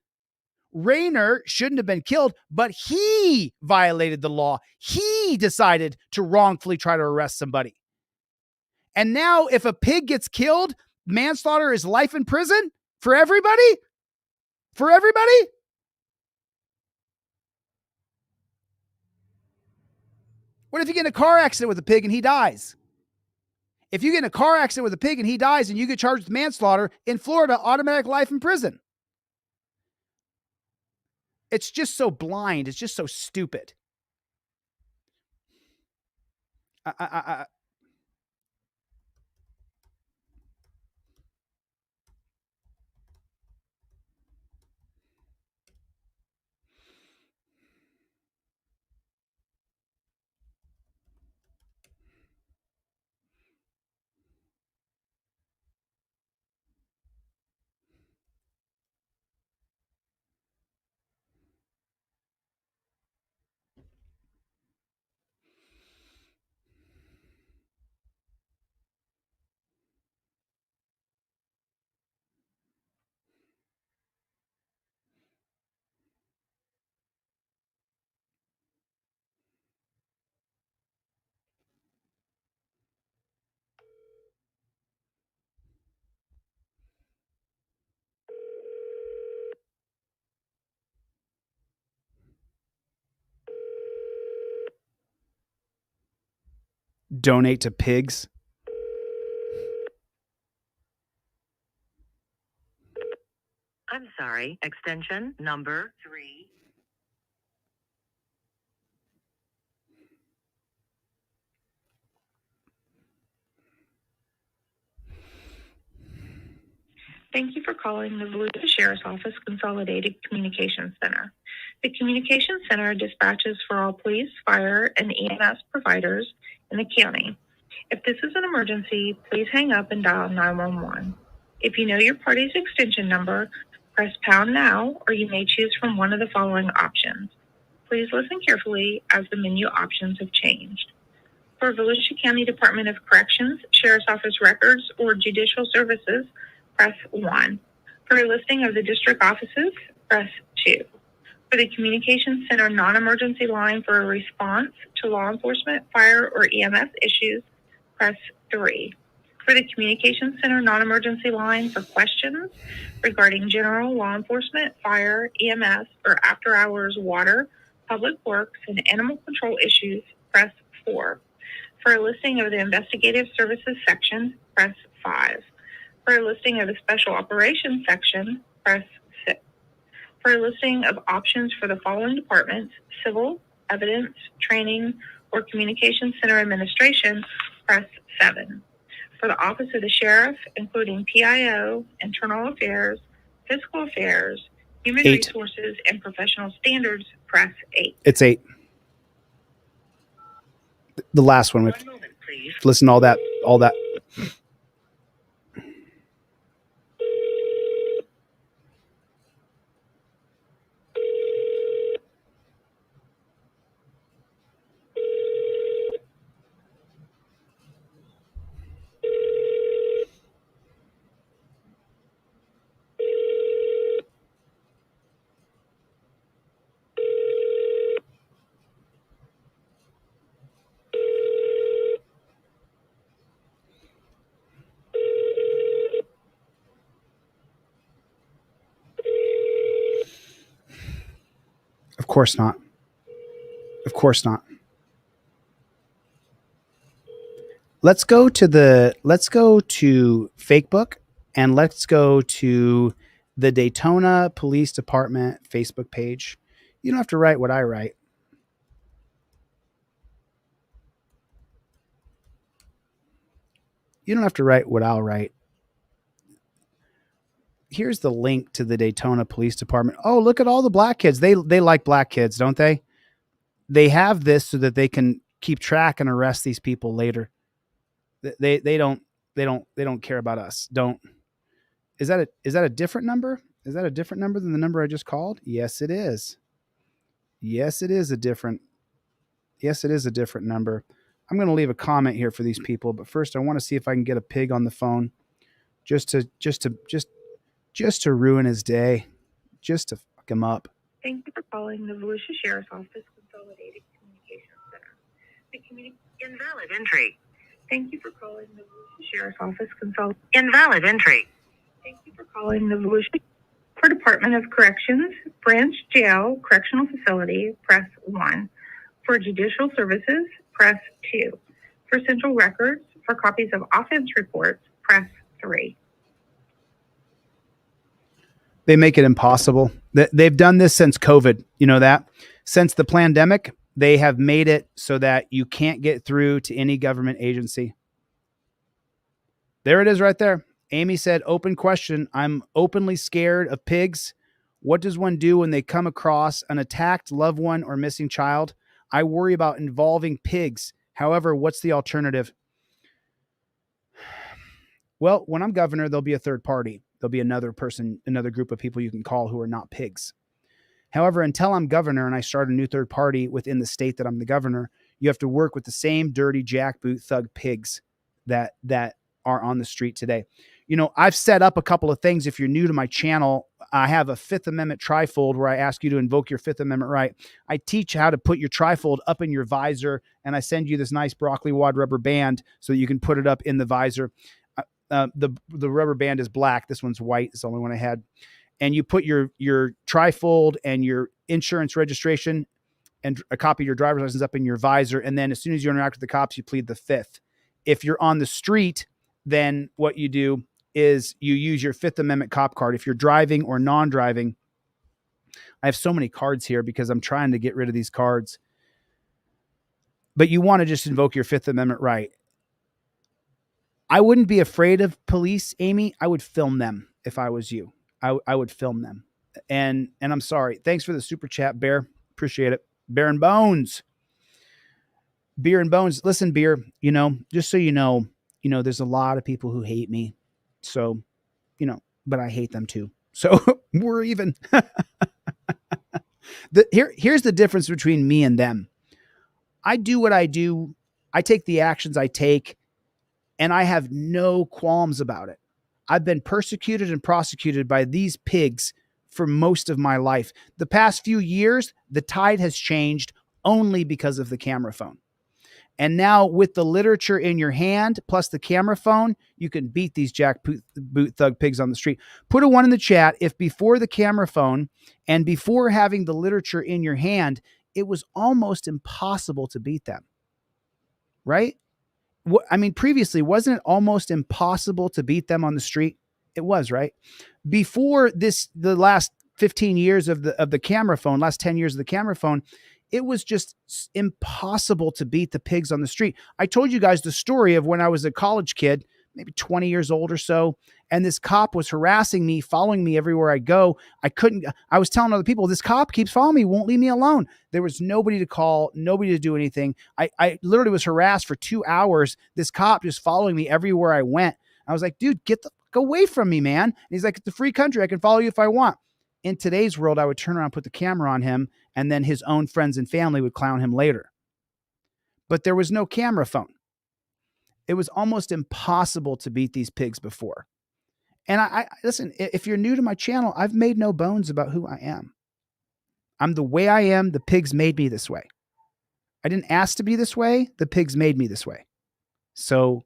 Rayner shouldn't have been killed, but he violated the law. He decided to wrongfully try to arrest somebody. And now if a pig gets killed, manslaughter is life in prison for everybody? For everybody? What if you get in a car accident with a pig and he dies? If you get in a car accident with a pig and he dies and you get charged with manslaughter, in Florida, automatic life in prison. It's just so blind. It's just so stupid. Donate to pigs. I'm sorry, extension number 3. Thank you for calling the Volusia Sheriff's Office Consolidated Communications Center. The Communications Center dispatches for all police, fire, and EMS providers in the county. If this is an emergency, please hang up and dial 911. If you know your party's extension number, press pound now, or you may choose from one of the following options. Please listen carefully as the menu options have changed. For Volusia County Department of Corrections, Sheriff's Office records, or judicial services, press 1. For a listing of the district offices, press 2. For the Communications Center non-emergency line for a response to law enforcement, fire, or EMS issues, press 3. For the Communications Center non-emergency line for questions regarding general law enforcement, fire, EMS, or after-hours water, public works, and animal control issues, press 4. For a listing of the investigative services section, press 5. For a listing of the special operations section, press 6. For a listing of options for the following departments, civil, evidence, training, or communications center administration, press 7. For the office of the sheriff, including PIO, internal affairs, fiscal affairs, human 8. resources, and professional standards, press 8. It's 8. The last one. Listen to all that. Of course not. Of course not. Let's go to Fakebook, and let's go to the Daytona Police Department Facebook page. You don't have to write what I write. You don't have to write what I'll write. Here's the link to the Daytona Police Department. Oh, look at all the black kids. They like black kids, don't they? They have this so that they can keep track and arrest these people later. They don't care about us. Is that a different number? Is that a different number than the number I just called? Yes, it is. Yes, it is a different number. I'm going to leave a comment here for these people, but first I want to see if I can get a pig on the phone just to ruin his day, just to fuck him up. Thank you for calling the Volusia Sheriff's Office Consolidated Communications Center. Invalid entry. Thank you for calling the Volusia Sheriff's Office Invalid entry. Thank you for calling the Volusia for Department of Corrections, Branch Jail, Correctional Facility, press 1. For Judicial Services, press 2. For Central Records, for copies of offense reports, press 3. They make it impossible. They've done this since COVID. You know that? Since the pandemic, they have made it so that you can't get through to any government agency. There it is right there. Amy said, open question. I'm openly scared of pigs. What does one do when they come across an attacked loved one or missing child? I worry about involving pigs. However, what's the alternative? Well, when I'm governor, there'll be a third party. There'll be another person, another group of people you can call who are not pigs. However, until I'm governor and I start a new third party within the state that I'm the governor, you have to work with the same dirty jackboot thug pigs that are on the street today. You know, I've set up a couple of things. If you're new to my channel, I have a Fifth Amendment trifold where I ask you to invoke your Fifth Amendment right. I teach how to put your trifold up in your visor, and I send you this nice broccoli wad rubber band so that you can put it up in the visor. The rubber band is black. This one's white. It's the only one I had. And you put your trifold and your insurance registration and a copy of your driver's license up in your visor. And then as soon as you interact with the cops, you plead the Fifth. If you're on the street, then what you do is you use your Fifth Amendment cop card. If you're driving or non-driving, I have so many cards here because I'm trying to get rid of these cards. But you want to just invoke your Fifth Amendment right. I wouldn't be afraid of police, Amy. I would film them if I was you. I would film them. And I'm sorry. Thanks for the super chat, Bear. Appreciate it. Bear and Bones. Beer and Bones. Listen, Beer, just so you know, there's a lot of people who hate me. So, but I hate them too. So we're even. Here's the difference between me and them. I do what I do. I take the actions I take, and I have no qualms about it. I've been persecuted and prosecuted by these pigs for most of my life. The past few years, the tide has changed only because of the camera phone. And now with the literature in your hand, plus the camera phone, you can beat these jackboot thug pigs on the street. Put a 1 in the chat if before the camera phone and before having the literature in your hand, it was almost impossible to beat them. Right? I mean, previously, wasn't it almost impossible to beat them on the street? It was, right? Before the last 15 years of the camera phone, last 10 years of the camera phone, it was just impossible to beat the pigs on the street. I told you guys the story of when I was a college kid, maybe 20 years old or so, and this cop was harassing me, following me everywhere I go. I was telling other people, this cop keeps following me, won't leave me alone. There was nobody to call, nobody to do anything. I literally was harassed for 2 hours. This cop just following me everywhere I went. I was like, dude, get the fuck away from me, man. And he's like, it's a free country. I can follow you if I want. In today's world, I would turn around, put the camera on him, and then his own friends and family would clown him later. But there was no camera phone. It was almost impossible to beat these pigs before. And I listen, if you're new to my channel, I've made no bones about who I am. I'm the way I am. The pigs made me this way. I didn't ask to be this way. The pigs made me this way. So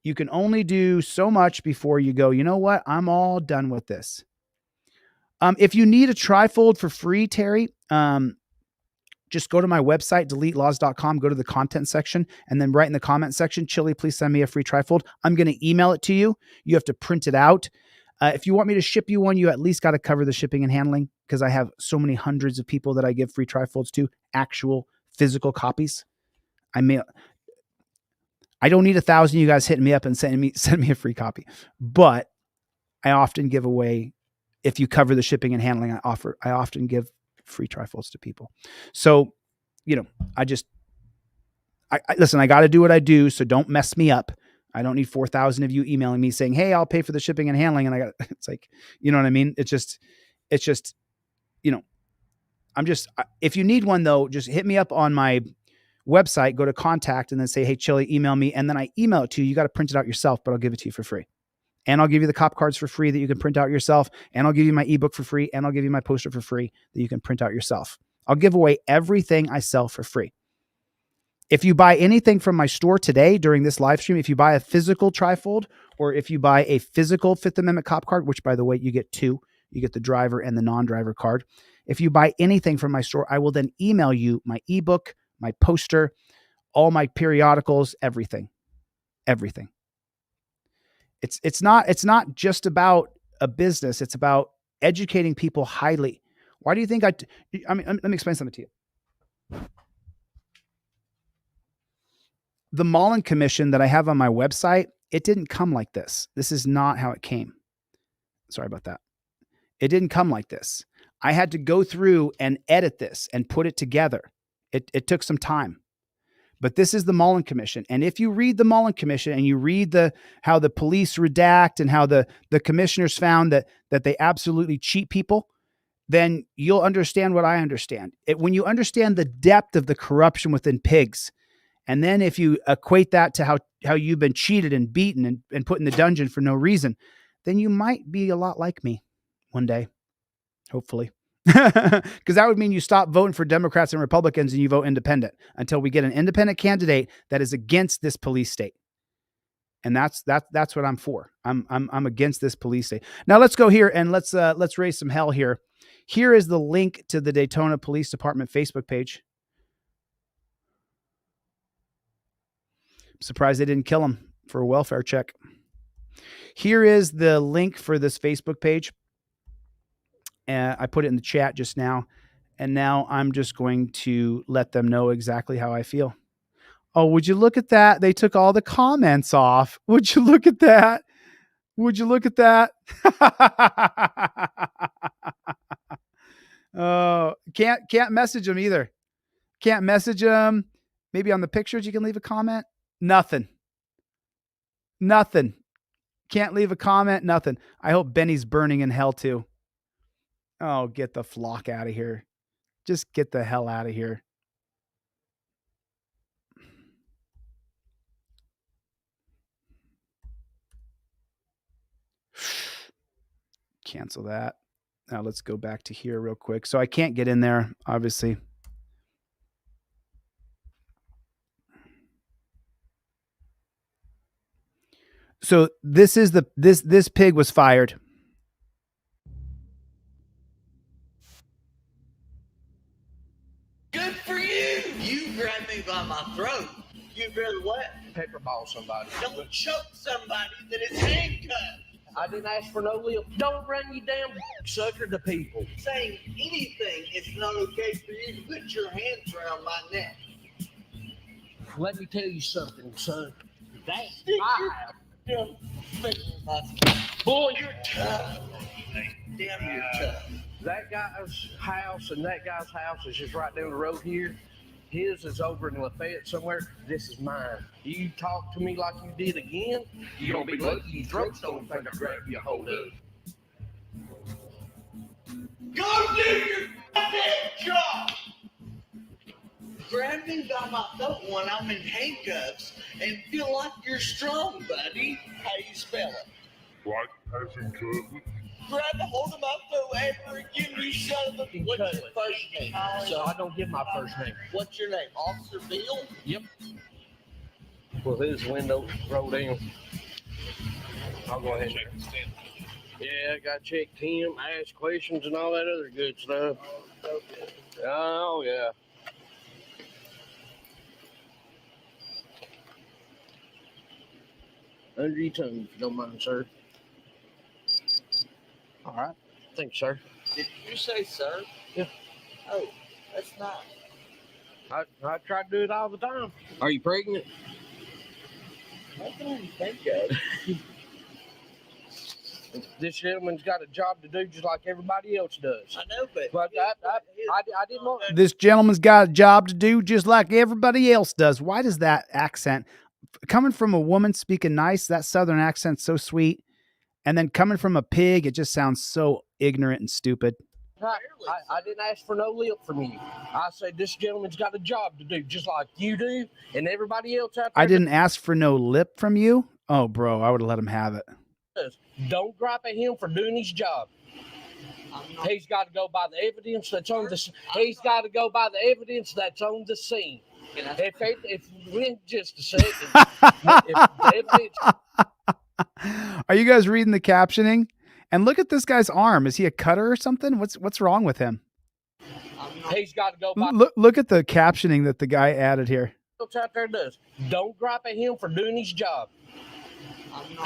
you can only do so much before you go, you know what? I'm all done with this. If you need a trifold for free, Terry, just go to my website, deletelaws.com, go to the content section, and then write in the comment section, Chille, please send me a free trifold. I'm going to email it to you. You have to print it out. If you want me to ship you one, you at least got to cover the shipping and handling, because I have so many hundreds of people that I give free trifolds to, actual physical copies. I don't need 1,000 you guys hitting me up and send me a free copy, but I often give away, if you cover the shipping and handling, I often give free trifolds to people. So, listen, I got to do what I do. So don't mess me up. I don't need 4,000 of you emailing me saying, hey, I'll pay for the shipping and handling. And it's like, you know what I mean? It's just, if you need one though, just hit me up on my website, go to contact and then say, hey, Chille, email me. And then I email it to you. You got to print it out yourself, but I'll give it to you for free. And I'll give you the cop cards for free that you can print out yourself. And I'll give you my ebook for free. And I'll give you my poster for free that you can print out yourself. I'll give away everything I sell for free. If you buy anything from my store today during this live stream, if you buy a physical trifold, or if you buy a physical Fifth Amendment cop card, which by the way, you get 2, you get the driver and the non-driver card. If you buy anything from my store, I will then email you my ebook, my poster, all my periodicals, everything. It's not just about a business. It's about educating people highly. Why do you think let me explain something to you. The Mullen Commission that I have on my website, it didn't come like this. This is not how it came. Sorry about that. It didn't come like this. I had to go through and edit this and put it together. It took some time. But this is the Mullen Commission. And if you read the Mullen Commission and you read how the police redact and how the commissioners found that they absolutely cheat people, then you'll understand what I understand. When you understand the depth of the corruption within pigs, and then if you equate that to how you've been cheated and beaten and put in the dungeon for no reason, then you might be a lot like me one day, hopefully. Because that would mean you stop voting for Democrats and Republicans and you vote independent until we get an independent candidate that is against this police state. And that's what I'm for. I'm against this police state. Now let's go here and let's raise some hell here. Here is the link to the Daytona Police Department Facebook page. I'm surprised they didn't kill him for a welfare check. Here is the link for this Facebook page. I put it in the chat just now, and now I'm just going to let them know exactly how I feel. Oh, would you look at that? They took all the comments off. Would you look at that? Would you look at that? Oh, can't message them either. Can't message them. Maybe on the pictures you can leave a comment. Nothing. Can't leave a comment. Nothing. I hope Benny's burning in hell too. Oh, get the flock out of here. Just get the hell out of here. Cancel that. Now let's go back to here real quick. So I can't get in there, obviously. So this is this pig was fired. Good for you. You grabbed me by my throat. You'd rather what? Paperball somebody. Don't choke somebody that is handcuffed. I didn't ask for no lip. Don't run you damn sucker to people. Saying anything is not okay for you to put your hands around my neck. Let me tell you something, son. That's Boy, you're tough. Damn, you're tough. That guy's house and that guy's house is just right down the road here. His is over in Lafayette somewhere. This is mine. You talk to me like you did again, you're going to be lucky you drunk don't think I grab you a hold of. Go do your goddamn job! Grab me by my throat when I'm in handcuffs and feel like you're strong, buddy. How do you spell it? Like passing cut. Grab a hold of my throat ever again, you son of a... What's your first name? So I don't give my first name. What's your name? Officer Bill? Yep. Well, his window rolled down. I'll go ahead and check. Yeah, I got to check him, ask questions and all that other good stuff. Oh, yeah. Under your tongue, if you don't mind, sir. All right. Thanks, sir. Did you say sir? Yeah. Oh, that's nice. I try to do it all the time. Are you pregnant? What can I think of? This gentleman's got a job to do just like everybody else does. I know, but I didn't want... This gentleman's got a job to do just like everybody else does. Why does that accent, coming from a woman speaking nice, that Southern accent's so sweet, and then coming from a pig, it just sounds so ignorant and stupid. I didn't ask for no lip from you. I said this gentleman's got a job to do just like you do and everybody else out there. I didn't ask for no lip from you? Oh, bro, I would have let him have it. Don't gripe at him for doing his job. He's got to go by the evidence that's on the. He's got to go by the evidence that's on the scene. If we just a second, if the evidence. Are you guys reading the captioning? And look at this guy's arm. Is he a cutter or something? What's wrong with him? He's got to go by. Look at the captioning that the guy added here. What's out there does. Don't gripe at him for doing his job.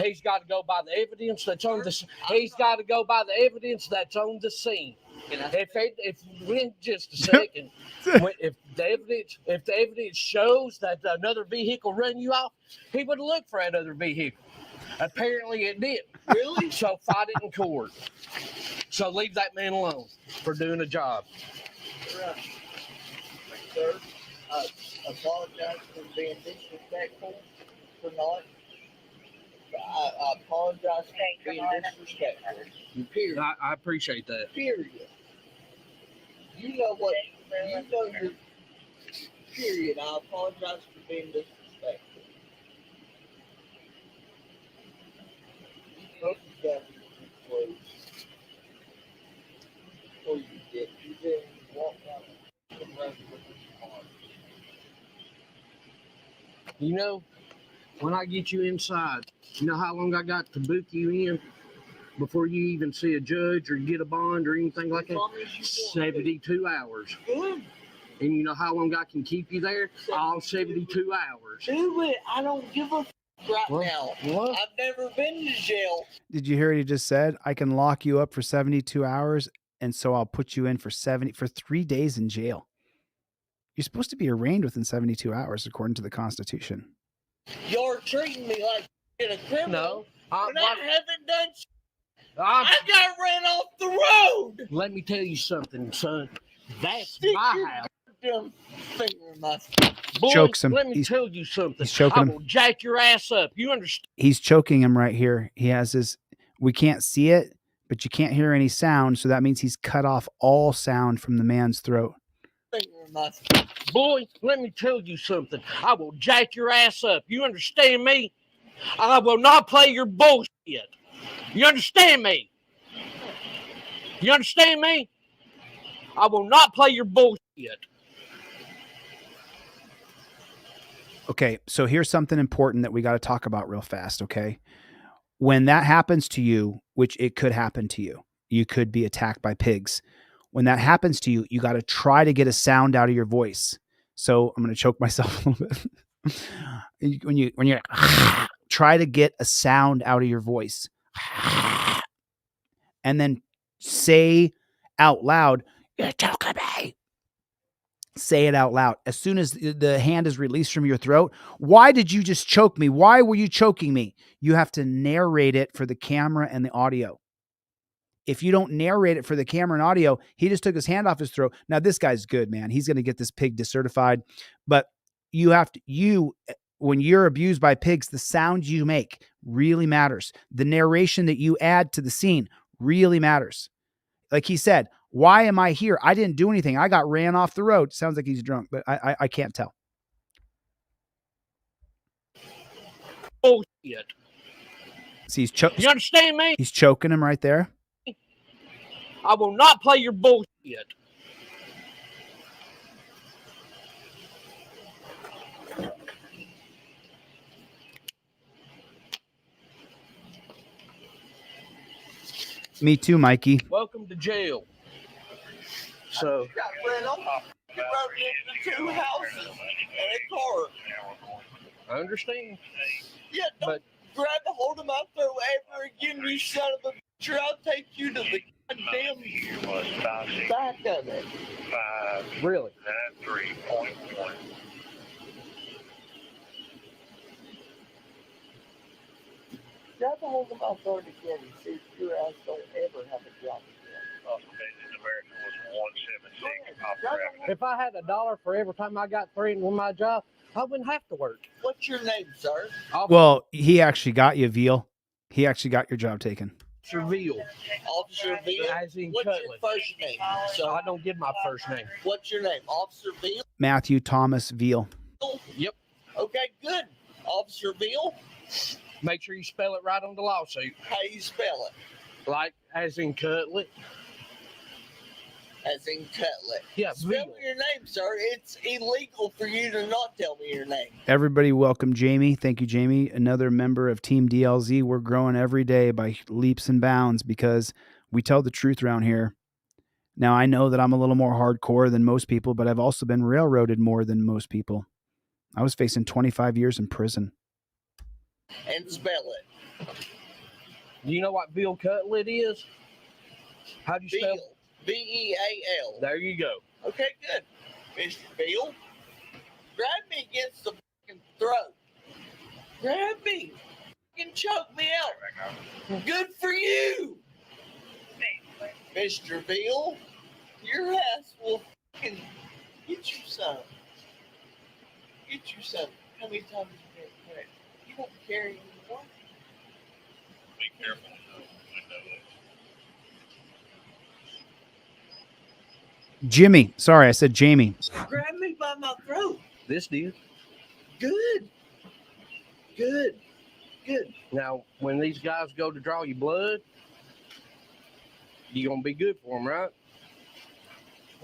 He's got to go by the evidence that's on the. He's got to go by the evidence that's on the scene. If we just a second, if the evidence shows that another vehicle ran you off, he would look for another vehicle. Apparently it did. Really? So fight it in court. So leave that man alone for doing a job. Right. Sir, I apologize for being disrespectful tonight. I apologize for being disrespectful. Period. I appreciate that. Period. You know what? You know your period. I apologize for being disrespectful. You got me, before you did. You didn't walk out and run with your heart. You know, when I get you inside, you know how long I got to book you in before you even see a judge or get a bond or anything like that? 72 hours. Good. And you know how long I can keep you there? All 72 hours. Do it. I don't give a now. What? I've never been to jail. Did you hear what he just said? I can lock you up for 72 hours, and so I'll put you in for 3 days in jail. You're supposed to be arraigned within 72 hours, according to the Constitution. You're treating me like a criminal. I haven't done shit. I got ran off the road. Let me tell you something, son. That's Stick my your house. goddamn finger in my Boy, Chokes him. let me tell you something. He's choking I him. will jack your ass up. You understand? He's choking him right here. He has this. We can't see it, but you can't hear any sound. So that means he's cut off all sound from the man's throat. finger in my Boy, let me tell you something. I will jack your ass up. You understand me? I will not play your bullshit. You understand me? You understand me? I will not play your bullshit. Okay, so here's something important that we got to talk about real fast, okay? When that happens to you, which it could happen to you, you could be attacked by pigs. When that happens to you, you got to try to get a sound out of your voice. So I'm going to choke myself a little bit. when you're try to get a sound out of your voice. And then say out loud, "You're choking me." Say it out loud. As soon as the hand is released from your throat, why did you just choke me? Why were you choking me? You have to narrate it for the camera and the audio. If you don't narrate it for the camera and audio, he just took his hand off his throat. Now, this guy's good, man. He's going to get this pig decertified. But you have to, when you're abused by pigs, the sound you make really matters. The narration that you add to the scene really matters. Like he said, why am I here? I didn't do anything. I got ran off the road. Sounds like he's drunk, but I can't tell. Oh, shit. See, you understand me? He's choking him right there. I will not play your bullshit. Me too, Mikey. Welcome to jail. So, got ran off. You rode into 2 houses and a car. I understand. Yeah, don't grab a hold of my throat ever again, you son of a bitch, or I'll take you to the goddamn back of it. Really? 3.1. Grab a hold of my throat again and see if your ass don't ever have a job again. If I had $1 for every time I got threatened with my job, I wouldn't have to work. What's your name, sir? Well, he actually got you, Veal. He actually got your job taken. Officer Veal. Officer Veal? As in What's Cutlass. your first name? So I don't give my first name. What's your name? Officer Veal? Matthew Thomas Veal. Yep. Okay, good. Officer Veal? Make sure you spell it right on the lawsuit. How you spell it? Like as in cutlet. As in cutlet. Yeah, Spell Veal. me your name, sir. It's illegal for you to not tell me your name. Everybody welcome Jamie. Thank you, Jamie. Another member of Team DLZ. We're growing every day by leaps and bounds because we tell the truth around here. Now, I know that I'm a little more hardcore than most people, but I've also been railroaded more than most people. I was facing 25 years in prison. And spell it. Do you know what veal cutlet is? How do you spell it? V-E-A-L. There you go. Okay, good. Mr. Veal, grab me against the fucking throat. Grab me. Fucking choke me out. Good for you. Mr. Veal, your ass will fucking get you some. Get you some. How many times you get credit? You won't carry anymore. Be careful. Jimmy. Sorry, I said Jamie. Grab me by my throat. This did. Good. Good. Good. Now, when these guys go to draw your blood, you're going to be good for them, right?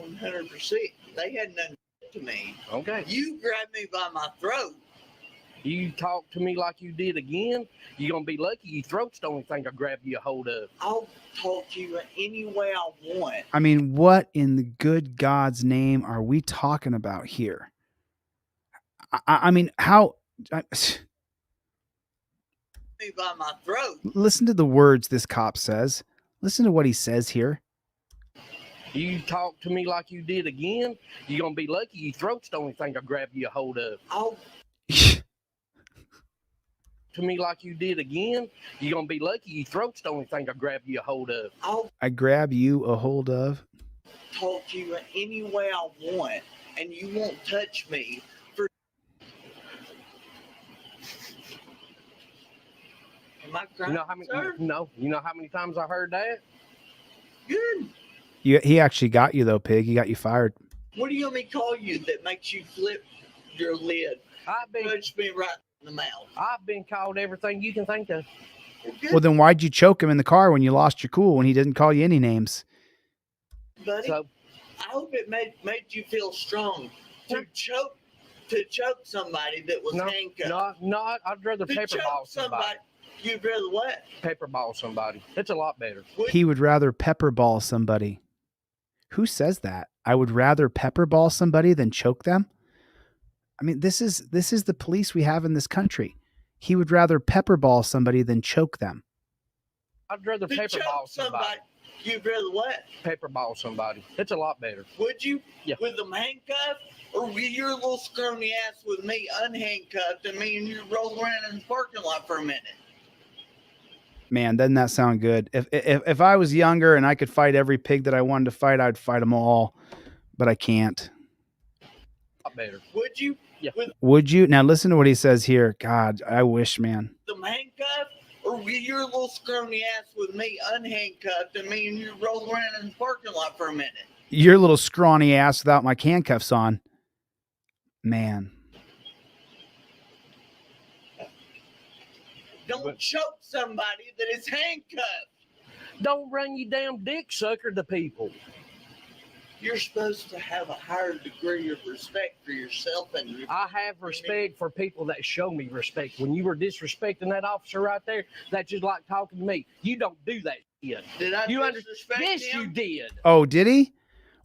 100%. They had nothing to me. Okay. You grabbed me by my throat. You talk to me like you did again, you're going to be lucky your throat's the only thing I grab you a hold of. I'll talk to you any way I want. I mean, what in the good God's name are we talking about here? I mean, how... Me by my throat. Listen to the words this cop says. Listen to what he says here. You talk to me like you did again, you're going to be lucky your throat's the only thing I grab you a hold of. I'll to me like you did again, you're going to be lucky your throat's the only thing I grab you a hold of. I'll I grab you a hold of. talk to you any way I want, and you won't touch me for. Am I You know how many? No, you know how many times I heard that? Good. He actually got you though, pig. He got you fired. What do you want me to call you that makes you flip your lid? I've been Punch me right in the mouth. I've been called everything you can think of. Well, then why'd you choke him in the car when you lost your cool when he didn't call you any names? Buddy, I hope it made you feel strong to choke somebody that was handcuffed. No, I'd rather To paper choke ball somebody. You'd rather what? Paper ball somebody. It's a lot better. He would rather pepper ball somebody. Who says that? I would rather pepper ball somebody than choke them. I mean, this is the police we have in this country. He would rather pepper ball somebody than choke them. I'd rather To paper choke ball somebody. You'd rather what? Paper ball somebody. It's a lot better. Would you? Yeah. With them handcuffed? Or with your little scrawny ass with me unhandcuffed and me and you roll around in the parking lot for a minute? Man, doesn't that sound good? If I was younger and I could fight every pig that I wanted to fight, I'd fight them all, but I can't. Better. Would you? Yeah. With Would you? Now listen to what he says here. God, I wish, man. them handcuffed? Or with your little scrawny ass with me unhandcuffed and me and you roll around in the parking lot for a minute? Your little scrawny ass without my handcuffs on. Man. Don't choke somebody that is handcuffed. Don't run you damn dick sucker to people. You're supposed to have a higher degree of respect for yourself and your. I have respect for people that show me respect. When you were disrespecting that officer right there, that's just like talking to me. You don't do that shit. Did I You disrespect Yes, him? you did. Oh, did he?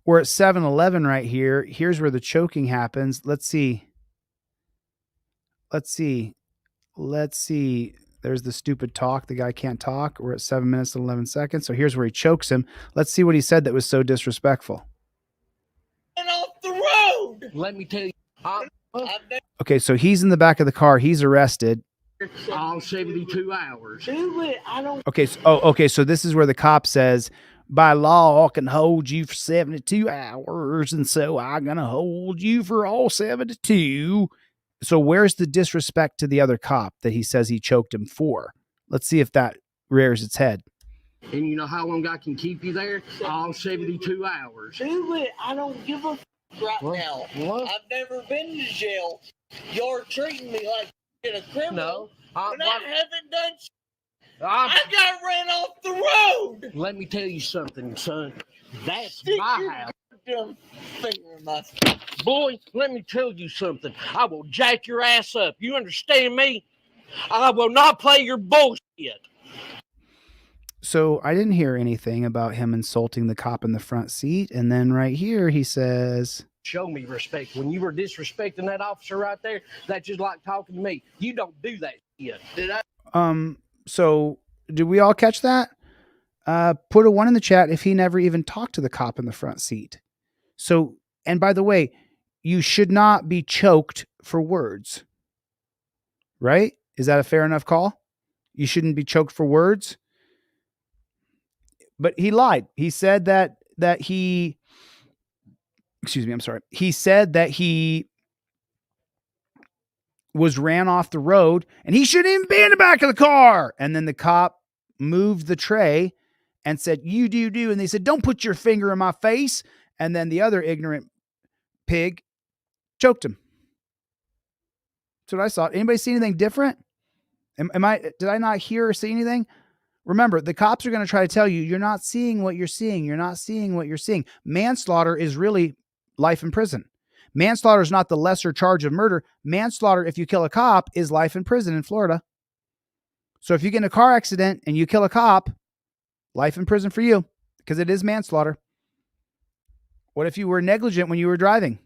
We're at 7-Eleven right here. Here's where the choking happens. Let's see. There's the stupid talk. The guy can't talk. We're at 7 minutes and 11 seconds. So here's where he chokes him. Let's see what he said that was so disrespectful. And off the road. Let me tell you. Okay, so he's in the back of the car. He's arrested. All 72 hours. Do it. I don't. Okay, so this is where the cop says, by law, I can hold you for 72 hours, and so I'm going to hold you for all 72. So where's the disrespect to the other cop that he says he choked him for? Let's see if that rears its head. And you know how long I can keep you there? All 72 hours. Do it. I don't give a right now. What? I've never been to jail. You're treating me like a criminal. No. But I haven't done shit. I got ran off the road. Let me tell you something, son. That's Stick my your house. goddamn finger in my. Boy, let me tell you something. I will jack your ass up. You understand me? I will not play your bullshit. So I didn't hear anything about him insulting the cop in the front seat. And then right here, he says, Show me respect. When you were disrespecting that officer right there, that's just like talking to me. You don't do that shit. Did I? So did we all catch that? Put a 1 in the chat if he never even talked to the cop in the front seat. So, and by the way, you should not be choked for words, right? Is that a fair enough call? You shouldn't be choked for words. But he lied. He said that he, excuse me, I'm sorry. He said that he was ran off the road and he shouldn't even be in the back of the car. And then the cop moved the tray and said, you do. And they said, don't put your finger in my face. And then the other ignorant pig choked him. That's what I saw. Anybody see anything different? Did I not hear or see anything? Remember, the cops are going to try to tell you, you're not seeing what you're seeing. You're not seeing what you're seeing. Manslaughter is really life in prison. Manslaughter is not the lesser charge of murder. Manslaughter, if you kill a cop, is life in prison in Florida. So if you get in a car accident and you kill a cop, life in prison for you, because it is manslaughter. What if you were negligent when you were driving?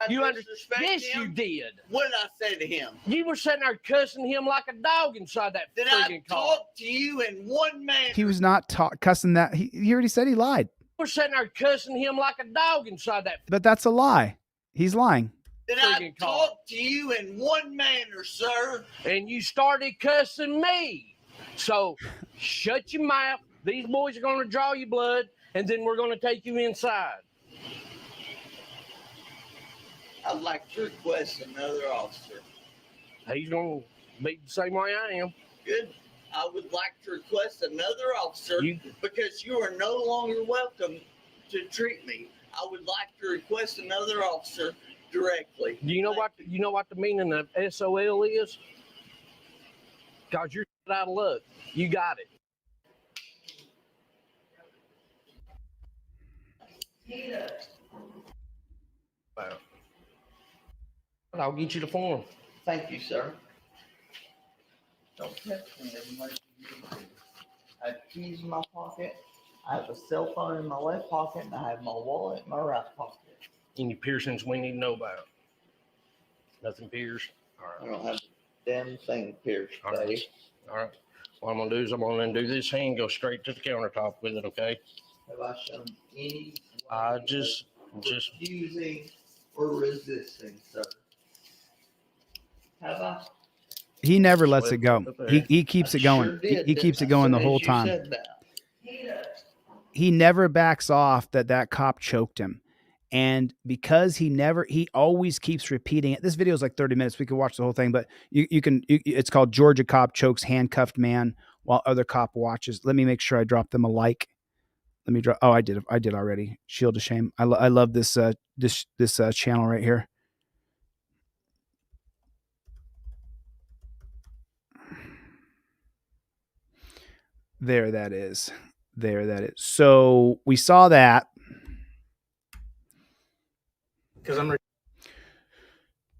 You understand? Yes, you did. What did I say to him? You were sitting there cussing him like a dog inside that Did friggin' I car. talk to you in one man? He was not cussing that. He already said he lied. You were sitting there cussing him like a dog inside that. But that's a lie. He's lying. that I friggin' car. talked to you in one manner, sir. And you started cussing me. So shut your mouth. These boys are going to draw your blood, and then we're going to take you inside. I'd like to request another officer. He's going to be the same way I am. Good. I would like to request another officer because you are no longer welcome to treat me. I would like to request another officer directly. Do you know what the meaning of SOL is? Because you're out of luck. You got it. Well, I'll get you the form. Thank you, sir. Don't touch me unless you need to. I have keys in my pocket. I have a cell phone in my left pocket, and I have my wallet in my right pocket. Any piercings we need to know about? Nothing pierced? All right. I don't have a damn thing pierced, All right. buddy. All right. What I'm going to do is I'm going to undo this hand, go straight to the countertop with it, okay? Have I shown any I just refusing or resisting, sir? Have I? He never lets it go. He keeps it going. He keeps it going the whole time. He never backs off that cop choked him. And because he always keeps repeating it. This video is like 30 minutes. We could watch the whole thing, but it's called Georgia Cop Chokes Handcuffed Man While Other Cop Watches. Let me make sure I drop them a like. Let me drop. Oh, I did already. Shield of Shame. I love this channel right here. There that is. So we saw that.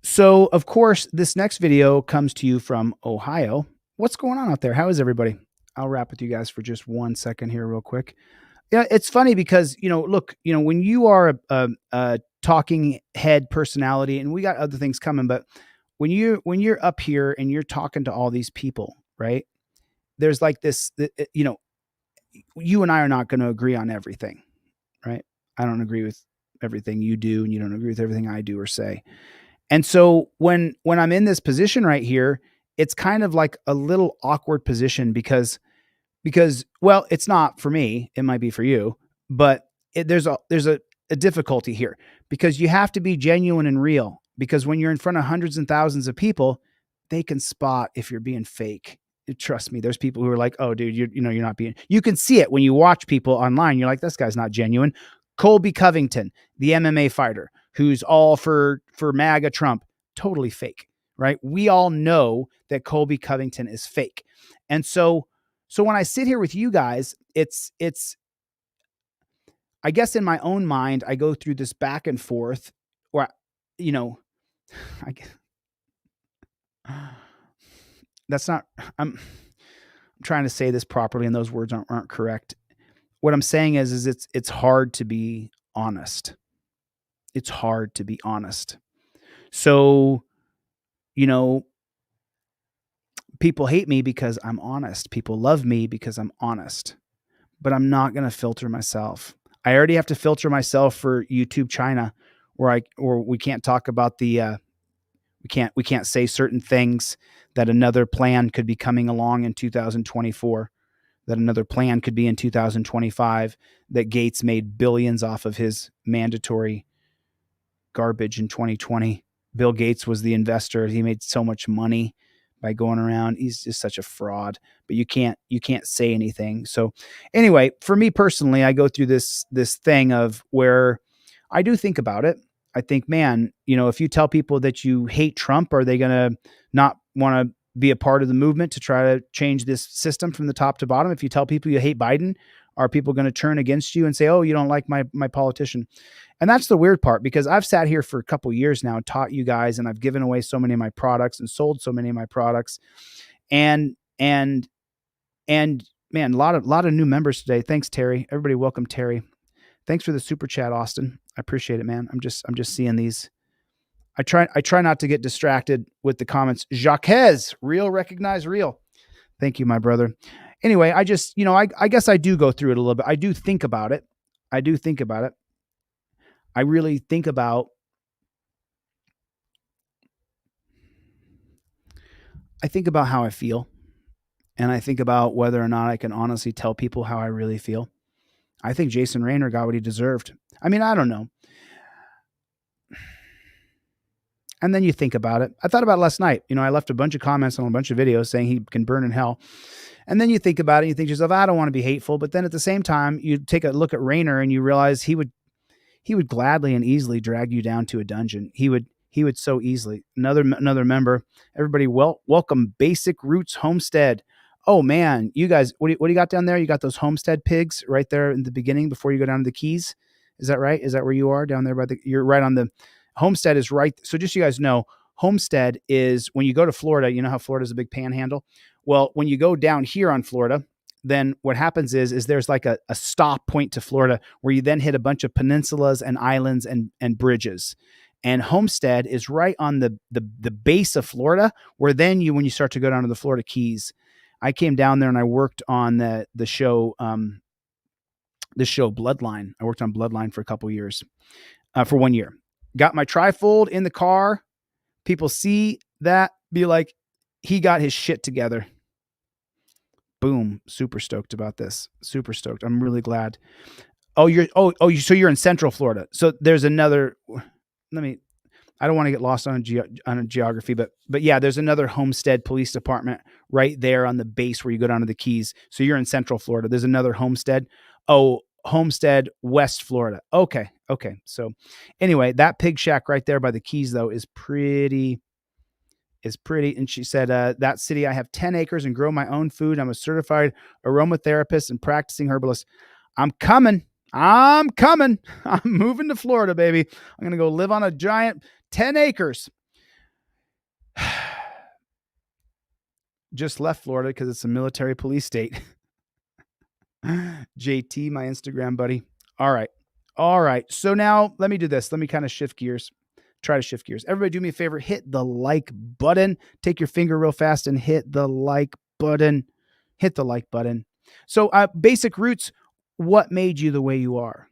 So, of course, this next video comes to you from Ohio. What's going on out there? How is everybody? I'll wrap with you guys for just 1 second here real quick. Yeah, it's funny because, look, when you are a talking head personality, and we got other things coming, but when you're up here and you're talking to all these people, right? There's like this, you and I are not going to agree on everything, right? I don't agree with everything you do, and you don't agree with everything I do or say. And so when I'm in this position right here, it's kind of like a little awkward position because, well, it's not for me. It might be for you, but there's a difficulty here because you have to be genuine and real, because when you're in front of hundreds and thousands of people, they can spot if you're being fake. Trust me, there's people who are like, oh, dude, you're not being, you can see it when you watch people online. You're like, this guy's not genuine. Colby Covington, the MMA fighter, who's all for MAGA Trump, totally fake, right? We all know that Colby Covington is fake. And so when I sit here with you guys, it's, I guess in my own mind, I go through this back and forth where, that's not, I'm trying to say this properly and those words aren't correct. What I'm saying is it's hard to be honest. It's hard to be honest. So, people hate me because I'm honest. People love me because I'm honest, but I'm not going to filter myself. I already have to filter myself for YouTube China, where we can't talk about we can't say certain things, that another plan could be coming along in 2024, that another plan could be in 2025, that Gates made billions off of his mandatory garbage in 2020. Bill Gates was the investor. He made so much money by going around. He's just such a fraud, but you can't say anything. So anyway, for me personally, I go through this thing of where I do think about it. I think, man, if you tell people that you hate Trump, are they going to not want to be a part of the movement to try to change this system from the top to bottom? If you tell people you hate Biden, are people going to turn against you and say, oh, you don't like my politician? And that's the weird part, because I've sat here for a couple years now and taught you guys, and I've given away so many of my products and sold so many of my products. And man, a lot of new members today. Thanks, Terry. Everybody, welcome, Terry. Thanks for the super chat, Austin. I appreciate it, man. I'm just seeing these. I try not to get distracted with the comments. Jacques, real, recognize real. Thank you, my brother. Anyway, I just, I guess I do go through it a little bit. I do think about it. I really think about I think about how I feel, and I think about whether or not I can honestly tell people how I really feel. I think Jason Raynor got what he deserved. I mean, I don't know. And then you think about it. I thought about it last night. I left a bunch of comments on a bunch of videos saying he can burn in hell. And then you think about it and you think to yourself, I don't want to be hateful. But then at the same time, you take a look at Raynor and you realize he would gladly and easily drag you down to a dungeon. He would so easily. Another member, everybody, welcome Basic Roots Homestead. Oh man, you guys, what do you got down there? You got those homestead pigs right there in the beginning before you go down to the Keys. Is that right? Is that where you are down there you're right on the Homestead is right. So just so you guys know, Homestead is when you go to Florida, you know how Florida is a big panhandle. Well, when you go down here on Florida, then what happens is there's like a stop point to Florida where you then hit a bunch of peninsulas and islands and bridges. And Homestead is right on the base of Florida, where then when you start to go down to the Florida Keys. I came down there and I worked on the show Bloodline. I worked on Bloodline for a couple years, for 1 year. Got my trifold in the car. People see that, be like, he got his shit together. Boom. Super stoked about this. Super stoked. I'm really glad. So you're in Central Florida. So there's another, I don't want to get lost on a geography, but yeah, there's another Homestead Police Department right there on the base where you go down to the Keys. So you're in Central Florida. There's another Homestead. Homestead, West Florida. Okay. So anyway, that pig shack right there by the Keys though is pretty. And she said, that city, I have 10 acres and grow my own food. I'm a certified aromatherapist and practicing herbalist. I'm coming. I'm moving to Florida, baby. I'm going to go live on a giant 10 acres. Just left Florida because it's a military police state. JT, my Instagram buddy. All right. So now let me do this. Let me kind of shift gears. Try to shift gears. Everybody do me a favor. Hit the like button. Take your finger real fast and hit the like button. So Basic Roots, what made you the way you are?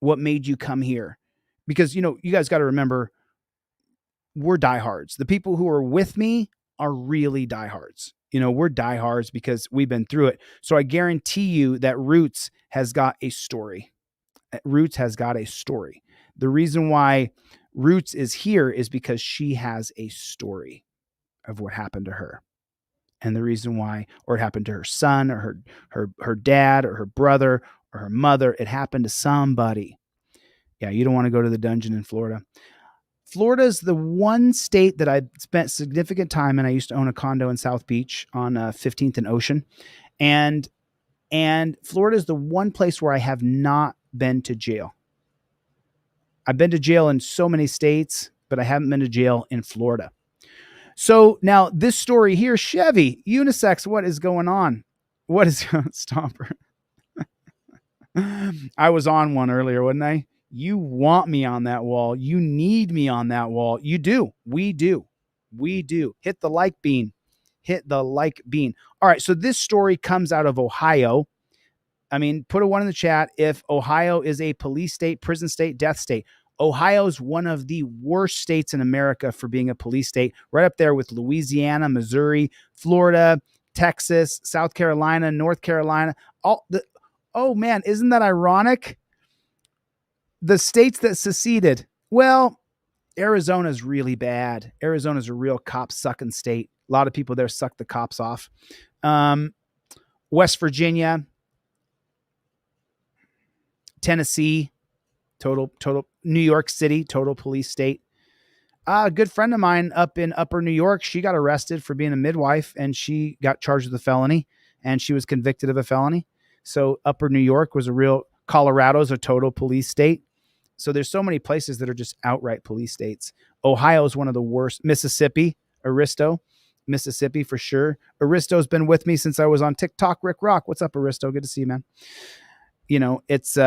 What made you come here? Because, you guys got to remember, we're diehards. The people who are with me are really diehards. We're diehards because we've been through it. So I guarantee you that Roots has got a story. The reason why Roots is here is because she has a story of what happened to her. And the reason why, or it happened to her son or her dad or her brother or her mother, it happened to somebody. Yeah, you don't want to go to the dungeon in Florida. Florida is the one state that I spent significant time in. I used to own a condo in South Beach on 15th and Ocean. And Florida is the one place where I have not been to jail. I've been to jail in so many states, but I haven't been to jail in Florida. So now this story here, Chevy, unisex, what is going on? Stomper? I was on one earlier, wasn't I? You want me on that wall. You need me on that wall. You do. We do. Hit the like bean. All right. So this story comes out of Ohio. I mean, put a 1 in the chat if Ohio is a police state, prison state, death state. Ohio is one of the worst states in America for being a police state, right up there with Louisiana, Missouri, Florida, Texas, South Carolina, North Carolina. Oh man, isn't that ironic? The states that seceded. Well, Arizona's really bad. Arizona's a real cop-sucking state. A lot of people there suck the cops off. West Virginia, Tennessee, total. New York City, total police state. A good friend of mine up in Upper New York, she got arrested for being a midwife and she got charged with a felony and she was convicted of a felony. So Upper New York was Colorado's a total police state. So there's so many places that are just outright police states. Ohio is one of the worst. Mississippi, Aristo, Mississippi for sure. Aristo's been with me since I was on TikTok. Rick Rock, what's up, Aristo? Good to see you, man. It's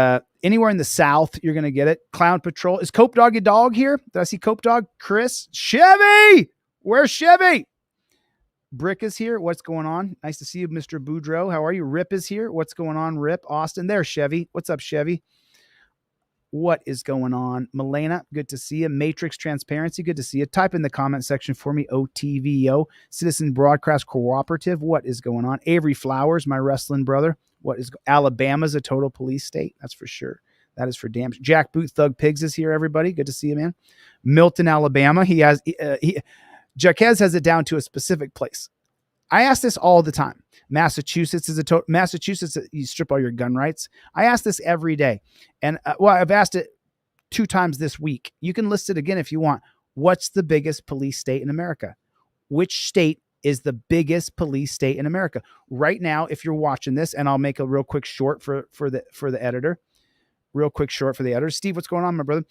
anywhere in the South, you're going to get it. Clown Patrol. Is Cope Dog a dog here? Did I see Cope Dog? Chris? Chevy! Where's Chevy? Brick is here. What's going on? Nice to see you, Mr. Boudreaux. How are you? Rip is here. What's going on, Rip? Austin. There's Chevy. What's up, Chevy? What is going on? Milena, good to see you. Matrix Transparency, good to see you. Type in the comment section for me, OTVO. Citizen Broadcast Cooperative, what is going on? Avery Flowers, my wrestling brother. Alabama's a total police state, that's for sure. That is for damn sure. Jack Boot Thug Pigs is here, everybody. Good to see you, man. Milton, Alabama. Jaquez has it down to a specific place. I ask this all the time. Massachusetts, you strip all your gun rights. I ask this every day. And I've asked it 2 times this week. You can list it again if you want. What's the biggest police state in America? Which state is the biggest police state in America? Right now, if you're watching this, and I'll make a real quick short for the editor. Real quick short for the editor. Steve, what's going on, my brother?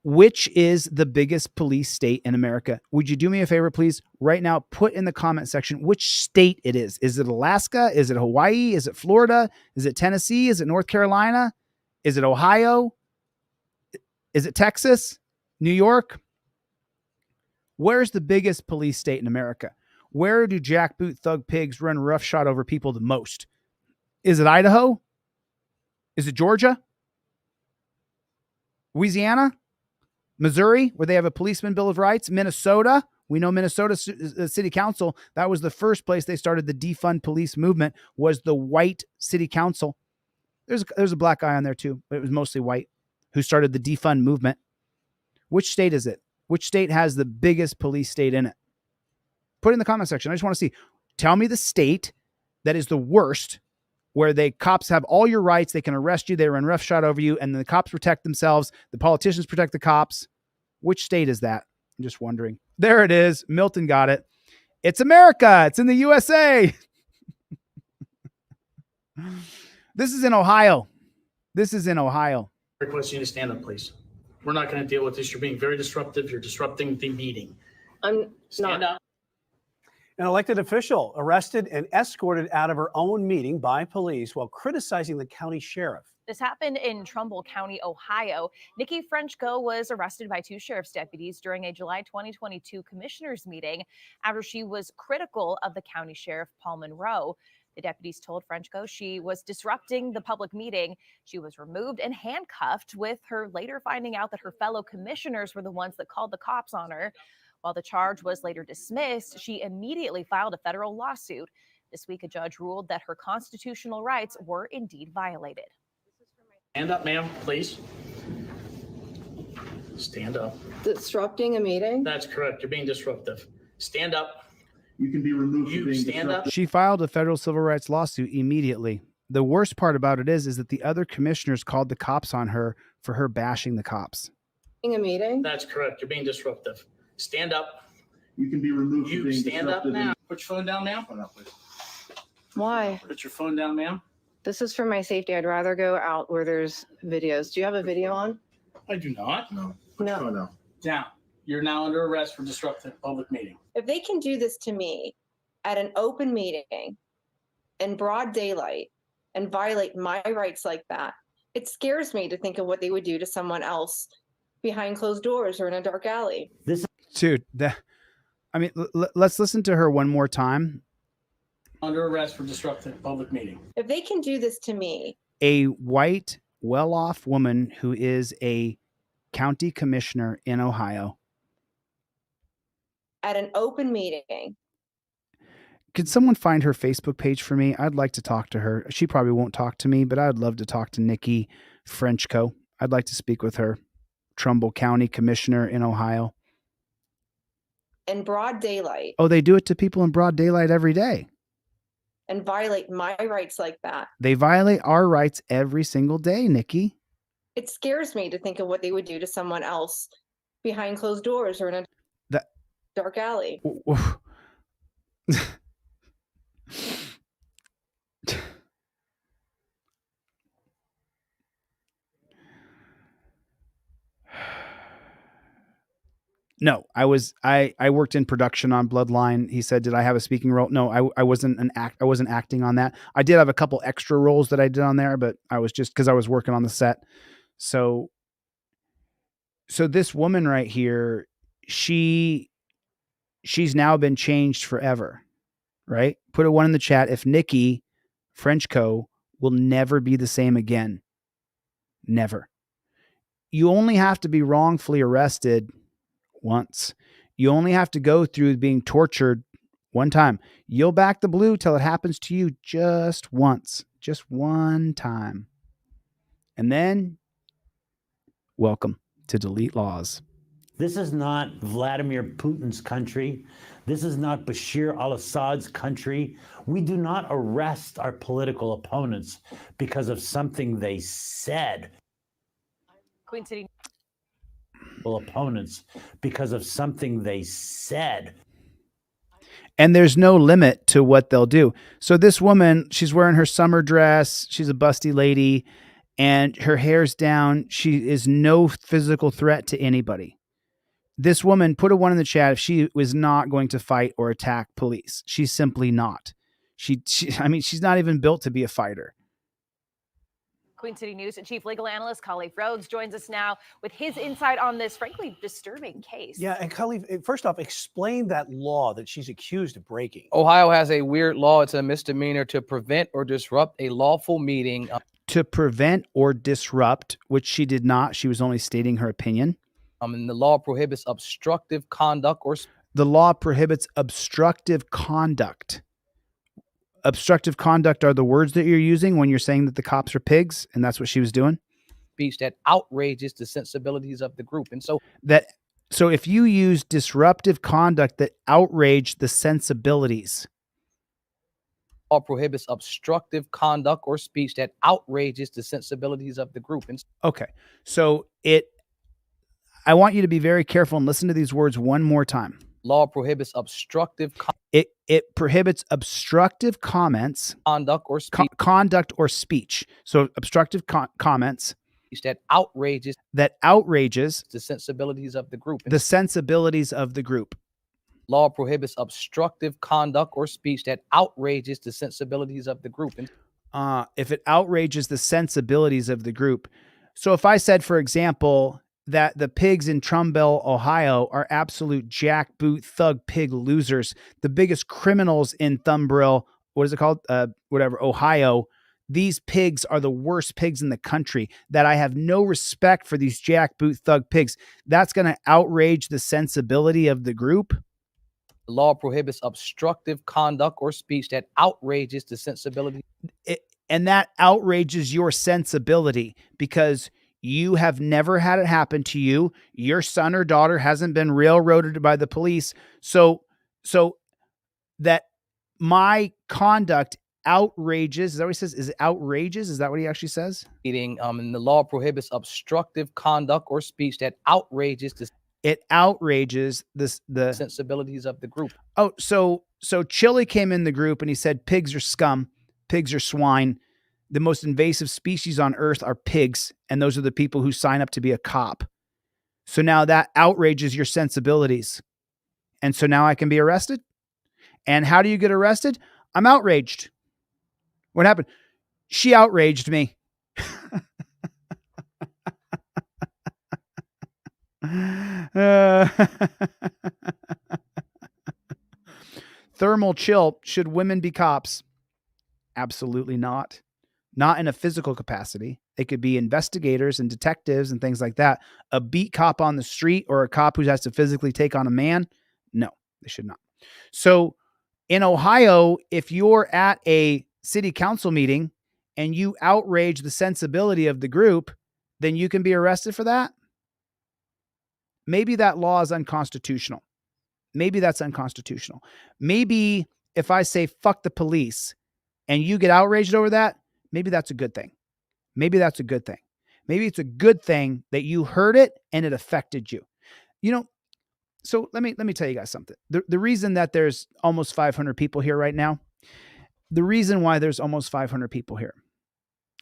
Which is the biggest police state in America? Would you do me a favor, please? Right now, put in the comment section which state it is. Is it Alaska? Is it Hawaii? Is it Florida? Is it Tennessee? Is it North Carolina? Is it Ohio? Is it Texas? New York? Where's the biggest police state in America? Where do jackboot thug pigs run roughshod over people the most? Is it Idaho? Is it Georgia? Louisiana? Missouri, where they have a policeman bill of rights? Minnesota? We know Minnesota City Council, that was the first place they started the defund police movement, was the white city council. There's a black guy on there too, but it was mostly white, who started the defund movement. Which state is it? Which state has the biggest police state in it? Put it in the comment section. I just want to see. Tell me the state that is the worst, where cops have all your rights. They can arrest you. They run roughshod over you. And then the cops protect themselves. The politicians protect the cops. Which state is that? I'm just wondering. There it is. Milton got it. It's America. It's in the USA. This is in Ohio. Request you to stand up, please. We're not going to deal with this. You're being very disruptive. You're disrupting the meeting. Stand up. An elected official arrested and escorted out of her own meeting by police while criticizing the county sheriff. This happened in Trumbull County, Ohio. Nikki Frenchco was arrested by 2 sheriff's deputies during a July 2022 commissioners meeting after she was critical of the county sheriff, Paul Monroe. The deputies told Frenchco she was disrupting the public meeting. She was removed and handcuffed, with her later finding out that her fellow commissioners were the ones that called the cops on her. While the charge was later dismissed, she immediately filed a federal lawsuit. This week, a judge ruled that her constitutional rights were indeed violated. Stand up, ma'am, please. Stand up. Disrupting a meeting? That's correct. You're being disruptive. Stand up. You can be removed You for being stand disruptive. up. She filed a federal civil rights lawsuit immediately. The worst part about it is that the other commissioners called the cops on her for her bashing the cops. A meeting? That's correct. You're being disruptive. Stand up. You can be removed for You being stand up disruptive. now. Put your phone down, ma'am. Why? Put your phone down, ma'am. This is for my safety. I'd rather go out where there's videos. Do you have a video on? I do not. No. No. Down. You're now under arrest for disrupting a public meeting. If they can do this to me at an open meeting in broad daylight and violate my rights like that, it scares me to think of what they would do to someone else behind closed doors or in a dark alley. Dude, let's listen to her one more time. Under arrest for disrupting a public meeting. If they can do this to me, A white, well-off woman who is a county commissioner in Ohio. at an open meeting, Could someone find her Facebook page for me? I'd like to talk to her. She probably won't talk to me, but I'd love to talk to Nikki Frenchco. I'd like to speak with her. Trumbull County Commissioner in Ohio. in broad daylight Oh, they do it to people in broad daylight every day. and violate my rights like that. They violate our rights every single day, Nikki. It scares me to think of what they would do to someone else behind closed doors or in a That dark alley. No, I worked in production on Bloodline. He said, "Did I have a speaking role?" No, I wasn't I wasn't acting on that. I did have a couple extra roles that I did on there, but I was just because I was working on the set. So this woman right here, she's now been changed forever, right? Put a 1 in the chat if Nikki Frenchco will never be the same again. Never. You only have to be wrongfully arrested once. You only have to go through being tortured one time. You'll back the blue till it happens to you just once, just one time. And then, welcome to delete laws. This is not Vladimir Putin's country. This is not Bashir al-Assad's country. We do not arrest our political opponents because of something they said. Queen City. Opponents because of something they said. And there's no limit to what they'll do. So this woman, she's wearing her summer dress. She's a busty lady and her hair's down. She is no physical threat to anybody. This woman, put a 1 in the chat if she was not going to fight or attack police. She's simply not. She's not even built to be a fighter. Queen City News Chief Legal Analyst Khalif Rhodes joins us now with his insight on this, frankly, disturbing case. Yeah, and Khalif, first off, explain that law that she's accused of breaking. Ohio has a weird law. It's a misdemeanor to prevent or disrupt a lawful meeting. To prevent or disrupt, which she did not. She was only stating her opinion. And the law prohibits obstructive conduct or... The law prohibits obstructive conduct. Obstructive conduct are the words that you're using when you're saying that the cops are pigs, and that's what she was doing. Speech that outrages the sensibilities of the group. And so if you use disruptive conduct that outrage the sensibilities, law prohibits obstructive conduct or speech that outrages the sensibilities of the group. And okay, so I want you to be very careful and listen to these words one more time. Law prohibits obstructive. It prohibits obstructive comments, conduct or speech. So obstructive comments that outrages the sensibilities of the group. The sensibilities of the group. Law prohibits obstructive conduct or speech that outrages the sensibilities of the group. If it outrages the sensibilities of the group. So if I said, for example, that the pigs in Trumbull, Ohio are absolute jackboot thug pig losers, the biggest criminals in Thumbrill, what is it called? Ohio. These pigs are the worst pigs in the country, that I have no respect for these jackboot thug pigs. That's going to outrage the sensibility of the group. The law prohibits obstructive conduct or speech that outrages the sensibility. And that outrages your sensibility because you have never had it happen to you. Your son or daughter hasn't been railroaded by the police. So that my conduct outrages, is that what he says? Is it outrages? Is that what he actually says? And the law prohibits obstructive conduct or speech that outrages the sensibilities of the group. Oh, so Chille came in the group and he said, pigs are scum, pigs are swine. The most invasive species on earth are pigs, and those are the people who sign up to be a cop. So now that outrages your sensibilities. And so now I can be arrested? And how do you get arrested? I'm outraged. What happened? She outraged me. Thermal chill. Should women be cops? Absolutely not. Not in a physical capacity. They could be investigators and detectives and things like that. A beat cop on the street or a cop who has to physically take on a man? No, they should not. So in Ohio, if you're at a city council meeting and you outrage the sensibility of the group, then you can be arrested for that. Maybe that law is unconstitutional. Maybe that's unconstitutional. Maybe if I say, fuck the police, and you get outraged over that, maybe that's a good thing. Maybe that's a good thing. Maybe it's a good thing that you heard it and it affected you. You know, so let me tell you guys something. The reason that there's almost 500 people here right now, the reason why there's almost 500 people here.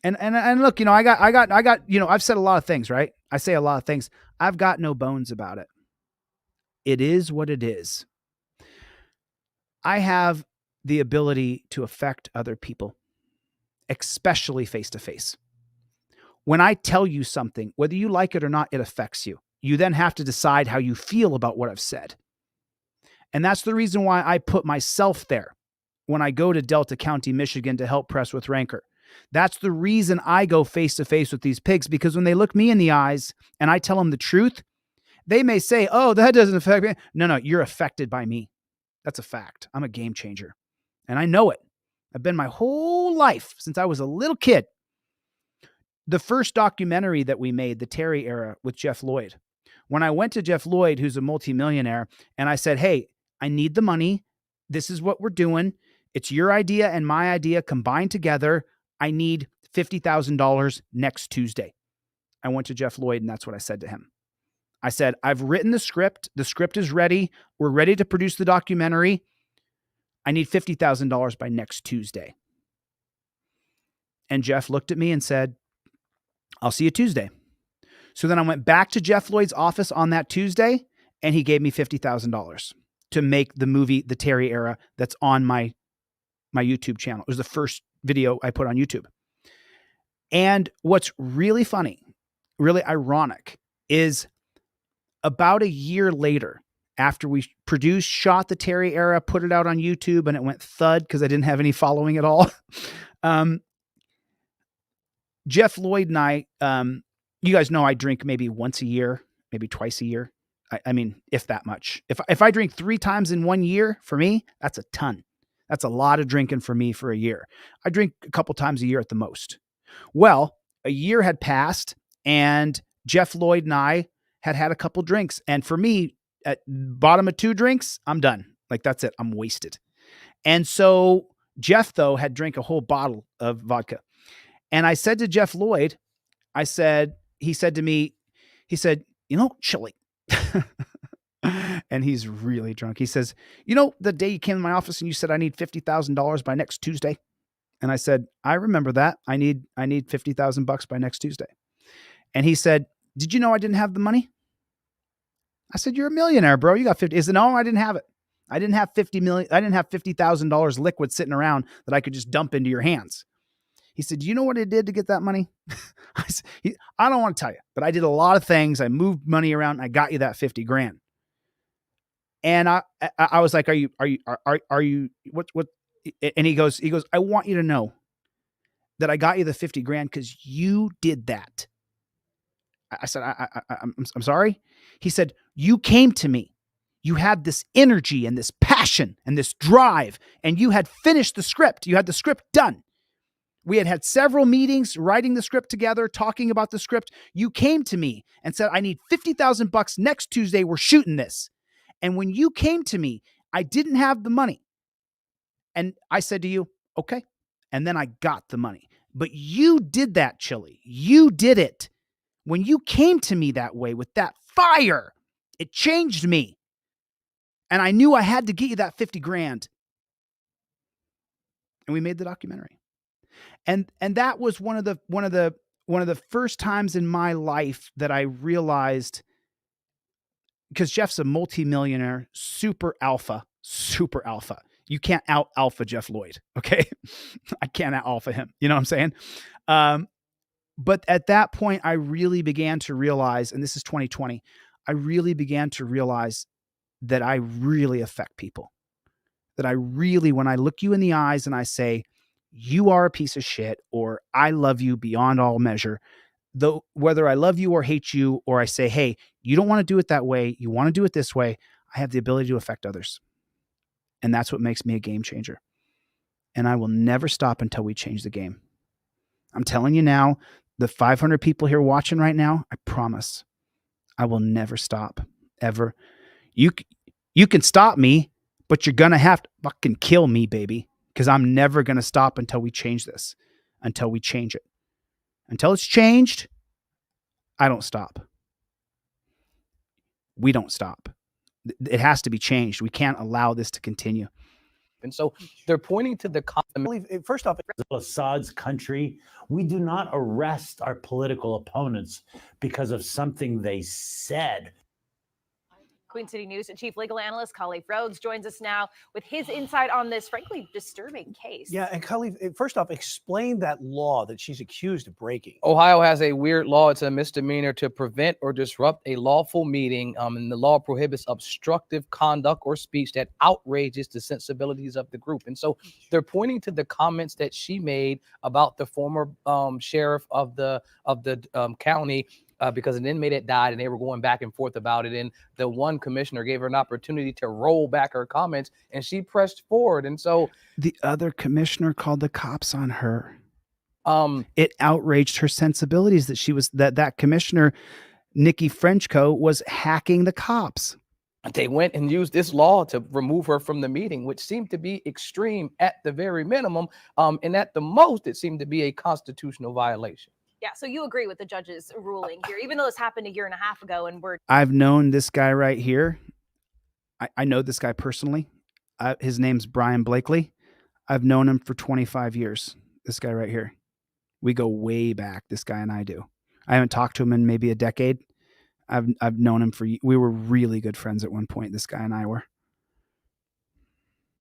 And look, you know, I got, you know, I've said a lot of things, right? I say a lot of things. I've got no bones about it. It is what it is. I have the ability to affect other people, especially face to face. When I tell you something, whether you like it or not, it affects you. You then have to decide how you feel about what I've said. And that's the reason why I put myself there when I go to Delta County, Michigan to help press with rancor. That's the reason I go face to face with these pigs, because when they look me in the eyes and I tell them the truth, they may say, oh, that doesn't affect me. No, you're affected by me. That's a fact. I'm a game changer. And I know it. I've been my whole life since I was a little kid. The first documentary that we made, the Terry era with Jeff Lloyd. When I went to Jeff Lloyd, who's a multimillionaire, and I said, hey, I need the money. This is what we're doing. It's your idea and my idea combined together. I need $50,000 next Tuesday. I went to Jeff Lloyd, and that's what I said to him. I said, I've written the script. The script is ready. We're ready to produce the documentary. I need $50,000 by next Tuesday. And Jeff looked at me and said, I'll see you Tuesday. So then I went back to Jeff Lloyd's office on that Tuesday, and he gave me $50,000 to make the movie, The Terry Era, that's on my YouTube channel. It was the first video I put on YouTube. And what's really funny, really ironic, is about a year later, after we produced, shot The Terry Era, put it out on YouTube, and it went thud because I didn't have any following at all. Jeff Lloyd and I, you guys know I drink maybe once a year, maybe twice a year. I mean, if that much. If I drink 3 times in 1 year, for me, that's a ton. That's a lot of drinking for me for a year. I drink a couple times a year at the most. Well, a year had passed, and Jeff Lloyd and I had a couple drinks. And for me, at bottom of 2 drinks, I'm done. Like, that's it. I'm wasted. And so Jeff, though, had drank a whole bottle of vodka. And I said to Jeff Lloyd, he said to me, you know, Chille. And he's really drunk. He says, you know, the day you came to my office and you said, I need $50,000 by next Tuesday. And I said, I remember that. I need $50,000 by next Tuesday. And he said, did you know I didn't have the money? I said, you're a millionaire, bro. You got 50. He said, no, I didn't have it. I didn't have $50,000 liquid sitting around that I could just dump into your hands. He said, do you know what I did to get that money? I said, I don't want to tell you, but I did a lot of things. I moved money around and I got you that 50 grand. And I was like, are you, what? And he goes, I want you to know that I got you the 50 grand because you did that. I said, I'm sorry. He said, you came to me. You had this energy and this passion and this drive, and you had finished the script. You had the script done. We had several meetings, writing the script together, talking about the script. You came to me and said, I need $50,000 next Tuesday. We're shooting this. And when you came to me, I didn't have the money. And I said to you, okay. And then I got the money. But you did that, Chille. You did it. When you came to me that way with that fire, it changed me. And I knew I had to get you that 50 grand. And we made the documentary. And that was one of the first times in my life that I realized, because Jeff's a multimillionaire, super alpha. You can't out alpha Jeff Lloyd. Okay. I can't out alpha him. You know what I'm saying? But at that point, I really began to realize, and this is 2020, I really began to realize that I really affect people. That I really, when I look you in the eyes and I say, you are a piece of shit, or I love you beyond all measure, though, whether I love you or hate you, or I say, hey, you don't want to do it that way, you want to do it this way, I have the ability to affect others. And that's what makes me a game changer. And I will never stop until we change the game. I'm telling you now, the 500 people here watching right now, I promise I will never stop, ever. You can stop me, but you're going to have to fucking kill me, baby, because I'm never going to stop until we change this, until we change it. Until it's changed, I don't stop. We don't stop. It has to be changed. We can't allow this to continue. And so they're pointing to the first off, Assad's country, we do not arrest our political opponents because of something they said. Queen City News Chief Legal Analyst Khalif Rhodes joins us now with his insight on this, frankly, disturbing case. Yeah, and Khalif, first off, explain that law that she's accused of breaking. Ohio has a weird law. It's a misdemeanor to prevent or disrupt a lawful meeting. And the law prohibits obstructive conduct or speech that outrages the sensibilities of the group. And so they're pointing to the comments that she made about the former sheriff of the county. Because an inmate had died and they were going back and forth about it. And the one commissioner gave her an opportunity to roll back her comments and she pressed forward. And so the other commissioner called the cops on her. It outraged her sensibilities that she was that commissioner, Nikki Frenchco, was hacking the cops. They went and used this law to remove her from the meeting, which seemed to be extreme at the very minimum. And at the most, it seemed to be a constitutional violation. Yeah, so you agree with the judge's ruling here, even though this happened a year and a half ago, and I've known this guy right here. I know this guy personally. His name's Brian Blakely. I've known him for 25 years. This guy right here. We go way back, this guy and I do. I haven't talked to him in maybe a decade. I've known him we were really good friends at one point, this guy and I were.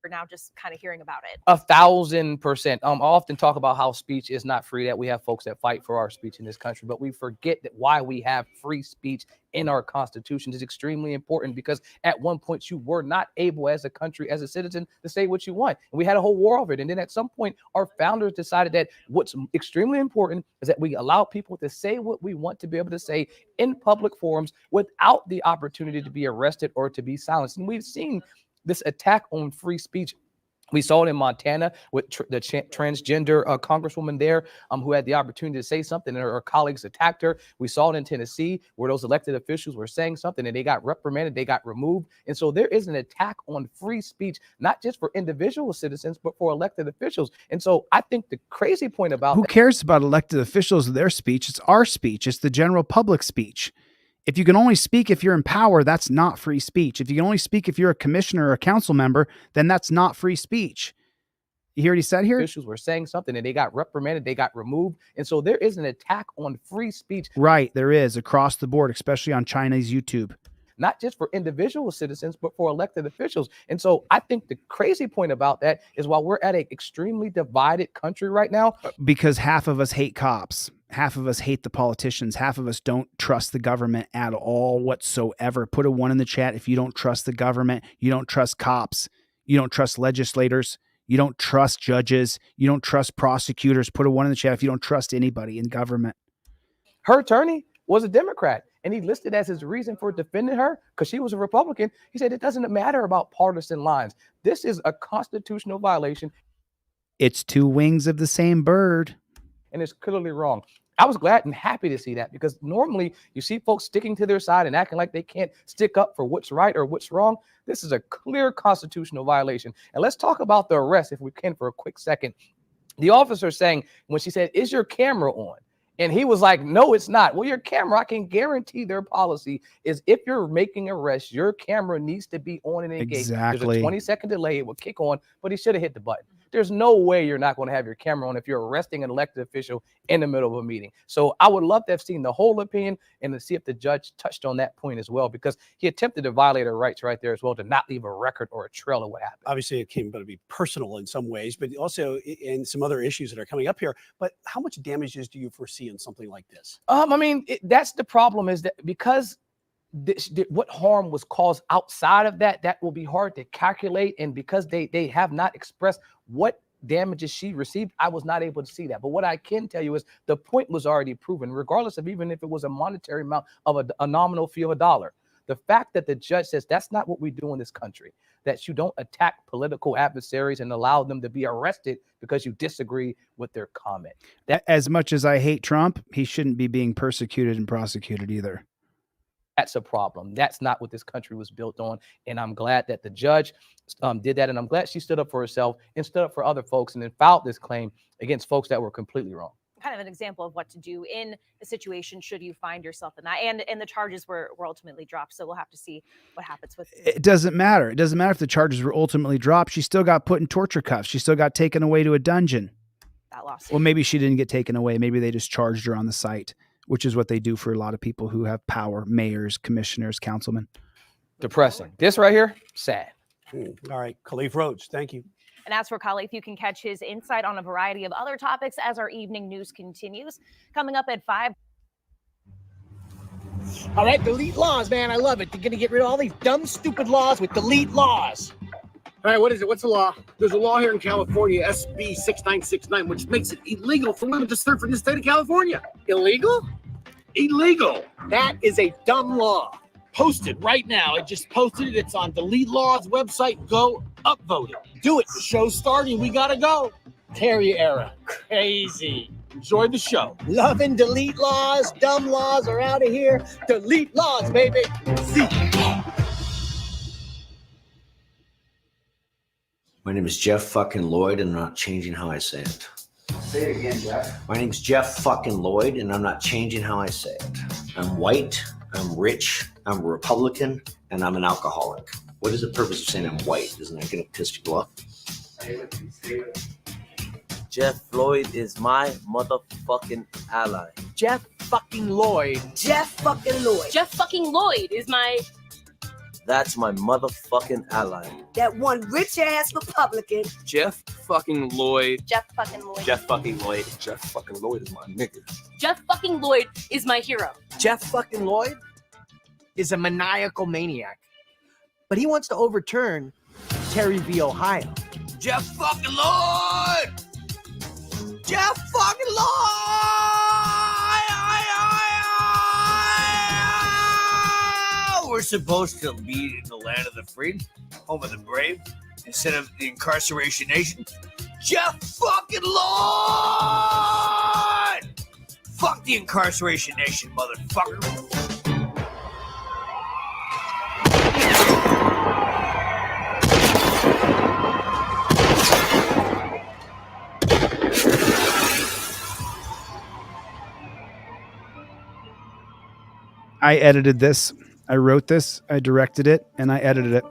now just kind of hearing about it. 1,000%. I often talk about how speech is not free, that we have folks that fight for our speech in this country, but we forget that why we have free speech in our Constitution is extremely important, because at one point you were not able as a country, as a citizen, to say what you want. And we had a whole war of it. And then at some point, our founders decided that what's extremely important is that we allow people to say what we want to be able to say in public forums without the opportunity to be arrested or to be silenced. And we've seen this attack on free speech. We saw it in Montana with the transgender congresswoman there who had the opportunity to say something, and her colleagues attacked her. We saw it in Tennessee where those elected officials were saying something and they got reprimanded, they got removed. And so there is an attack on free speech, not just for individual citizens, but for elected officials. And so I think the crazy point about who cares about elected officials and their speech? It's our speech. It's the general public speech. If you can only speak if you're in power, that's not free speech. If you can only speak if you're a commissioner or a council member, then that's not free speech. You hear what he said here? Officials were saying something and they got reprimanded, they got removed. And so there is an attack on free speech. Right, there is, across the board, especially on China's YouTube. Not just for individual citizens, but for elected officials. And so I think the crazy point about that is while we're at an extremely divided country right now. Because half of us hate cops. Half of us hate the politicians. Half of us don't trust the government at all whatsoever. Put a 1 in the chat if you don't trust the government. You don't trust cops. You don't trust legislators. You don't trust judges. You don't trust prosecutors. Put a 1 in the chat if you don't trust anybody in government. Her attorney was a Democrat, and he listed as his reason for defending her because she was a Republican. He said it doesn't matter about partisan lines. This is a constitutional violation. It's two wings of the same bird. And it's clearly wrong. I was glad and happy to see that, because normally you see folks sticking to their side and acting like they can't stick up for what's right or what's wrong. This is a clear constitutional violation. And let's talk about the arrest, if we can, for a quick second. The officer saying, when she said, "Is your camera on?" And he was like, "No, it's not." Well, your camera, I can guarantee their policy is if you're making arrests, your camera needs to be on and engaged. Exactly. There's a 20-second delay. It will kick on, but he should have hit the button. There's no way you're not going to have your camera on if you're arresting an elected official in the middle of a meeting. So I would love to have seen the whole opinion and to see if the judge touched on that point as well, because he attempted to violate her rights right there as well, to not leave a record or a trail of what happened. Obviously, it came to be personal in some ways, but also in some other issues that are coming up here. But how much damages do you foresee in something like this? I mean, that's the problem, is that because what harm was caused outside of that will be hard to calculate. And because they have not expressed what damages she received, I was not able to see that. But what I can tell you is the point was already proven, regardless of even if it was a monetary amount of a nominal fee of $1. The fact that the judge says that's not what we do in this country, that you don't attack political adversaries and allow them to be arrested because you disagree with their comment. As much as I hate Trump, he shouldn't be being persecuted and prosecuted either. That's a problem. That's not what this country was built on. And I'm glad that the judge did that. And I'm glad she stood up for herself and stood up for other folks and then filed this claim against folks that were completely wrong. Kind of an example of what to do in a situation should you find yourself in that. And the charges were ultimately dropped. So we'll have to see what happens with it. Doesn't matter. It doesn't matter if the charges were ultimately dropped. She still got put in torture cuffs. She still got taken away to a dungeon. That lawsuit. Well, maybe she didn't get taken away. Maybe they just charged her on the site, which is what they do for a lot of people who have power, mayors, commissioners, councilmen. Depressing. This right here, sad. All right, Khalif Rhodes, thank you. And as for Khalif, you can catch his insight on a variety of other topics as our evening news continues. Coming up at 5. All right, delete laws, man. I love it. They're going to get rid of all these dumb, stupid laws with delete laws. All right, what is it? What's the law? There's a law here in California, SB 6969, which makes it illegal for women to serve in the state of California. Illegal? Illegal. That is a dumb law. Posted right now. I just posted it. It's on Delete Law's website. Go upvote it. Do it. The show's starting. We got to go. Terry era. Crazy. Enjoy the show. Love and delete laws. Dumb laws are out of here. Delete laws, baby. See. My name is Jeff fucking Lloyd, and I'm not changing how I say it. Say it again, Jeff. My name's Jeff fucking Lloyd, and I'm not changing how I say it. I'm white, I'm rich, I'm a Republican, and I'm an alcoholic. What is the purpose of saying I'm white? Isn't that going to piss people off? Jeff Floyd is my motherfucking ally. Jeff fucking Lloyd. Jeff fucking Lloyd. Jeff fucking Lloyd is my... That's my motherfucking ally. That one rich ass Republican. Jeff fucking Lloyd. Jeff fucking Lloyd. Jeff fucking Lloyd. Jeff fucking Lloyd is my nigga. Jeff fucking Lloyd is my hero. Jeff fucking Lloyd is a maniacal maniac, but he wants to overturn Terry v. Ohio. Jeff fucking Lloyd. Jeff fucking Lloyd. We're supposed to be in the land of the free, home of the brave, instead of the incarceration nation. Jeff fucking Lloyd! Fuck the incarceration nation, motherfucker. I edited this. I wrote this, I directed it, and I edited it.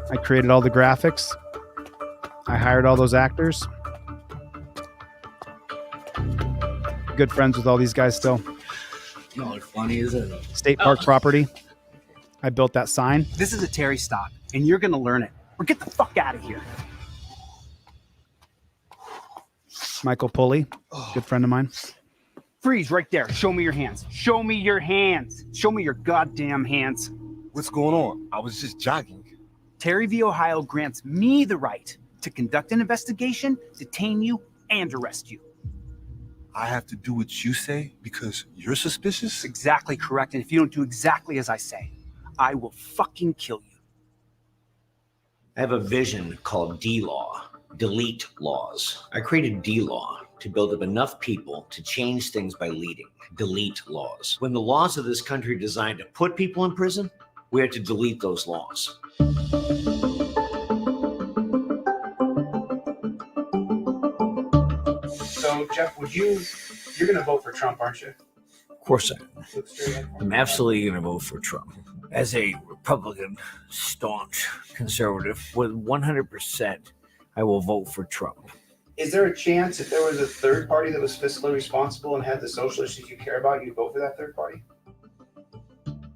I created all the graphics. I hired all those actors. Good friends with all these guys still. You know what's funny, isn't it? State park property. I built that sign. This is a Terry stop, and you're going to learn it. Or get the fuck out of here. Michael Pulley, good friend of mine. Freeze right there. Show me your hands. Show me your hands. Show me your goddamn hands. What's going on? I was just jogging. Terry v. Ohio grants me the right to conduct an investigation, detain you, and arrest you. I have to do what you say because you're suspicious? Exactly correct. And if you don't do exactly as I say, I will fucking kill you. I have a vision called D-Law, delete laws. I created D-Law to build up enough people to change things by leading, delete laws. When the laws of this country are designed to put people in prison, we have to delete those laws. So, Jeff, you're going to vote for Trump, aren't you? Of course I am. I'm absolutely going to vote for Trump. As a Republican, staunch conservative, with 100%, I will vote for Trump. Is there a chance if there was a third party that was fiscally responsible and had the social issues you care about, you'd vote for that third party?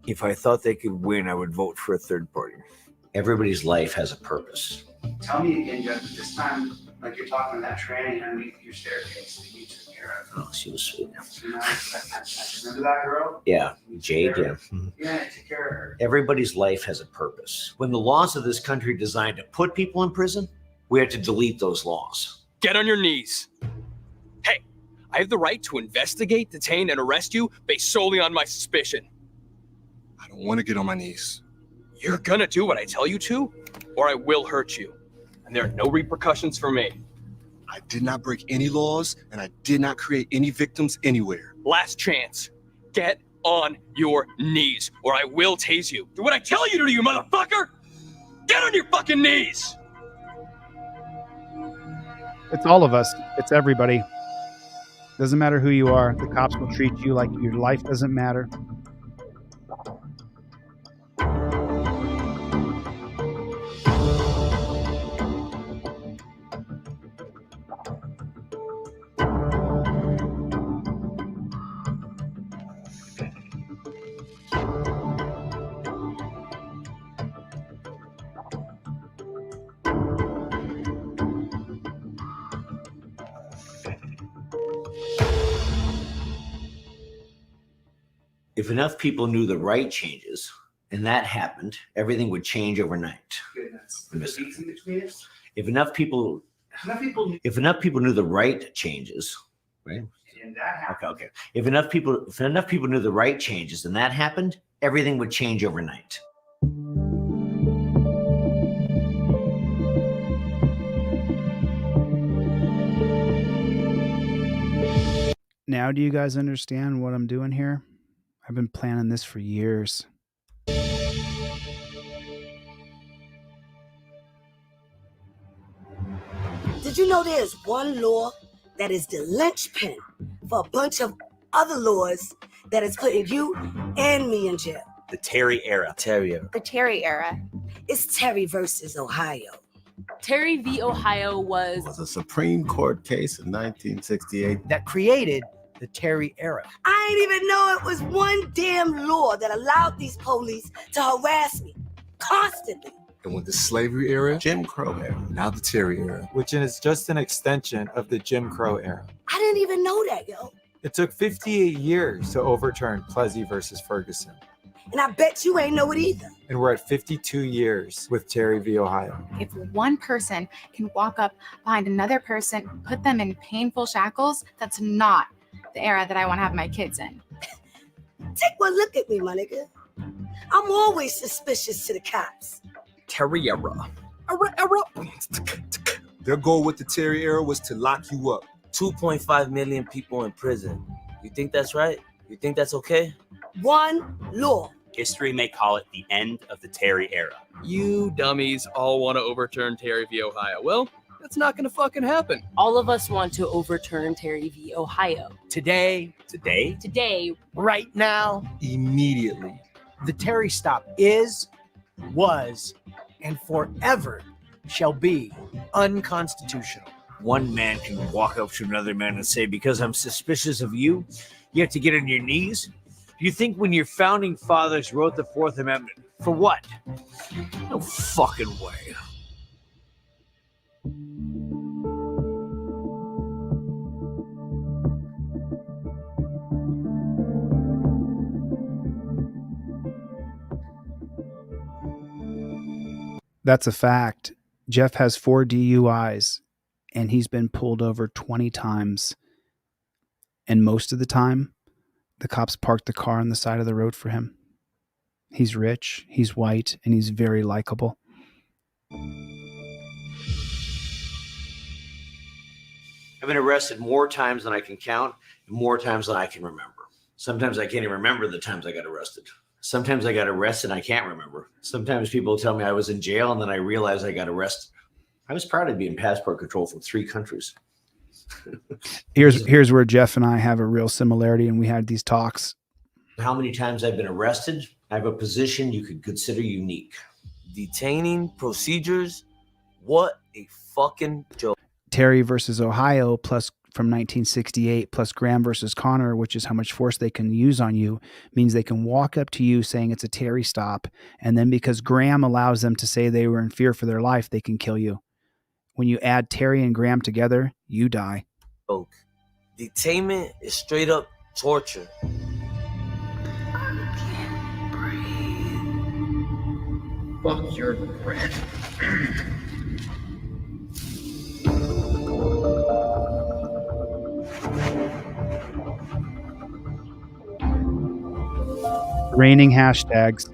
If I thought they could win, I would vote for a third party. Everybody's life has a purpose. Tell me again, Jeff, this time, like you're talking to that tranny underneath your staircase that you took care of. Oh, she was sweet. Remember that girl? Yeah, Jade, yeah. Yeah, take care of her. Everybody's life has a purpose. When the laws of this country are designed to put people in prison, we have to delete those laws. Get on your knees. Hey, I have the right to investigate, detain, and arrest you based solely on my suspicion. I don't want to get on my knees. You're gonna do what I tell you to, or I will hurt you. And there are no repercussions for me. I did not break any laws, and I did not create any victims anywhere. Last chance. Get on your knees, or I will tase you. Do what I tell you to do, you motherfucker! Get on your fucking knees! It's all of us. It's everybody. Doesn't matter who you are. The cops will treat you like your life doesn't matter. If enough people knew the right changes, and that happened, everything would change overnight. If enough people knew the right changes, right? Okay. If enough people knew the right changes, and that happened, everything would change overnight. Now, do you guys understand what I'm doing here? I've been planning this for years. Did you know there's one law that is the linchpin for a bunch of other laws that is putting you and me in jail? The Terry era. The Terry era. It's Terry versus Ohio. Terry v. Ohio was a Supreme Court case in 1968 that created the Terry era. I didn't even know it was one damn law that allowed these police to harass me constantly. And with the slavery era, Jim Crow era, now the Terry era. Which is just an extension of the Jim Crow era. I didn't even know that, yo. It took 58 years to overturn Plessy versus Ferguson. And I bet you ain't know it either. And we're at 52 years with Terry v. Ohio. If one person can walk up behind another person, put them in painful shackles, that's not the era that I want to have my kids in. Take one look at me, my nigga. I'm always suspicious to the cops. Terry era. Their goal with the Terry era was to lock you up. 2.5 million people in prison. You think that's right? You think that's okay? One law. History may call it the end of the Terry era. You dummies all want to overturn Terry v. Ohio. Well, that's not going to fucking happen. all of us want to overturn Terry v. Ohio. Today, right now, immediately. The Terry stop is, was, and forever shall be unconstitutional. One man can walk up to another man and say, because I'm suspicious of you, you have to get on your knees? Do you think when your founding fathers wrote the Fourth Amendment, for what? No fucking way. That's a fact. Jeff has 4 DUIs and he's been pulled over 20 times. And most of the time, the cops parked the car on the side of the road for him. He's rich, he's white, and he's very likable. I've been arrested more times than I can count, and more times than I can remember. Sometimes I can't even remember the times I got arrested. Sometimes I got arrested and I can't remember. Sometimes people tell me I was in jail and then I realize I got arrested. I was proud to be in passport control from 3 countries. Here's where Jeff and I have a real similarity, and we had these talks. How many times I've been arrested? I have a position you could consider unique. Detaining procedures? What a fucking joke. Terry versus Ohio plus from 1968 plus Graham versus Connor, which is how much force they can use on you, means they can walk up to you saying it's a Terry stop. And then because Graham allows them to say they were in fear for their life, they can kill you. When you add Terry and Graham together, you die. Detainment is straight up torture. Fuck your breath. Raining hashtags.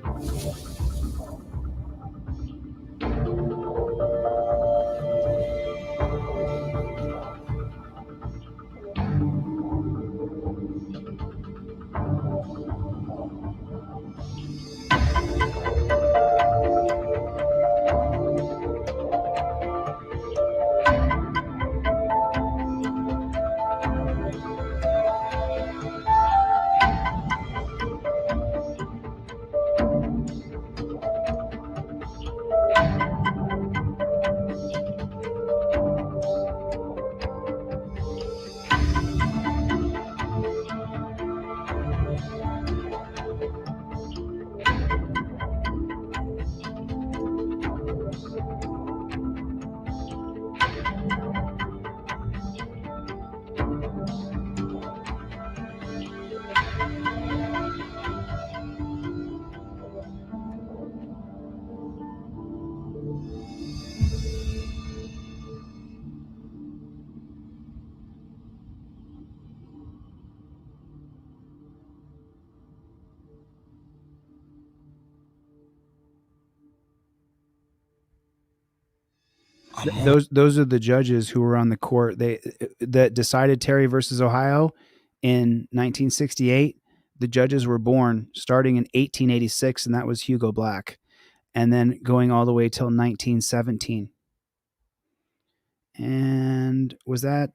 Those are the judges who were on the court that decided Terry versus Ohio in 1968. The judges were born starting in 1886, and that was Hugo Black, and then going all the way till 1917. And was that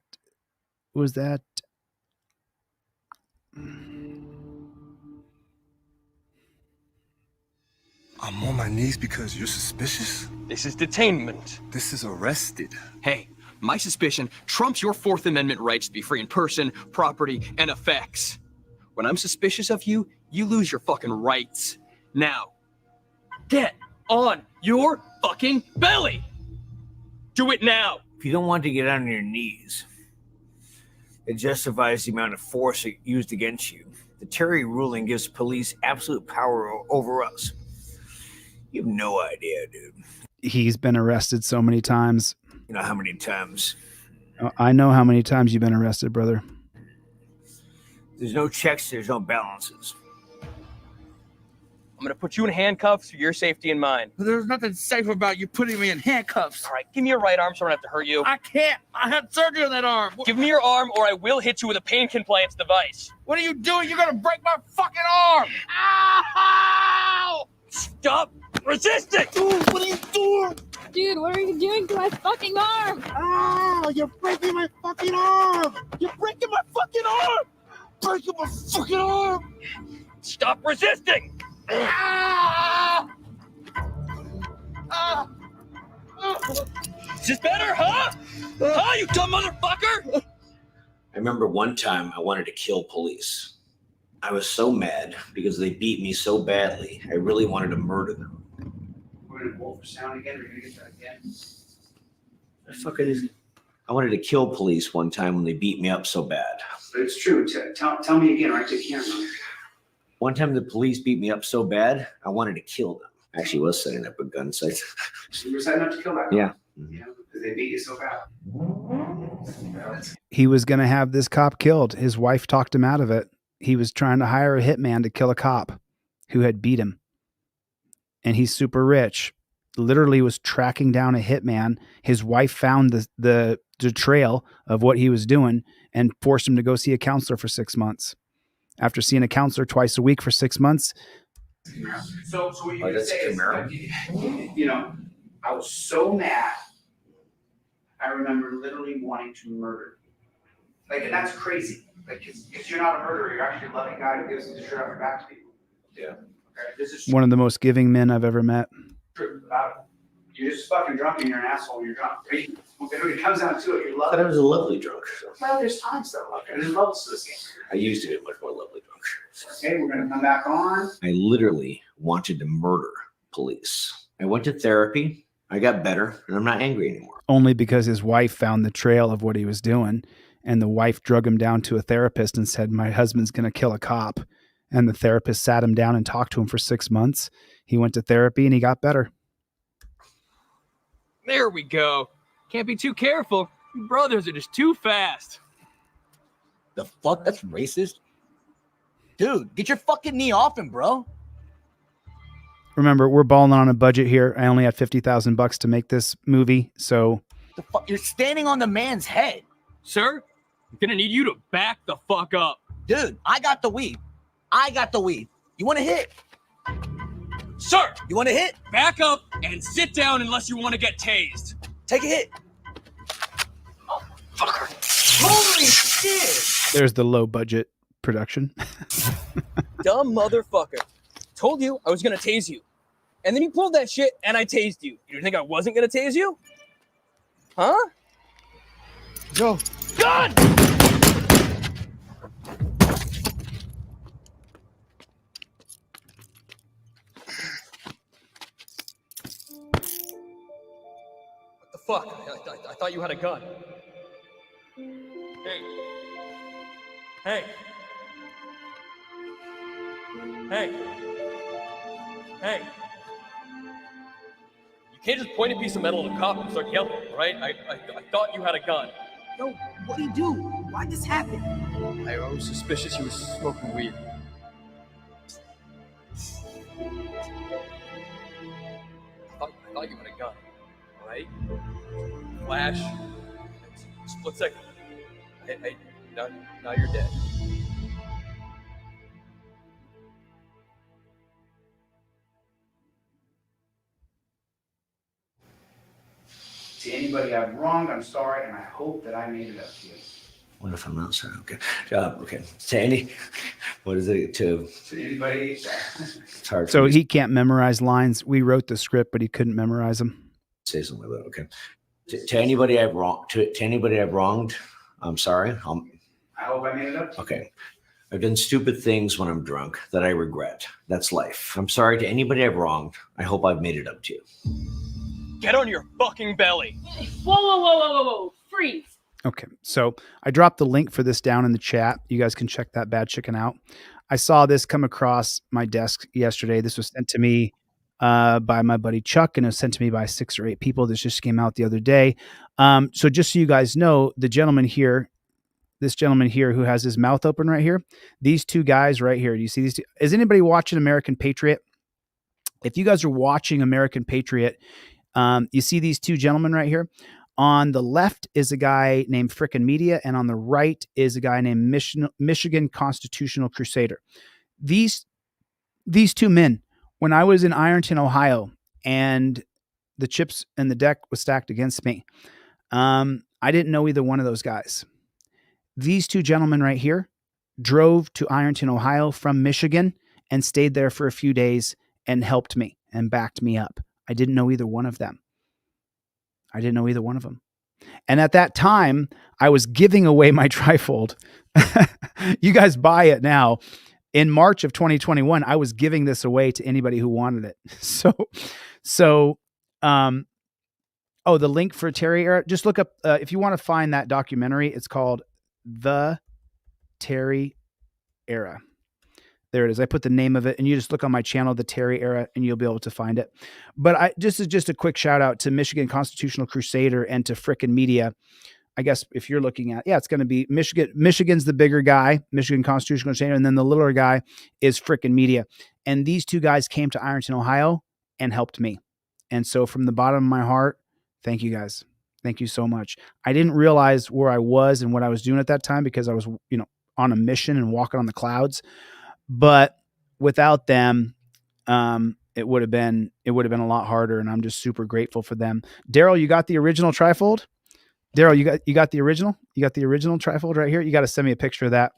I'm on my knees because you're suspicious? This is detainment. This is arrested. Hey, my suspicion trumps your Fourth Amendment rights to be free in person, property, and effects. When I'm suspicious of you, you lose your fucking rights. Now, get on your fucking belly! Do it now! If you don't want to get on your knees, it justifies the amount of force used against you. The Terry ruling gives police absolute power over us. You have no idea, dude. he's been arrested so many times? You know how many times? I know how many times you've been arrested, brother. There's no checks, there's no balances. I'm gonna put you in handcuffs for your safety and mine. There's nothing safe about you putting me in handcuffs. All right, give me your right arm so I don't have to hurt you. I can't. I had surgery on that arm. Give me your arm or I will hit you with a pain compliance device. What are you doing? You're gonna break my fucking arm. Ow! Stop resisting! Dude, what are you doing? Dude, what are you doing to my fucking arm? Ow! You're breaking my fucking arm. You're breaking my fucking arm. Breaking my fucking arm. Stop resisting! Ah! Ah! Is this better, huh? Huh, you dumb motherfucker? I remember one time I wanted to kill police. I was so mad because they beat me so badly. I really wanted to murder them. We're gonna go for sound again. We're gonna get that again. The fuck it is. I wanted to kill police one time when they beat me up so bad. But it's true. Tell me again, right to the camera. One time the police beat me up so bad, I wanted to kill them. I actually was setting up a gun site. You were setting up to kill that guy. Yeah. You know, because they beat you so bad. He was going to have this cop killed. His wife talked him out of it. He was trying to hire a hitman to kill a cop who had beat him. And he's super rich. Literally was tracking down a hitman. His wife found the trail of what he was doing and forced him to go see a counselor for 6 months. After seeing a counselor twice a week for 6 months. So what you would say is, you know, I was so mad. I remember literally wanting to murder. Like, and that's crazy. Like, because you're not a murderer, you're actually a loving guy who gives the shirt off your back to people. Yeah. Okay, this is One of the most giving men I've ever met. true about it. You're just fucking drunk and you're an asshole when you're drunk. Right? When it comes down to it, you I love thought I it. was a lovely drunk. Well, there's times though. Okay, there's levels to this game. I used to be a much more lovely drunk. Okay, we're gonna come back on. I literally wanted to murder police. I went to therapy. I got better, and I'm not angry anymore. Only because his wife found the trail of what he was doing. And the wife drug him down to a therapist and said, my husband's going to kill a cop. And the therapist sat him down and talked to him for 6 months. He went to therapy and he got better. There we go. Can't be too careful. You brothers are just too fast. The fuck? That's racist. Dude, get your fucking knee off him, bro. Remember, we're balling on a budget here. I only had $50,000 to make this movie. So The fuck? You're standing on the man's head. Sir, I'm gonna need you to back the fuck up. Dude, I got the weed. I got the weed. You want to hit? Sir! You want to hit? Back up and sit down unless you want to get tased. Take a hit. Oh, fucker. Holy shit. there's the low budget production. Dumb motherfucker. Told you I was gonna tase you. And then you pulled that shit and I tased you. You think I wasn't gonna tase you? Huh? Go. Gun! What the fuck? I thought you had a gun. Hey. Hey. Hey. Hey. You can't just point a piece of metal at a cop and start yelling, right? I thought you had a gun. Yo, what'd he do? Why'd this happen? I was suspicious he was smoking weed. I thought you had a gun, all right? Flash. Split second. Hey, now you're dead. To anybody I've wronged, I'm sorry, and I hope that I made it up to you. What if I'm not sorry? Okay. Okay. To any, what is it? To anybody. It's hard. So he can't memorize lines. We wrote the script, but he couldn't memorize them. Say something like that. Okay. To anybody I've wronged, to anybody I've wronged, I'm sorry. I hope I made it up to you. Okay. I've done stupid things when I'm drunk that I regret. That's life. I'm sorry to anybody I've wronged. I hope I've made it up to you. Get on your fucking belly. Whoa. Freeze. Okay, so I dropped the link for this down in the chat. You guys can check that bad chicken out. I saw this come across my desk yesterday. This was sent to me by my buddy Chuck, and it was sent to me by 6 or 8 people. This just came out the other day. So just so you guys know, this gentleman here who has his mouth open right here, these two guys right here. Do you see these two? Is anybody watching American Patriot? If you guys are watching American Patriot, you see these two gentlemen right here. On the left is a guy named Frickin' Media, and on the right is a guy named Michigan Constitutional Crusader. These two men, when I was in Ironton, Ohio, and the chips and the deck was stacked against me, I didn't know either one of those guys. These two gentlemen right here drove to Ironton, Ohio from Michigan and stayed there for a few days and helped me and backed me up. I didn't know either one of them. And at that time, I was giving away my trifold. You guys buy it now. In March of 2021, I was giving this away to anybody who wanted it. The link for Terry Era, just look up, if you want to find that documentary, it's called The Terry Era. There it is. I put the name of it, and you just look on my channel, The Terry Era, and you'll be able to find it. But just a quick shout out to Michigan Constitutional Crusader and to Frickin' Media. I guess if you're looking at, it's going to be Michigan. Michigan's the bigger guy, Michigan Constitutional Crusader, and then the littler guy is Frickin' Media. And these two guys came to Ironton, Ohio, and helped me. And so from the bottom of my heart, thank you guys. Thank you so much. I didn't realize where I was and what I was doing at that time because I was, on a mission and walking on the clouds. But without them, it would have been a lot harder, and I'm just super grateful for them. Daryl, you got the original trifold? Daryl, you got the original? You got the original trifold right here? You got to send me a picture of that.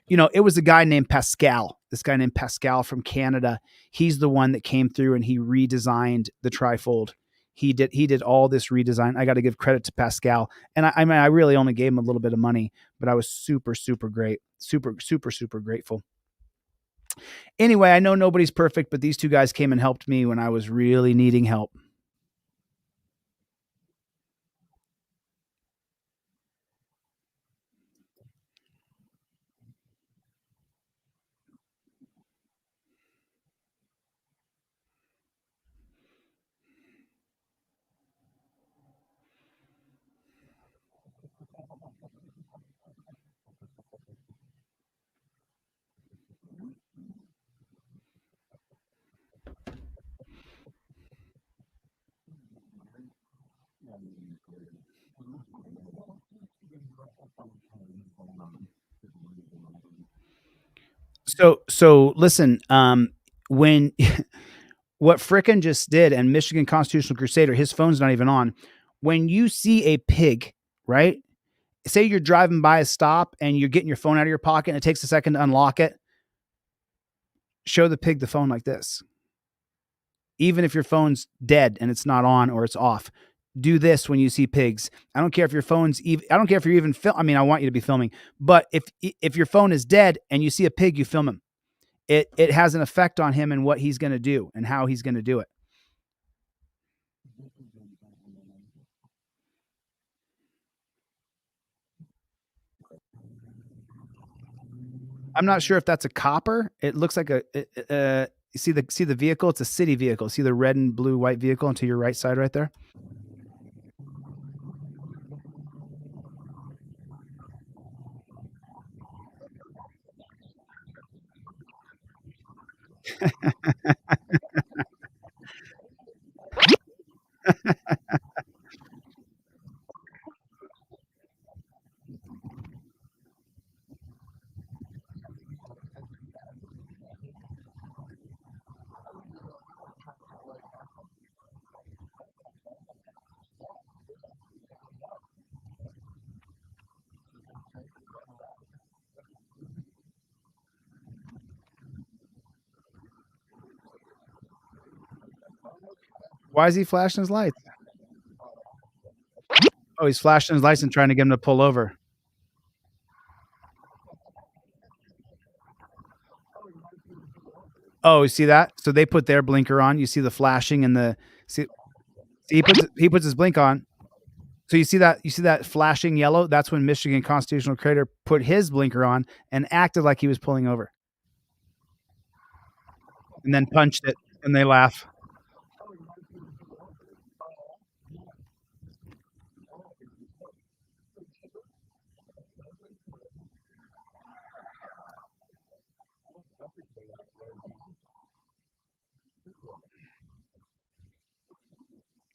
It was a guy named Pascal. This guy named Pascal from Canada. He's the one that came through and he redesigned the trifold. He did all this redesign. I got to give credit to Pascal. And I really only gave him a little bit of money, but I was super, super great. Super, super, super grateful. Anyway, I know nobody's perfect, but these two guys came and helped me when I was really needing help. So listen, when what Frickin' just did and Michigan Constitutional Crusader, his phone's not even on. When you see a pig, right? Say you're driving by a stop and you're getting your phone out of your pocket and it takes a second to unlock it. Show the pig the phone like this. Even if your phone's dead and it's not on or it's off, do this when you see pigs. I don't care if your phone's even, I don't care if you're even I want you to be filming, but if your phone is dead and you see a pig, you film him. It has an effect on him and what he's going to do and how he's going to do it. I'm not sure if that's a copper. It looks like you see the vehicle. It's a city vehicle. See the red and blue white vehicle into your right side right there. Why is he flashing his lights? Oh, he's flashing his lights and trying to get him to pull over. Oh, you see that? So they put their blinker on. You see the flashing and the see he puts his blink on. So you see that flashing yellow? That's when Michigan Constitutional Creator put his blinker on and acted like he was pulling over. And then punched it and they laugh.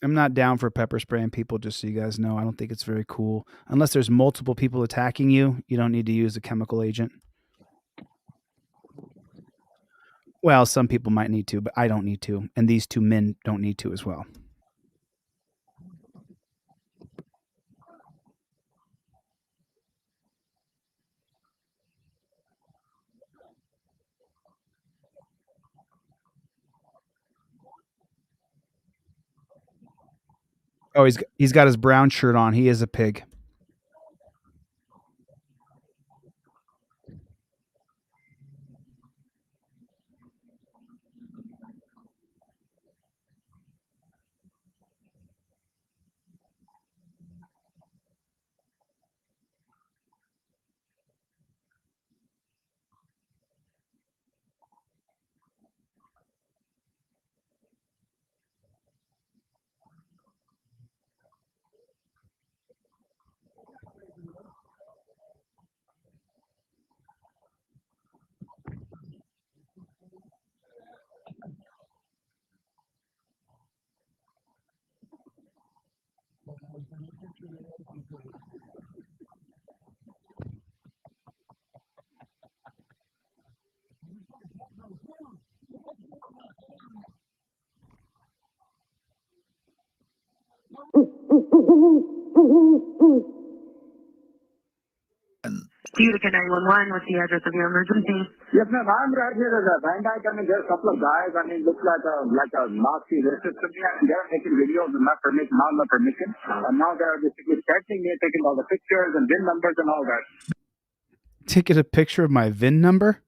I'm not down for pepper spraying people, just so you guys know. I don't think it's very cool. Unless there's multiple people attacking you, you don't need to use a chemical agent. Well, some people might need to, but I don't need to. And these two men don't need to as well. Oh, he's got his brown shirt on. He is a pig. Utica 911, what's the address of your emergency? Yes, ma'am. I'm right here at the Van Dyke. I mean, there's a couple of guys. I mean, looks like a Nazi racist to me. And they're taking videos with my permission, not my permission. And now they're basically threatening me, taking all the pictures and VIN numbers and all that. Taking a picture of my VIN number?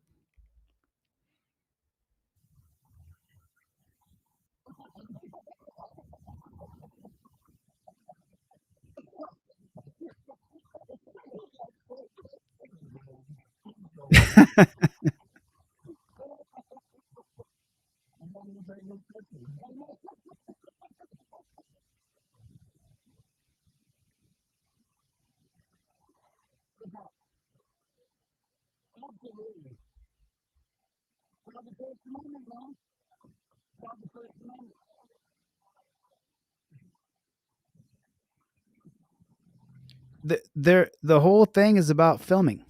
The whole thing is about filming.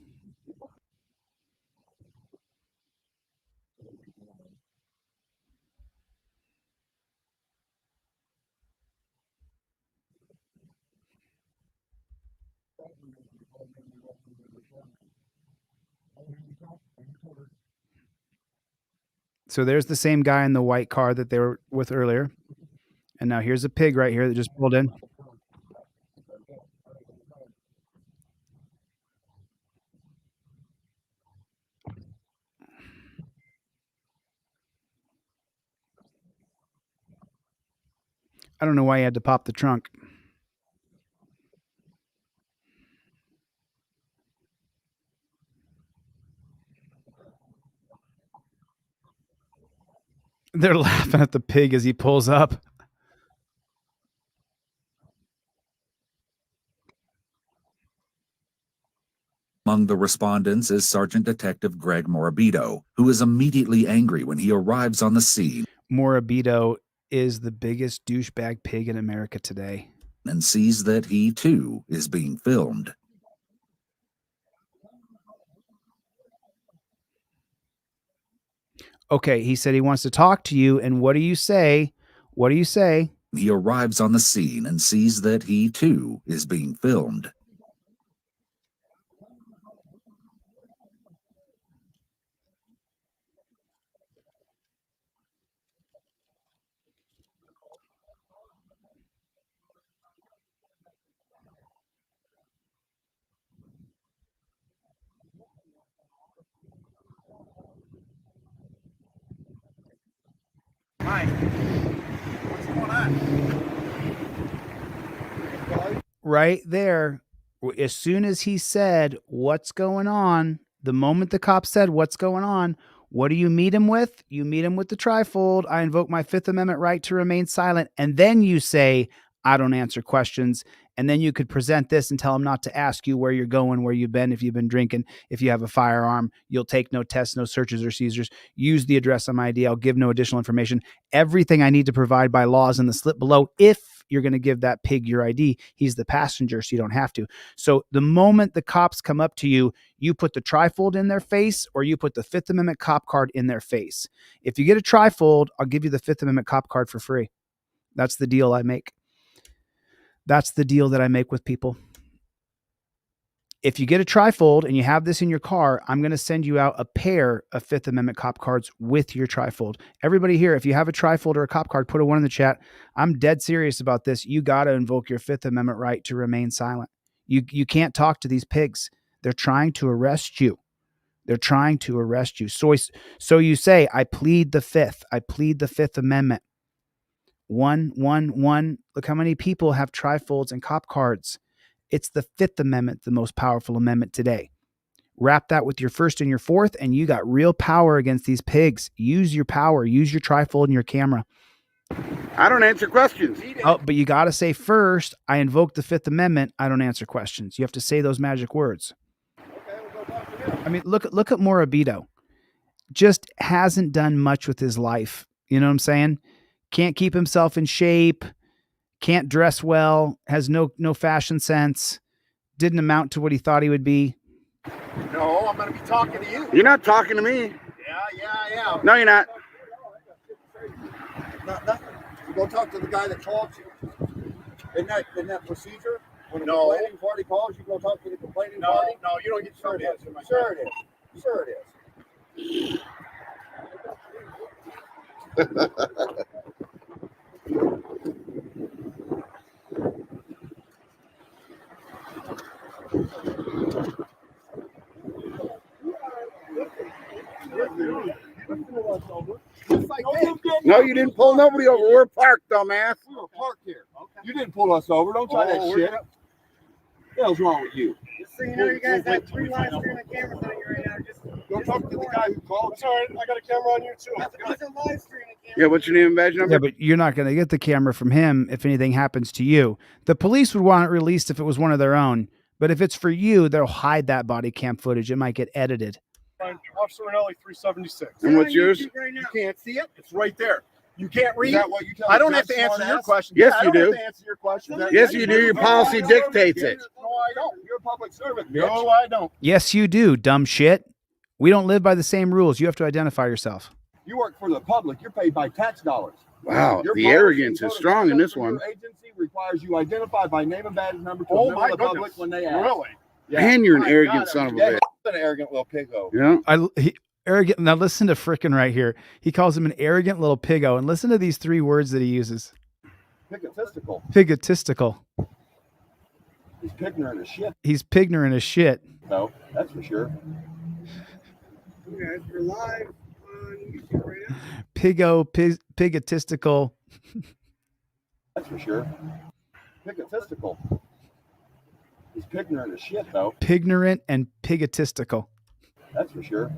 So there's the same guy in the white car that they were with earlier. And now here's a pig right here that just pulled in. I don't know why he had to pop the trunk. They're laughing at the pig as he pulls up. Among the respondents is Sergeant Detective Greg Morabito, who is immediately angry when he arrives on the scene. Morabito is the biggest douchebag pig in America today. And sees that he, too, is being filmed. Okay, he said he wants to talk to you, and what do you say? What do you say? He arrives on the scene and sees that he, too, is being filmed. Hi. What's going on? Right there, as soon as he said, "What's going on?" The moment the cop said, "What's going on?" What do you meet him with? You meet him with the trifold. I invoke my Fifth Amendment right to remain silent. And then you say, I don't answer questions. And then you could present this and tell him not to ask you where you're going, where you've been, if you've been drinking, if you have a firearm. You'll take no tests, no searches or seizures. Use the address on my ID. I'll give no additional information. Everything I need to provide by law is in the slip below. If you're going to give that pig your ID, he's the passenger, so you don't have to. So the moment the cops come up to you, you put the trifold in their face or you put the Fifth Amendment cop card in their face. If you get a trifold, I'll give you the Fifth Amendment cop card for free. That's the deal I make. That's the deal that I make with people. If you get a trifold and you have this in your car, I'm going to send you out a pair of Fifth Amendment cop cards with your trifold. Everybody here, if you have a trifold or a cop card, put a 1 in the chat. I'm dead serious about this. You got to invoke your Fifth Amendment right to remain silent. You can't talk to these pigs. They're trying to arrest you. They're trying to arrest you. So you say, I plead the Fifth. I plead the Fifth Amendment. 1, 1, 1. Look how many people have trifolds and cop cards. It's the Fifth Amendment, the most powerful amendment today. Wrap that with your First and your Fourth, and you got real power against these pigs. Use your power. Use your trifold and your camera. I don't answer questions. Oh, but you got to say first, I invoke the Fifth Amendment. I don't answer questions. You have to say those magic words. I mean, look at Morabito. Just hasn't done much with his life. You know what I'm saying? Can't keep himself in shape. Can't dress well. Has no fashion sense. Didn't amount to what he thought he would be. No, I'm going to be talking to you. You're not talking to me. Yeah, I am. No, you're not. Nothing. You go talk to the guy that called you. Isn't that procedure? When the complaining party calls, you go talk to the complaining party? No, you don't get sure it is. Sure it is. Sure it is. No, you didn't pull nobody over. We're parked, dumbass. We were parked here. You didn't pull us over. Don't try that shit. What the hell's wrong with you? Just so you know, you guys have 3 live streaming cameras on you right now. Just go talk to the guy who called. It's all right. I got a camera on you too. It's a live streaming camera. Yeah, what's your name and badge number? Yeah, but you're not going to get the camera from him if anything happens to you. The police would want it released if it was one of their own. But if it's for you, they'll hide that body cam footage. It might get edited. Officer Ranelli, 376. And what's yours? You can't see it. It's right there. You can't read. Is that what you tell I don't the have to judge, answer smart your ass? question. Yes, I you don't do. have to answer your question. Yes, you do. Your policy dictates it. No, I don't. You're a public servant, bitch. No, I don't. Yes, you do, dumb shit. We don't live by the same rules. You have to identify yourself. You work for the public. You're paid by tax dollars. Wow, Your the policy arrogance and is strong in this one. Your agency requires you identify by name and badge number to Oh, a member my of the public goodness. when they ask. Really? Yeah. And you're an My arrogant God, son of a yeah, bitch. An arrogant little piggo. Yeah. Arrogant. Now listen to frickin' right here. He calls him an arrogant little piggo. And listen to these 3 words that he uses. Pigotistical. Pigotistical. He's pignorant as shit. He's pignorant as shit. No, that's for sure. You guys, you're live on YouTube right now. Pigotistical. That's for sure. Pigotistical. He's pignorant as shit, though. Pignorant and pigotistical. That's for sure.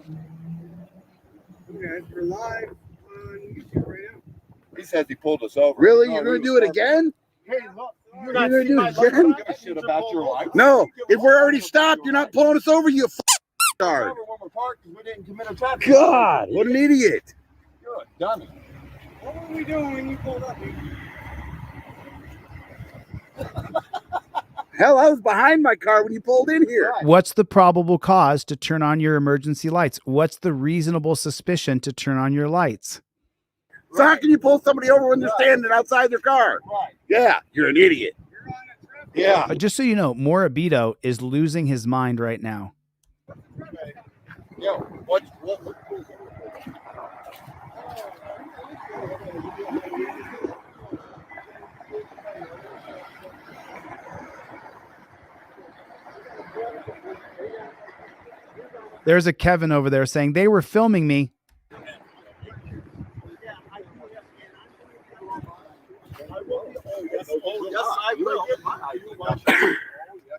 You guys, you're live on YouTube right now. He says he pulled us over. Really? You're going to do it again? Hey, look, You're going to do it again? give a shit about your life. No. If we're already stopped, you're not pulling us over, you f***ard. We didn't commit a traffic God, what an idiot. You're a dummy. What were we doing when you pulled up? Hell, I was behind my car when you pulled in here. What's the probable cause to turn on your emergency lights? What's the reasonable suspicion to turn on your lights? So how can you pull somebody over when they're standing outside their car? Right. Yeah, you're an idiot. Yeah. But just so you know, Morabito is losing his mind right now. Yo, what? There's a Kevin over there saying they were filming me. Yes, I will.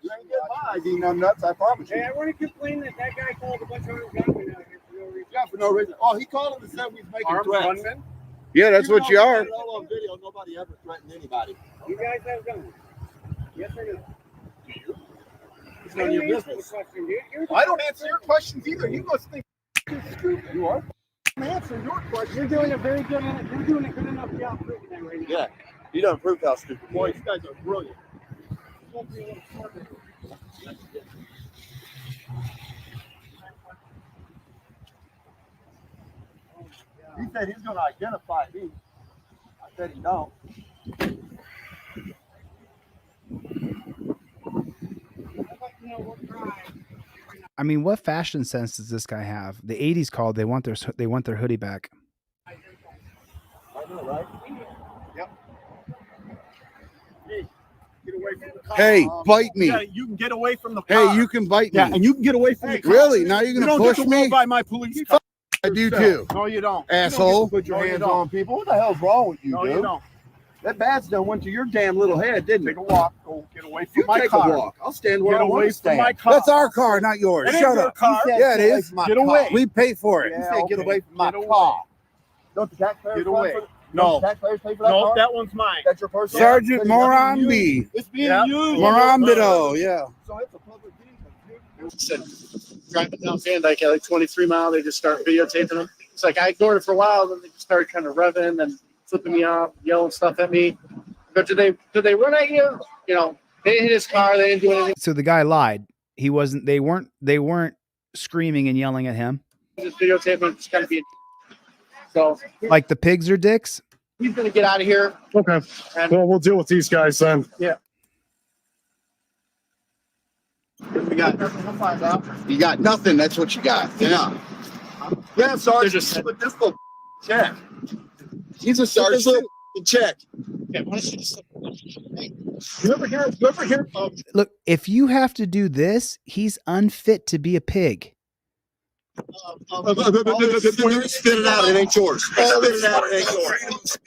You ain't get my ID nuts, I promise you. Hey, I want to complain that guy called a bunch of armed gunmen out here for no reason. Yeah, for no reason. Oh, he called him and said we was making Armed threats. gunmen? Yeah, that's what you are. All on video, nobody ever threatened anybody. You guys have guns? Yes or no? It's none of your business. I don't answer your questions either. You must think you're stupid. You are. I'm answering your questions. You're doing a very good. You're doing a good enough job proving that right now. Yeah, you done proved how stupid. Boy, you guys are brilliant. He said he's going to identify me. I said he don't. I mean, what fashion sense does this guy have? The 80s called. They want their hoodie back. I know, right? Yep. Hey, get away from the car. Hey, bite me. Yeah, you can get away from the car. Hey, you can bite me. Yeah, and you can get away from the car. Really? Now you're going to push You don't me? get to by my police car. I do too. No, you don't. Asshole. You don't get to put your hands on people. What the hell's wrong with you, dude? No, you don't. That badge done went to your damn little head, didn't it? Take a walk. Go get away from my car. Take a walk. I'll stand where I want to stand. My car. That's our car, not yours. Shut up. Yeah, it is. Get away. We pay for it. You said get away from my car. Don't the taxpayers Get away. No. The taxpayers pay for that car? No, that one's mine. That's your personal. Sergeant Morambi. It's being used. Morambido, yeah. So it's a public vehicle. Said driving down Van Dyke at like 23 mile, they just start videotaping them. It's like I ignored it for a while, then they just started kind of revving and flipping me off, yelling stuff at me. But did they run at you? You know, they didn't hit his car, they didn't do anything. So the guy lied. He wasn't. They weren't screaming and yelling at him. Just videotaping, just kind of being. So Like the pigs are dicks. he's gonna get out of here. Okay. And Well, we'll deal with these guys then. yeah. We got nothing. We'll find out. You got nothing. That's what you got. Yeah. Yeah, Sergeant. Just Put this little check. He's a sergeant. Check. Yeah, why don't you just You ever hear? Look, if you have to do this, he's unfit to be a pig. Spit it out. It ain't yours. Spit it out. It ain't yours.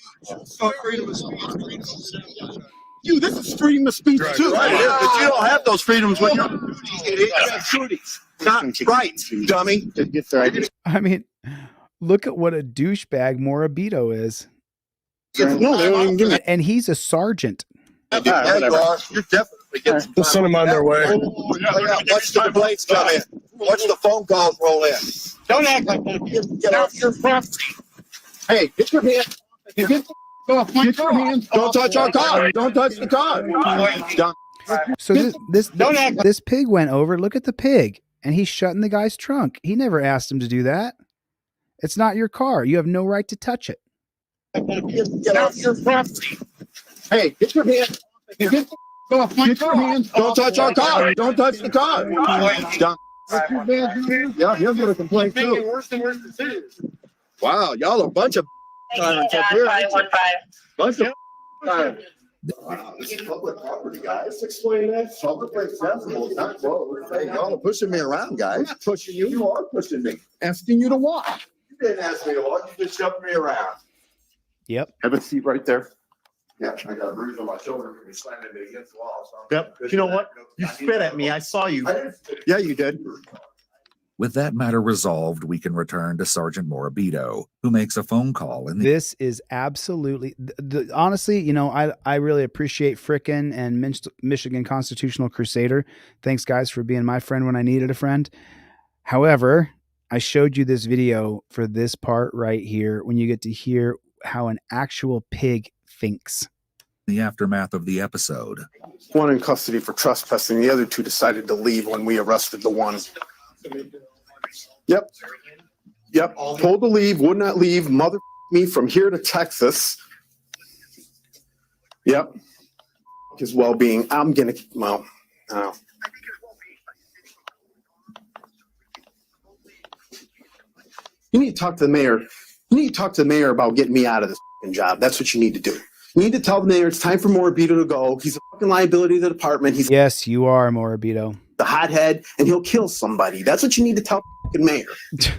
Freedom of speech. You, this is freedom of speech too. Right. But you don't have those freedoms when you're not right, dummy. I mean, look at what a douchebag Morabito is. No, they don't even give me. And he's a sergeant. You're definitely getting. We'll send them on their way. Watch the blades come in. Watch the phone calls roll in. don't act like that. Get off your property. Hey, get your hand. Get your hands. Don't touch our car. Don't touch the car. Done. So this pig went over. Look at the pig, and he's shutting the guy's trunk. He never asked him to do that. It's not your car. You have no right to touch it. Get off your property. Hey, get your hand. Get your hands. Don't touch our car. Don't touch the car. Done. Yeah, he'll get a complaint too. Worse than the city. Wow, y'all a bunch of tyrants up here. Bunch of tyrants. Wow, this is public property, guys. Explain that. Public accessible, not closed. Hey, y'all are pushing me around, guys. I'm not pushing you. You are pushing me. Asking you to walk. You didn't ask me to walk. You just shoved me around. Yep. Have a seat right there. Yeah, I got a bruise on my shoulder from me slamming it against the wall. So Yep. You know what? You spit at me. I saw you. Yeah, you did. With that matter resolved, we can return to Sergeant Morabito, who makes a phone call. This is absolutely, honestly, you know, I really appreciate Frickin' and Michigan Constitutional Crusader. Thanks, guys, for being my friend when I needed a friend. However, I showed you this video for this part right here when you get to hear how an actual pig thinks. The aftermath of the episode. One in custody for trespassing. The other two decided to leave when we arrested the one. Yep. Told to leave, would not leave. Mother me from here to Texas. Yep. His well-being. I'm gonna. Well, you need to talk to the mayor. You need to talk to the mayor about getting me out of this job. That's what you need to do. You need to tell the mayor it's time for Morabito to go. He's a fucking liability to the department. He's yes, you are Morabito. The hothead, and he'll kill somebody. That's what you need to tell the fucking mayor.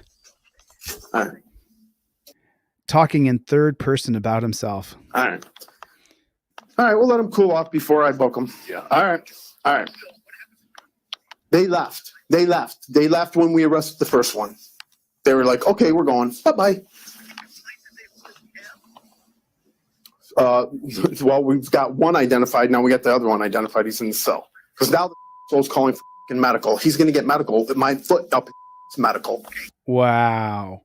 All right. Talking in third person about himself. All right. All right, we'll let them cool off before I book them. Yeah. All right. They left. They left when we arrested the first one. They were like, okay, we're going. Bye-bye. Well, we've got one identified. Now we got the other one identified. He's in the cell. Because now the soul's calling for medical. He's going to get medical. My foot up is medical. Wow.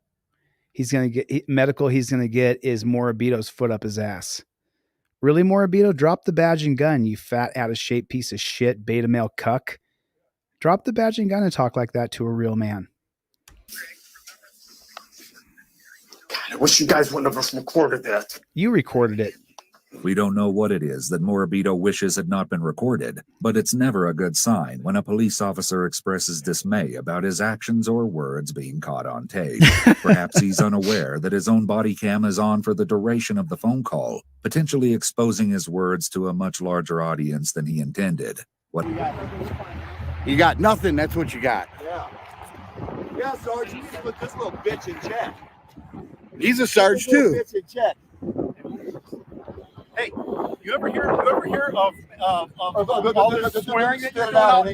He's going to get medical. He's going to get is Morabito's foot up his ass. Really, Morabito? Drop the badge and gun, you fat, out of shape piece of shit, beta male cuck. Drop the badge and gun and talk like that to a real man. God, I wish you guys wouldn't have recorded that. You recorded it. We don't know what it is that Morabito wishes had not been recorded, but it's never a good sign when a police officer expresses dismay about his actions or words being caught on tape. Perhaps he's unaware that his own body cam is on for the duration of the phone call, potentially exposing his words to a much larger audience than he intended. What? You got nothing, that's what you got. Yeah, Sarge, you put this little bitch in check. He's a Sarge too. Bitch in check. Hey, you ever hear of all this swearing that you're doing out?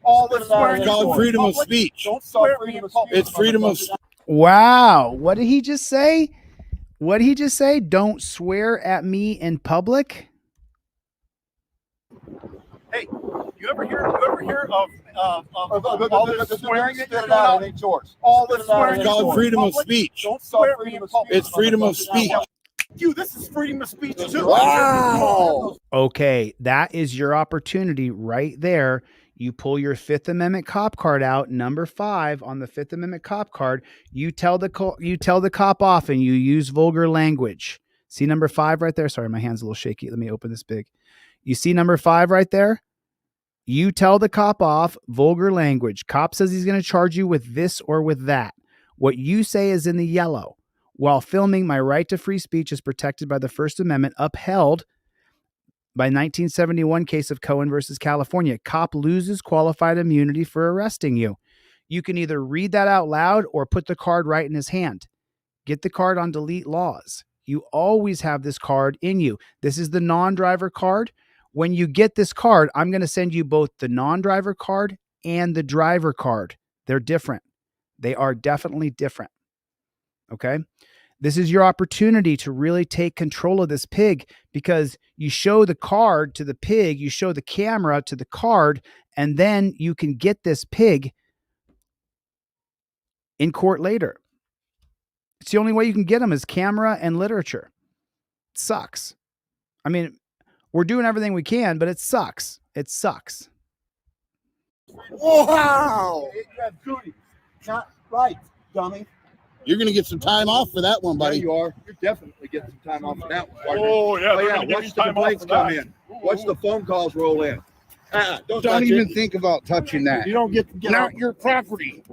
All the swearing. It's called freedom of speech. Don't swear at me in public. It's freedom of speech. Wow. What did he just say? What did he just say? Don't swear at me in public? Hey, you ever hear of all this swearing that you're doing out? All the swearing. It's called freedom of speech. Don't swear at me in public. It's freedom of speech. You, this is freedom of speech too. Wow. Okay, that is your opportunity right there. You pull your Fifth Amendment cop card out, number 5 on the Fifth Amendment cop card. You tell the cop off, and you use vulgar language. See number 5 right there? Sorry, my hand's a little shaky. Let me open this big. You see number 5 right there? You tell the cop off, vulgar language. Cop says he's going to charge you with this or with that. What you say is in the yellow. While filming, my right to free speech is protected by the First Amendment, upheld by 1971 case of Cohen versus California. Cop loses qualified immunity for arresting you. You can either read that out loud or put the card right in his hand. Get the card on delete laws. You always have this card in you. This is the non-driver card. When you get this card, I'm going to send you both the non-driver card and the driver card. They're different. They are definitely different. Okay? This is your opportunity to really take control of this pig, because you show the card to the pig, you show the camera to the card, and then you can get this pig in court later. It's the only way you can get them is camera and literature. It sucks. I mean, we're doing everything we can, but it sucks. It sucks. Wow. Not right, dummy. You're going to get some time off for that one, buddy. Yeah, you are. You're definitely getting some time off for that one. Oh, yeah. Watch the complaints come in. Watch the phone calls roll in. Don't even think about touching that. You don't get to get out your property.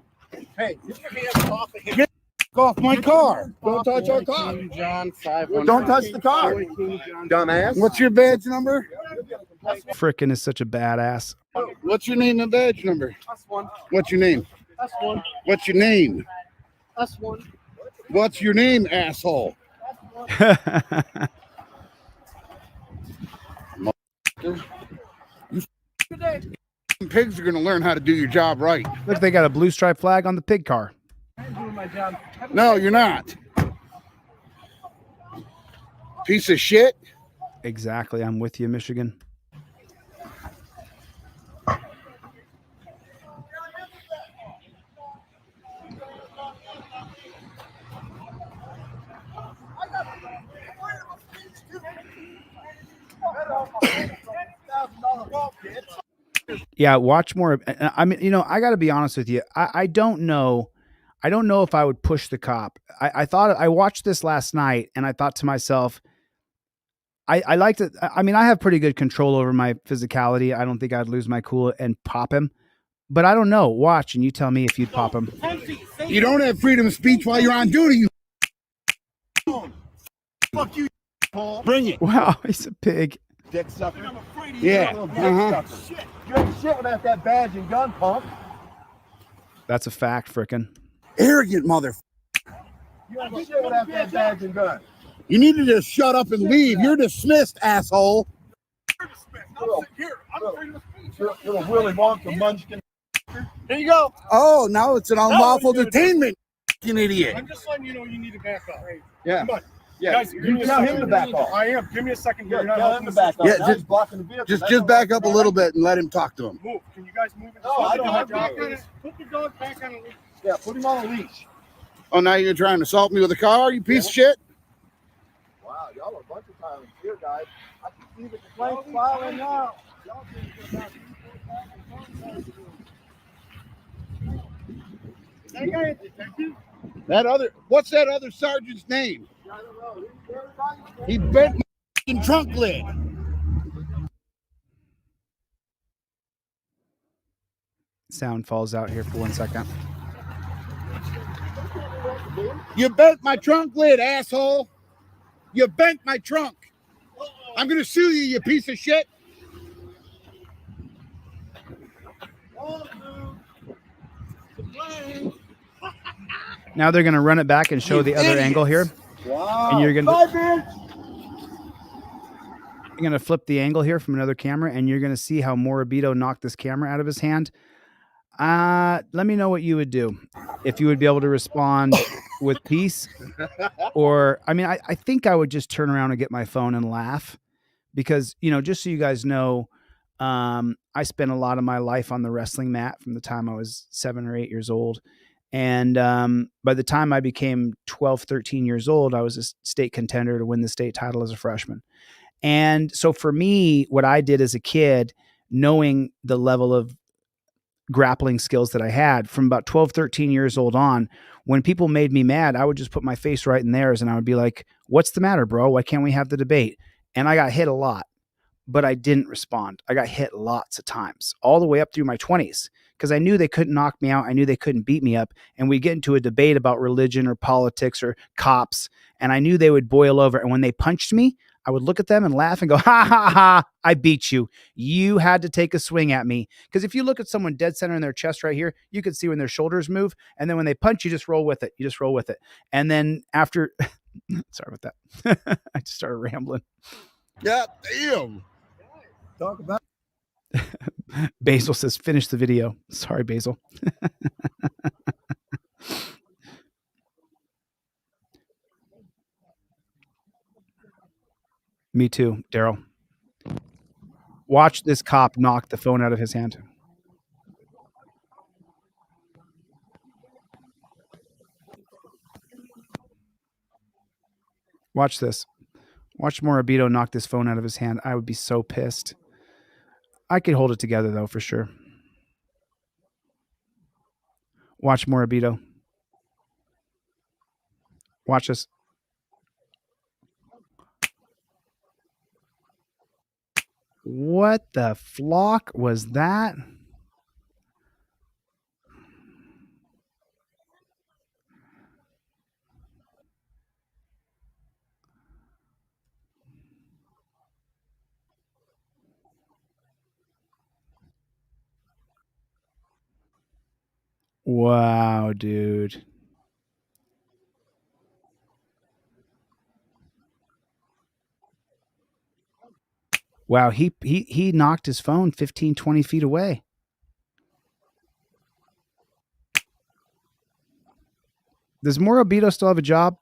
Hey, get your hands off of him. Get off my car. Don't touch our car. Don't touch the car. Dumbass. What's your badge number? Frickin' is such a badass. What's your name and badge number? S1. What's your name? S1. What's your name? S1. What's your name, asshole? You pigs are going to learn how to do your job right. Look, they got a blue stripe flag on the pig car. No, you're not. Piece of shit. Exactly. I'm with you, Michigan. Yeah, watch more. I mean, you know, I got to be honest with you. I don't know. I don't know if I would push the cop. I watched this last night and I thought to myself, I like to, I mean, I have pretty good control over my physicality. I don't think I'd lose my cool and pop him, but I don't know. Watch and you tell me if you'd pop him. You don't have freedom of speech while you're on duty. You fuck you, Paul. Bring it. Wow, he's a pig. Dick sucker. Yeah. You ain't shit without that badge and gun, punk. That's a fact, frickin'. Arrogant motherfucker. You ain't shit without that badge and gun. You need to just shut up and leave. You're dismissed, asshole. Little Willy Wonka munchkin. Here you go. Oh, now it's an unlawful detainment. You idiot. I'm just letting you know you need to back up. Yeah. Come on. Yeah. Guys, You tell him to back off. I am. Give me a second. Yeah, You're not tell helping him to back us. off. Yeah, Blocking the vehicle. Just back up a little bit and let him talk to him. Move. Can you guys move? No, I don't have to. Put the dog back on a leash. Yeah, put him on a leash. Oh, now you're trying to assault me with a car, you piece of shit? Wow, y'all are a bunch of times here, guys. I can see the complaint filing now. Y'all Is that guy a detective? What's that other sergeant's name? I don't know. He bent my trunk lid. Sound falls out here for 1 second. You bent my trunk lid, asshole. You bent my trunk. I'm going to sue you, you piece of shit. Now they're going to run it back and show the other angle here. Wow. And you're going Bye, bitch. I'm going to flip the angle here from another camera, and you're going to see how Morabito knocked this camera out of his hand. Let me know what you would do. If you would be able to respond with peace, or, I mean, I think I would just turn around and get my phone and laugh because, you know, just so you guys know, I spent a lot of my life on the wrestling mat from the time I was 7 or 8 years old. And by the time I became 12, 13 years old, I was a state contender to win the state title as a freshman. And so for me, what I did as a kid, knowing the level of grappling skills that I had from about 12, 13 years old on, when people made me mad, I would just put my face right in theirs and I would be like, what's the matter, bro? Why can't we have the debate? And I got hit a lot, but I didn't respond. I got hit lots of times, all the way up through my 20s, because I knew they couldn't knock me out. I knew they couldn't beat me up. And we get into a debate about religion or politics or cops, and I knew they would boil over. And when they punched me, I would look at them and laugh and go, ha, ha, ha, I beat you. You had to take a swing at me. Because if you look at someone dead center in their chest right here, you can see when their shoulders move. And then when they punch, you just roll with it. You just roll with it. And then after, sorry about that. I just started rambling. God damn. Talk about. Basil says, finish the video. Sorry, Basil. Me too, Daryl. Watch this cop knock the phone out of his hand. Watch this. Watch Morabito knock this phone out of his hand. I would be so pissed. I could hold it together, though, for sure. Watch Morabito. Watch this. What the flock was that? Wow, dude. Wow, he knocked his phone 15, 20 feet away. Does Morabito still have a job?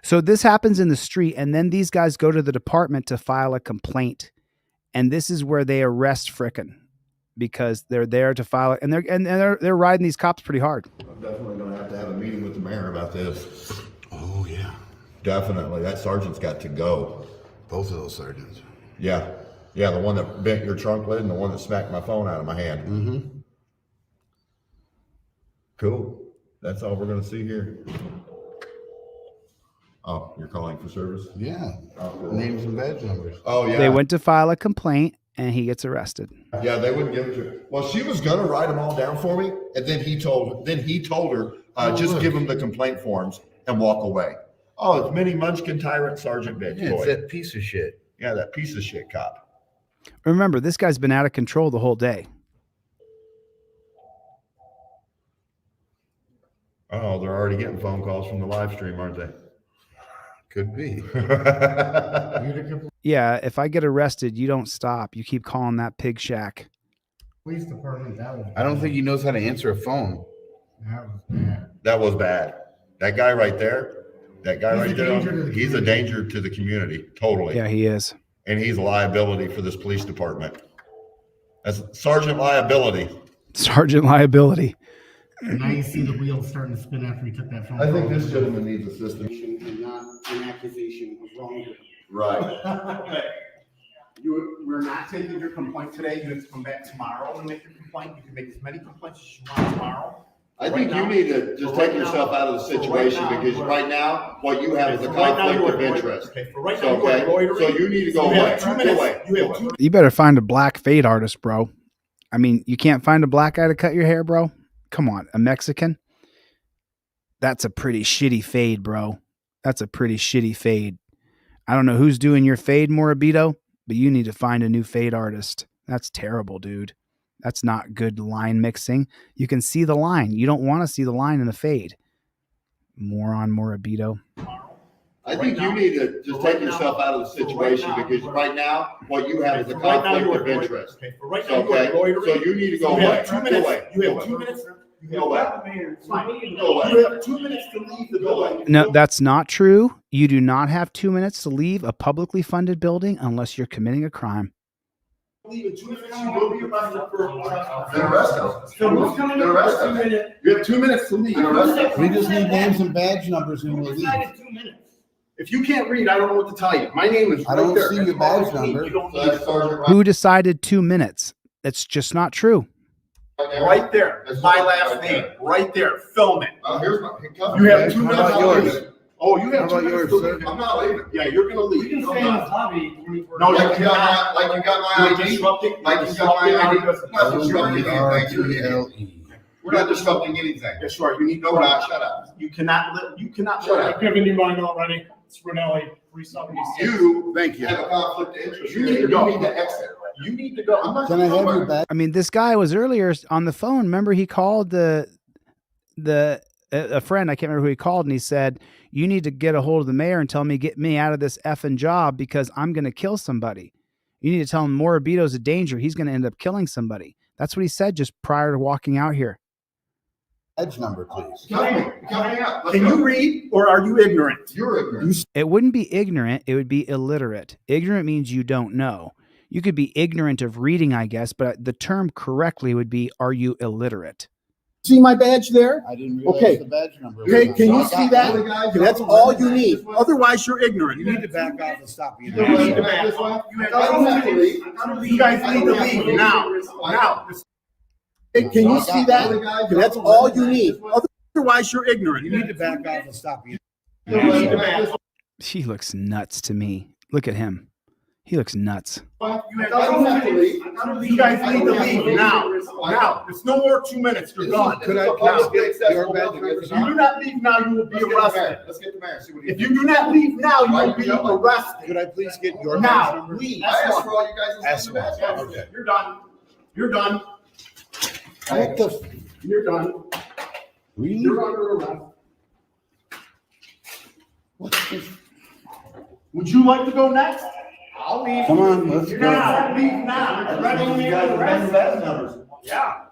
So this happens in the street, and then these guys go to the department to file a complaint. And this is where they arrest Frickin', because they're there to file it, and they're riding these cops pretty hard. I'm definitely going to have a meeting with the mayor about this. Oh yeah, definitely. That sergeant's got to go. Both of those sergeants. Yeah, the one that bent your trunk lid and the one that smacked my phone out of my hand. Mm-hmm. Cool. That's all we're going to see here. Oh, you're calling for service? Yeah. Oh, cool. Names and badge numbers. Oh yeah. They went to file a complaint, and he gets arrested. Yeah, they wouldn't give it to her. Well, she was gonna write them all down for me, and then he told her, just give him the complaint forms and walk away. Oh, it's Minnie Munchkin Tyrant Sergeant Bitch. Yeah, it's that piece of shit. Yeah, that piece of shit cop. Remember, this guy's been out of control the whole day. Oh, they're already getting phone calls from the live stream, aren't they? Could be. Yeah, if I get arrested, you don't stop. You keep calling that pig shack. Police department, that was I don't think he knows how to answer a phone. that was bad. That was bad. That guy right there, he's a danger to the community, totally. Yeah, he is. And he's a liability for this police department. That's Sergeant Liability. Sergeant Liability. And now you see the wheels starting to spin after he took that phone I think call. this gentleman needs assistance. And not an accusation of wrongdoing. Right. Okay. We're not taking your complaint today. You have to come back tomorrow and make your complaint. You can make as many complaints as you want tomorrow. I think you need to just take yourself out of the situation because right now, what you have is a conflict of interest. Okay, for right So, now, you are loitering. so you need to go away. Go away. You have 2 You better find a black fade artist, bro. I mean, you can't find a black guy to cut your hair, bro? Come on, a Mexican? That's a pretty shitty fade, bro. That's a pretty shitty fade. I don't know who's doing your fade, Morabito, but you need to find a new fade artist. That's terrible, dude. That's not good line mixing. You can see the line. You don't want to see the line in a fade. Moron, Morabito. I think you need to just take yourself out of the situation because right now, what you have is a conflict of interest. Okay, for right now, Okay, you are loitering. so you need to go You away. have 2 Go minutes. away. You Go have away. 2 minutes. Go away. Fine. Go away. You have 2 minutes to leave the building. No, that's not true. You do not have 2 minutes to leave a publicly funded building unless you're committing a crime. Leave in 2 minutes. You will be arrested for Then arrest us. Then arrest us. You have 2 minutes to leave. We just need names and badge numbers and we'll leave. If you can't read, I don't know what to tell you. My name is I don't right there. see your That's all badge you need. number. You don't So need that's it. Sergeant Who decided 2 minutes? It's just not true. Right there. That's my last name. Right there. Film it. Here's my. You have 2 How minutes. about yours? Oh, you have How 2 about minutes yours, to sir? leave. I'm not leaving. Yeah, you're gonna leave. You can stay in the lobby. No, you Like you got cannot. my, like you got my You're ID. disrupting. Like you got my ID. Not disrupting anything. O-E-R-T-L-E. We're not disrupting anything. Yes, you are. You need to No, go. we're not. Shut up. You cannot live. You cannot. Shut live. up. Given you mine already. It's Rinelli, 376. You Thank you. have a conflict of interest. You need to go. You need to exit. You need to go. I'm not. Can I have your nowhere. badge? I mean, this guy was earlier on the phone. Remember, he called a friend. I can't remember who he called, and he said, "You need to get a hold of the mayor and tell me get me out of this effing job because I'm going to kill somebody. You need to tell him Morabito's a danger. He's going to end up killing somebody." That's what he said just prior to walking out here. Badge number, please. Cut me out. Let's Can go. you read or are you ignorant? You're ignorant. It wouldn't be ignorant. It would be illiterate. Ignorant means you don't know. You could be ignorant of reading, I guess, but the term correctly would be, are you illiterate? See my badge there? I didn't realize Okay. the badge number. Okay, was can on. you see that? Okay, that's all you need. Otherwise, you're ignorant. You need to back off and stop being. You need to back off. You guys need to leave now. Now. Hey, can you see that? Okay, that's all you need. Otherwise, you're ignorant. You need to back off and stop being. You need to back off. He looks nuts to me. Look at him. He looks nuts. You guys need to leave now. Now. It's no more 2 minutes. You're gone. Could I please get your badge number? If you do not leave now, you will be arrested. Let's get the mayor. See what he If you do not leave now, you will be arrested. Could I please get your badge Now, number? leave. I asked for all you guys to That's send the one. badge. Okay. You're done. You're done. What the? You're done. Really? You're under arrest. What the? Would you like to go next? I'll leave. Come on, let's You're go. not. Leave now. I'm ready to arrest. Yeah.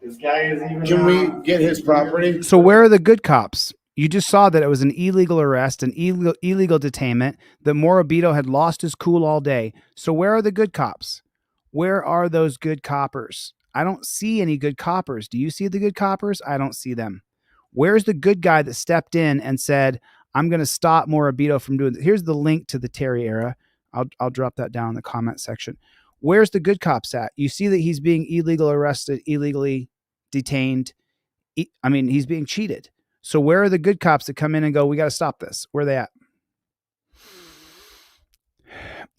This guy is even. Can we get his property? So where are the good cops? You just saw that it was an illegal arrest, an illegal detainment, that Morabito had lost his cool all day. So where are the good cops? Where are those good coppers? I don't see any good coppers. Do you see the good coppers? I don't see them. Where's the good guy that stepped in and said, I'm going to stop Morabito from doing this? Here's the link to the Terry era. I'll drop that down in the comment section. Where's the good cops at? You see that he's being illegally arrested, illegally detained. I mean, he's being cheated. So where are the good cops that come in and go, we got to stop this? Where are they at?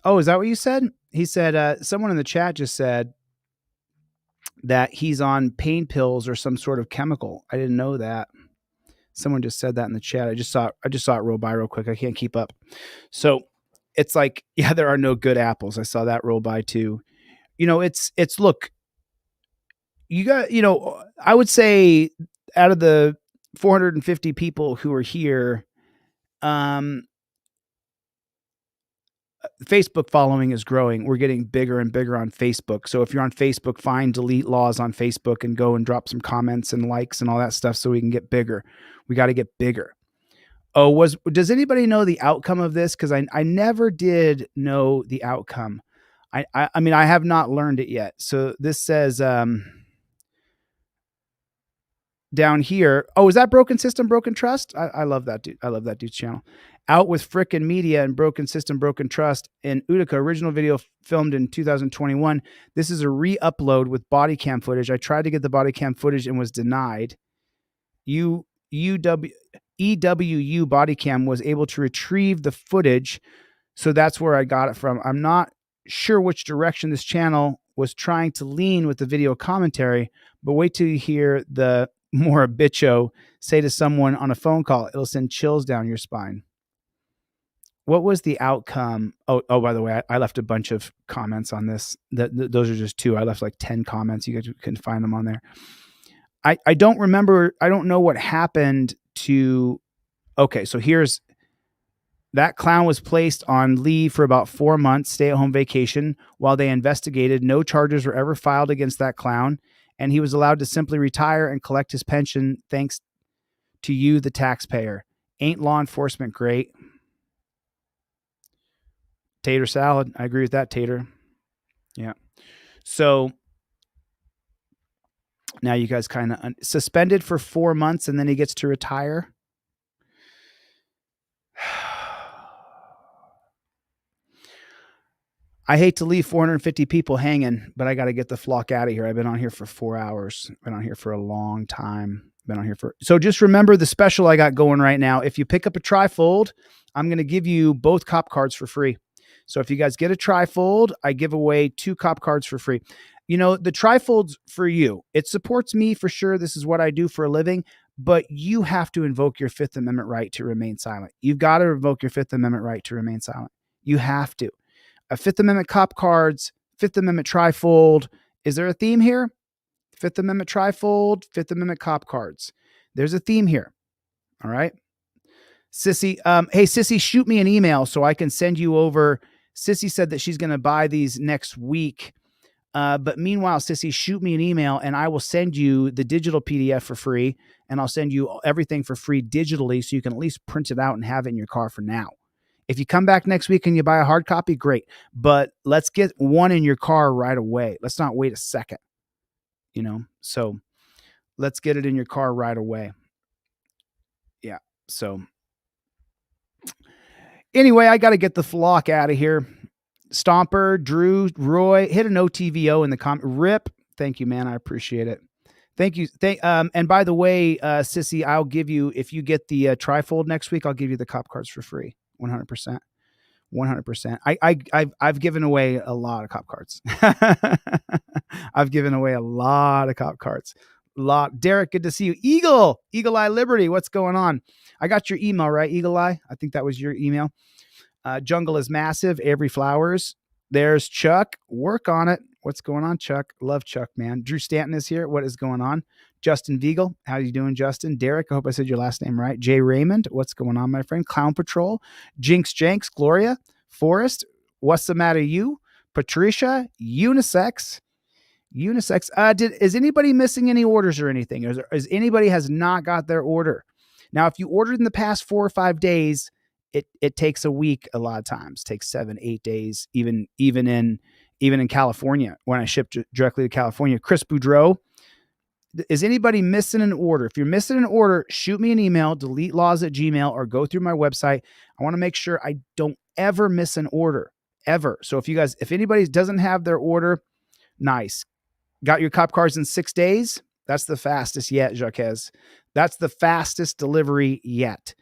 Oh, is that what you said? He said, someone in the chat just said that he's on pain pills or some sort of chemical. I didn't know that. Someone just said that in the chat. I just saw it roll by real quick. I can't keep up. So it's like, yeah, there are no good apples. I saw that roll by too. You know, it's look, you got, you know, I would say out of the 450 people who are here, Facebook following is growing. We're getting bigger and bigger on Facebook. So if you're on Facebook, find Delete Laws on Facebook and go and drop some comments and likes and all that stuff so we can get bigger. We got to get bigger. Oh, does anybody know the outcome of this? Because I never did know the outcome. I mean, I have not learned it yet. So this says down here. Oh, is that Broken System, Broken Trust? I love that dude. I love that dude's channel. Out with frickin' media and Broken System, Broken Trust in Utica. Original video filmed in 2021. This is a re-upload with body cam footage. I tried to get the body cam footage and was denied. EWU body cam was able to retrieve the footage. So that's where I got it from. I'm not sure which direction this channel was trying to lean with the video commentary, but wait till you hear the more bicho say to someone on a phone call. It'll send chills down your spine. What was the outcome? Oh, by the way, I left a bunch of comments on this. Those are just 2. I left like 10 comments. You guys can find them on there. I don't remember. I don't know what happened to. Okay, so here's that clown was placed on leave for about 4 months, stay-at-home vacation, while they investigated. No charges were ever filed against that clown, and he was allowed to simply retire and collect his pension thanks to you, the taxpayer. Ain't law enforcement great? Tater salad. I agree with that, Tater. Yeah. So now you guys kind of suspended for 4 months and then he gets to retire. I hate to leave 450 people hanging, but I got to get the flock out of here. I've been on here for 4 hours. Been on here for a long time. So just remember the special I got going right now. If you pick up a trifold, I'm going to give you both cop cards for free. So if you guys get a trifold, I give away 2 cop cards for free. You know, the trifold's for you. It supports me for sure. This is what I do for a living, but you have to invoke your 5th Amendment right to remain silent. You've got to invoke your 5th Amendment right to remain silent. You have to. A 5th Amendment cop cards, 5th Amendment trifold. Is there a theme here? 5th Amendment trifold, 5th Amendment cop cards. There's a theme here. All right. Sissy, hey, Sissy, shoot me an email so I can send you over. Sissy said that she's going to buy these next week. But meanwhile, Sissy, shoot me an email and I will send you the digital PDF for free. And I'll send you everything for free digitally so you can at least print it out and have it in your car for now. If you come back next week and you buy a hard copy, great. But let's get one in your car right away. Let's not wait a second. You know, so let's get it in your car right away. Yeah. So anyway, I got to get the flock out of here. Stomper, Drew, Roy, hit an OTVO in the comment. Rip. Thank you, man. I appreciate it. Thank you. And by the way, Sissy, I'll give you, if you get the trifold next week, I'll give you the cop cards for free. 100%. 100%. I've given away a lot of cop cards. I've given away a lot of cop cards. Derek, good to see you. Eagle Eye Liberty. What's going on? I got your email, right? Eagle Eye. I think that was your email. Jungle is massive. Avery Flowers. There's Chuck. Work on it. What's going on, Chuck? Love Chuck, man. Drew Stanton is here. What is going on? Justin Viegel. How you doing, Justin? Derek, I hope I said your last name right. Jay Raymond. What's going on, my friend? Clown Patrol. Jinx Janks. Gloria. Forrest. What's the matter, you? Patricia. Unisex. Is anybody missing any orders or anything? Is anybody has not got their order? Now, if you ordered in the past 4 or 5 days, it takes a week. A lot of times, it takes 7-8 days. Even in California, when I shipped directly to California. Chris Boudreau. Is anybody missing an order? If you're missing an order, shoot me an email, deletelaws@gmail.com, or go through my website. I want to make sure I don't ever miss an order, ever. So if anybody doesn't have their order, nice. Got your cop cards in 6 days? That's the fastest yet, Jaquez. That's the fastest delivery yet.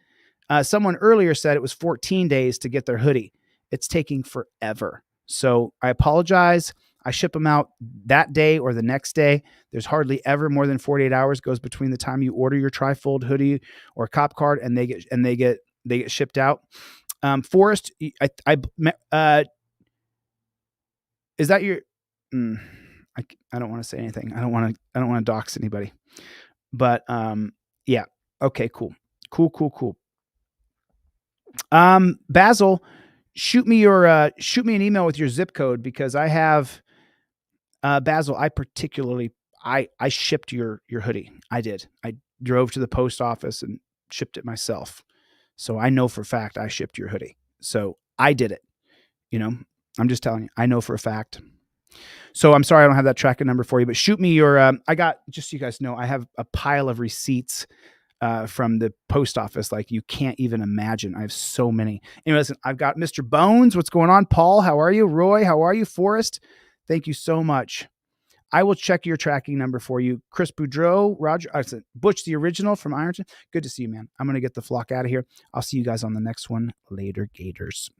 Someone earlier said it was 14 days to get their hoodie. It's taking forever. So I apologize. I ship them out that day or the next day. There's hardly ever more than 48 hours goes between the time you order your trifold hoodie or cop card and they get shipped out. Forrest, is that your? I don't want to say anything. I don't want to dox anybody. But yeah. Okay, cool. Cool. Basil, shoot me an email with your zip code, because I have Basil, I shipped your hoodie. I did. I drove to the post office and shipped it myself. So I know for a fact I shipped your hoodie. So I did it. I'm just telling you, I know for a fact. So I'm sorry I don't have that tracking number for you, but shoot me your I got, just so you guys know, I have a pile of receipts from the post office like you can't even imagine. I have so many. Anyway, listen, I've got Mr. Bones. What's going on? Paul, how are you? Roy, how are you? Forrest, thank you so much. I will check your tracking number for you. Chris Boudreau, Roger, Butch the Original from Ironton. Good to see you, man. I'm going to get the flock out of here. I'll see you guys on the next one. Later, Gators.